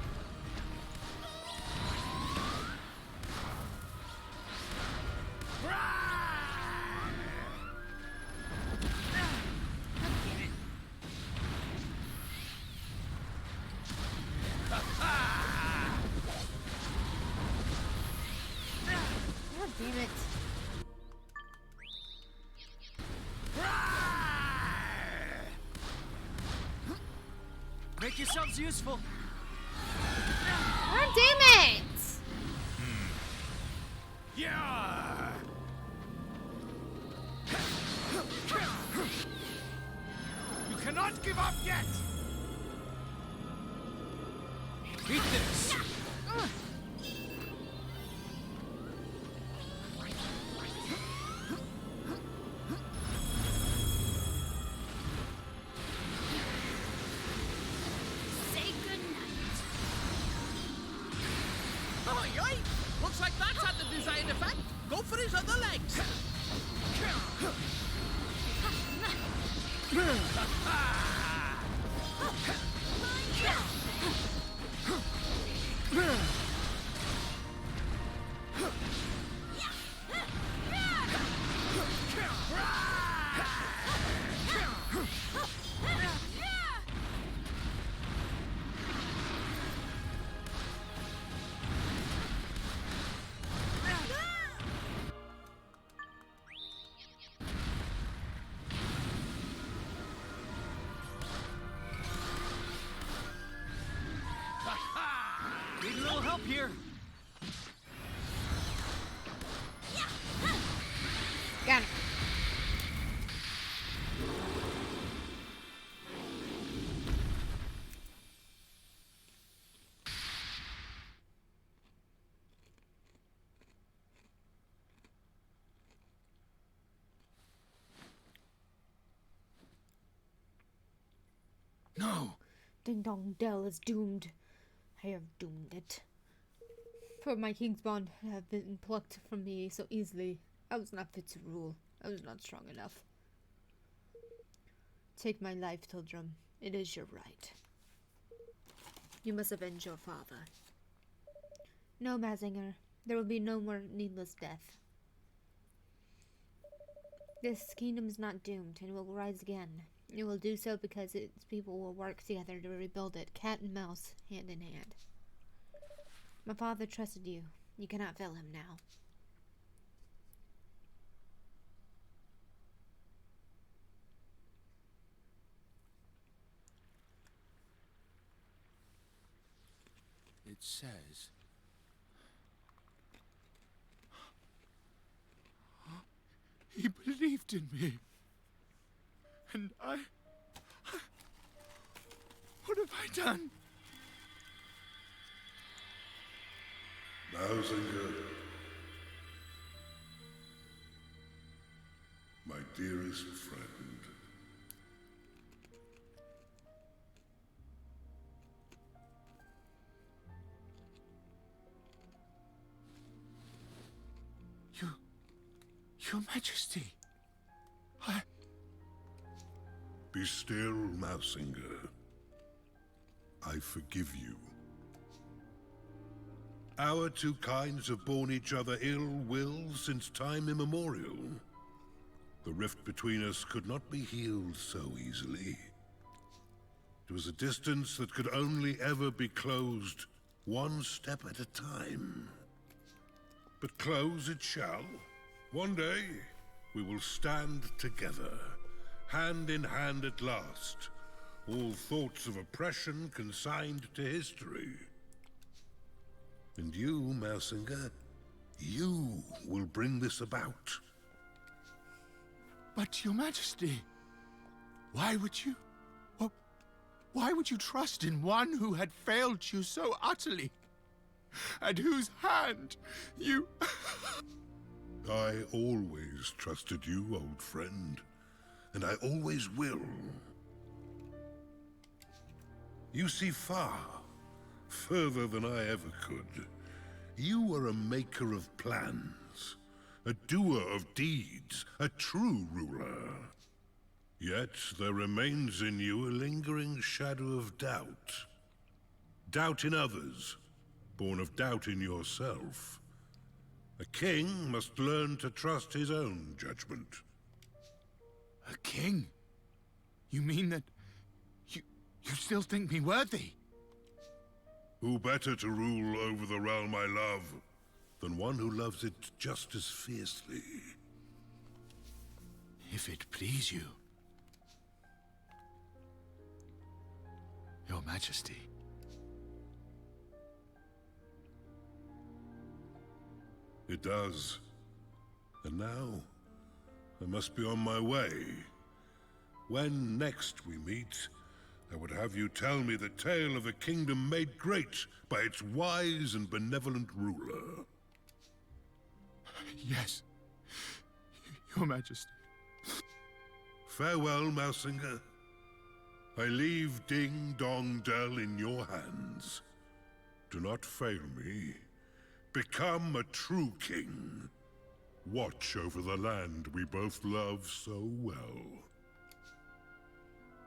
God damn it. Make yourselves useful. God damn it! Yeah! You cannot give up yet! Eat this. Say goodnight. Oi, oi! Looks like that's had the desired effect. Go for his other legs. Need a little help here. Got him. No! Ding Dong Dell is doomed. I have doomed it. For my king's bond to have been plucked from me so easily, I was not fit to rule. I was not strong enough. Take my life, Tildrum. It is your right. You must avenge your father. No, Mazinger. There will be no more needless death. This kingdom is not doomed and will rise again. It will do so because its people will work together to rebuild it, cat and mouse, hand in hand. My father trusted you. You cannot fail him now. It says... He believed in me. And I... What have I done? Mausinger, my dearest friend. Your Majesty, Be still, Mausinger. I forgive you. Our two kinds have borne each other ill will since time immemorial. The rift between us could not be healed so easily. It was a distance that could only ever be closed one step at a time. But close it shall. One day, we will stand together, hand in hand at last, all thoughts of oppression consigned to history. And you, Mausinger, you will bring this about. But Your Majesty, why would you... Why would you trust in one who had failed you so utterly? At whose hand you... I always trusted you, old friend, and I always will. You see far, further than I ever could. You are a maker of plans, a doer of deeds, a true ruler. Yet there remains in you a lingering shadow of doubt. Doubt in others, born of doubt in yourself. A king must learn to trust his own judgment. A king? You mean that... You still think me worthy? Who better to rule over the realm I love than one who loves it just as fiercely? If it please you. Your Majesty. It does. And now, I must be on my way. When next we meet, I would have you tell me the tale of a kingdom made great by its wise and benevolent ruler. Yes, Your Majesty. Farewell, Mausinger. I leave Ding Dong Dell in your hands. Do not fail me. Become a true king. Watch over the land we both love so well.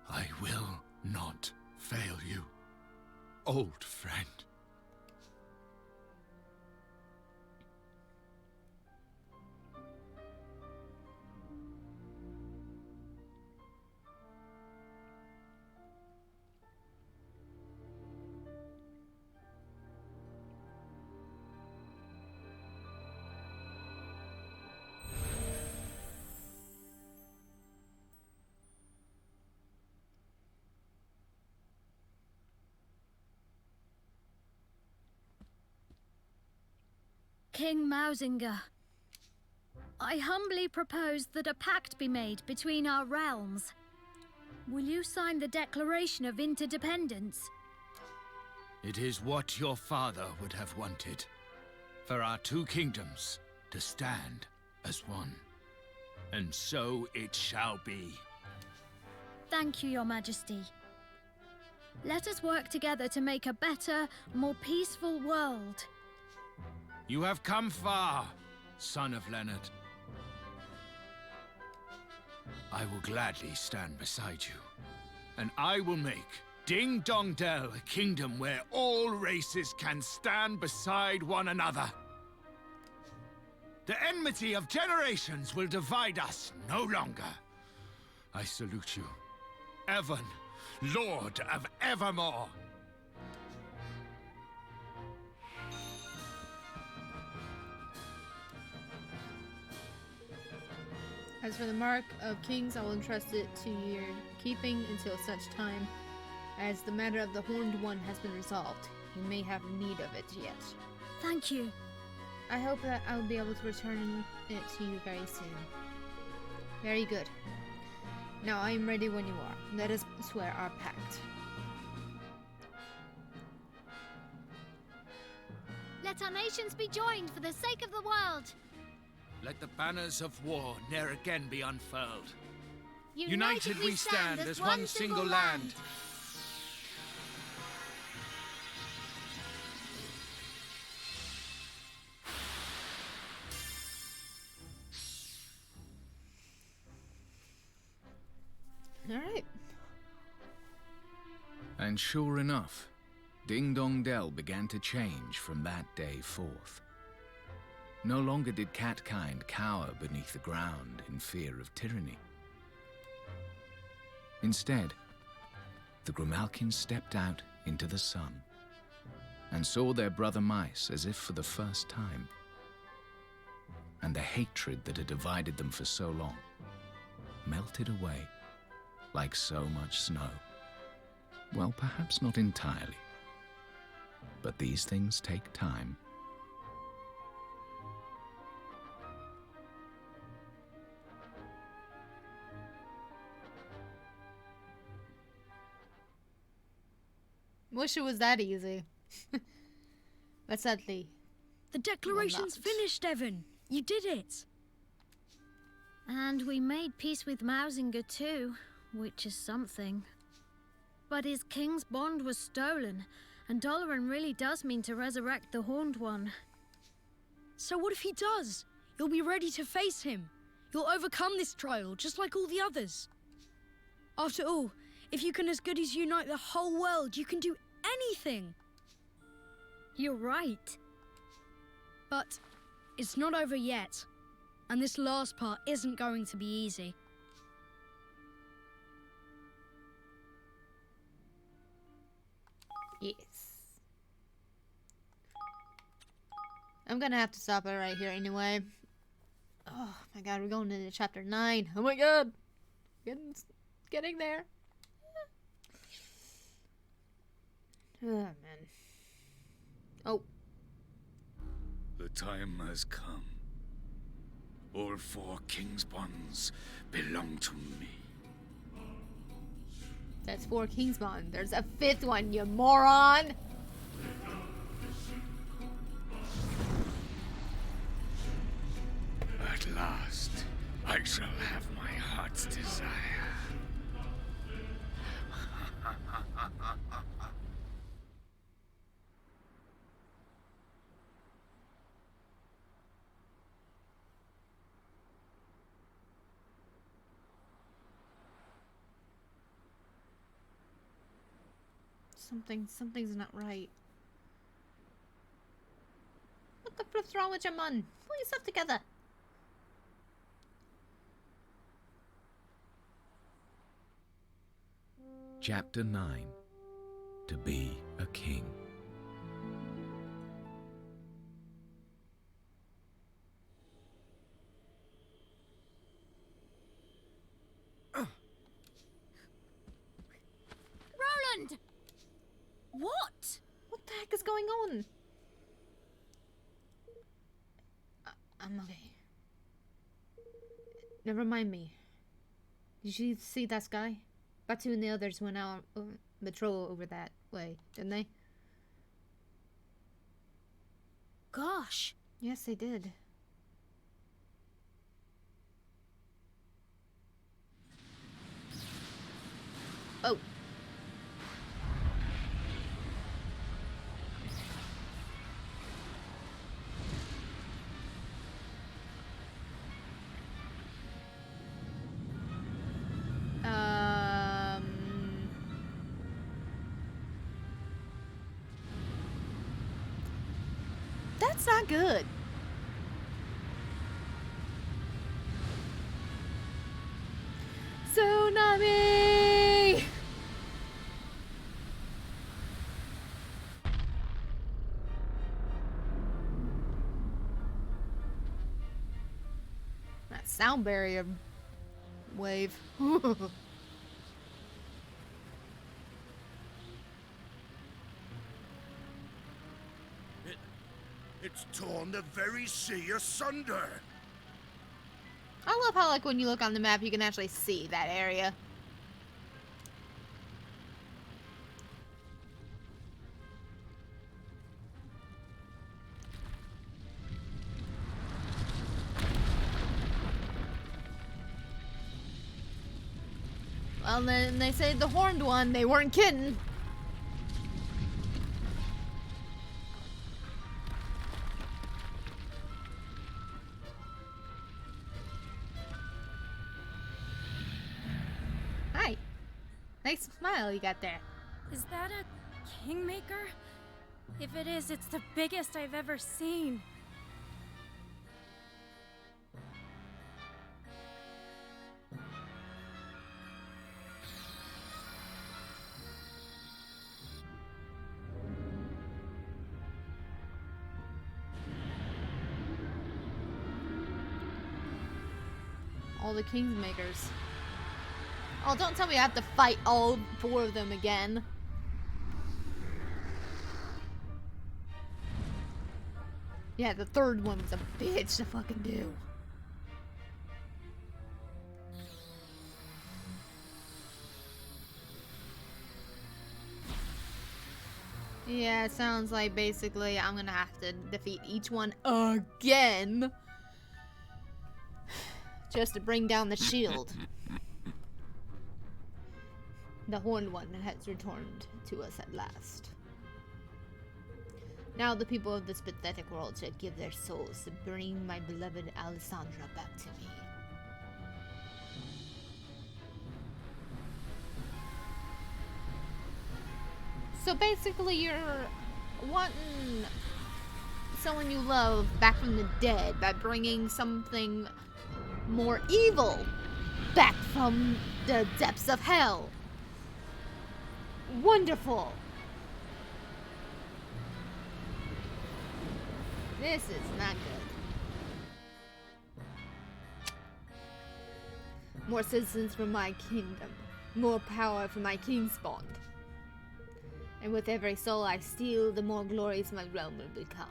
I will not fail you, old friend. King Mausinger, I humbly propose that a pact be made between our realms. Will you sign the Declaration of Interdependence? It is what your father would have wanted. For our two kingdoms to stand as one. And so it shall be. Thank you, Your Majesty. Let us work together to make a better, more peaceful world. You have come far, son of Leonard. I will gladly stand beside you. And I will make Ding Dong Dell a kingdom where all races can stand beside one another. The enmity of generations will divide us no longer. I salute you, Evan, Lord of Evermore. As for the Mark of Kings, I will entrust it to your keeping until such time as the matter of the Horned One has been resolved. You may have need of it yet. Thank you. I hope that I will be able to return it to you very soon. Very good. Now I am ready when you are. Let us swear our pact. Let our nations be joined for the sake of the world. Let the banners of war ne'er again be unfurled. United we stand as one single land. Alright. And sure enough, Ding Dong Dell began to change from that day forth. No longer did catkind cower beneath the ground in fear of tyranny. Instead, the Grimalkins stepped out into the sun and saw their brother mice as if for the first time. And the hatred that had divided them for so long melted away like so much snow. Well, perhaps not entirely, but these things take time. Wish it was that easy. But sadly, the declaration's finished, Evan. You did it. And we made peace with Mausinger too, which is something. But his king's bond was stolen, and Doloran really does mean to resurrect the Horned One. So what if he does? You'll be ready to face him. You'll overcome this trial, just like all the others. After all, if you can as good as unite the whole world, you can do anything. You're right. But it's not over yet. And this last part isn't going to be easy. yes. I'm gonna have to stop it right here anyway. Oh my god, we're going into chapter 9. Oh my god. Getting there. Oh, man. Oh. The time has come. All 4 king's bonds belong to me. That's 4 king's bond. There's a 5th one, you moron! At last, I shall have my heart's desire. Something's not right. What the flipp's wrong with your man? Pull yourself together. Chapter 9. To be a king. Roland! What? What the heck is going on? I'm okay. Never mind me. Did you see that sky? Batu and the others went out on patrol over that way, didn't they? Gosh. Yes, they did. Oh. That's not good. Tsunami! That sound barrier wave. It's torn the very sea asunder. I love how, like, when you look on the map, you can actually see that area. Well, then they say the horned one, they weren't kidding. Hi. Nice smile you got there. Is that a kingmaker? If it is, it's the biggest I've ever seen. All the Kingsmakers. Oh, don't tell me I have to fight all 4 of them again. Yeah, the 3rd one was a bitch to fucking do. Yeah, it sounds like basically I'm gonna have to defeat each one again. Just to bring down the shield. The horned one has returned to us at last. Now the people of this pathetic world should give their souls to bring my beloved Alessandra back to me. So basically you're wanting someone you love back from the dead by bringing something more evil back from the depths of hell. Wonderful. This is not good. More citizens for my kingdom. More power for my king's bond. And with every soul I steal, the more glorious my realm will become.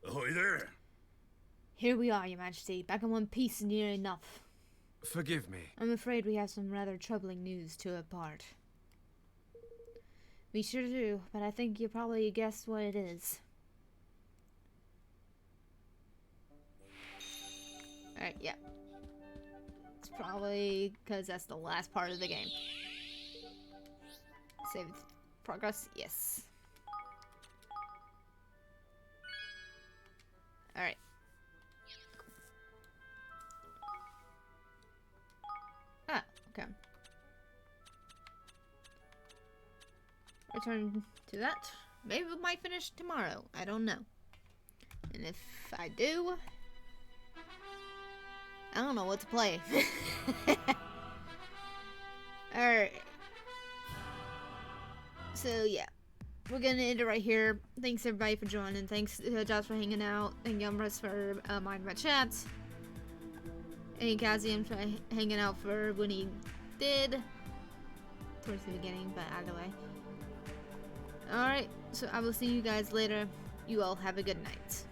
Ahoy there. Here we are, Your Majesty, back in one piece near enough. Forgive me. I'm afraid we have some rather troubling news to impart. We sure do, but I think you probably guessed what it is. Alright, yeah. It's probably because that's the last part of the game. Save progress? Yes. Alright. Ah, okay. Return to that. Maybe we might finish tomorrow. I don't know. And if I do, I don't know what to play. Alright. So, yeah. We're gonna end it right here. Thanks everybody for joining. Thanks Josh for hanging out. Thank Umbras for minding my chats. And Kazian for hanging out for when he did. Towards the beginning, but either way. Alright, so I will see you guys later. You all have a good night.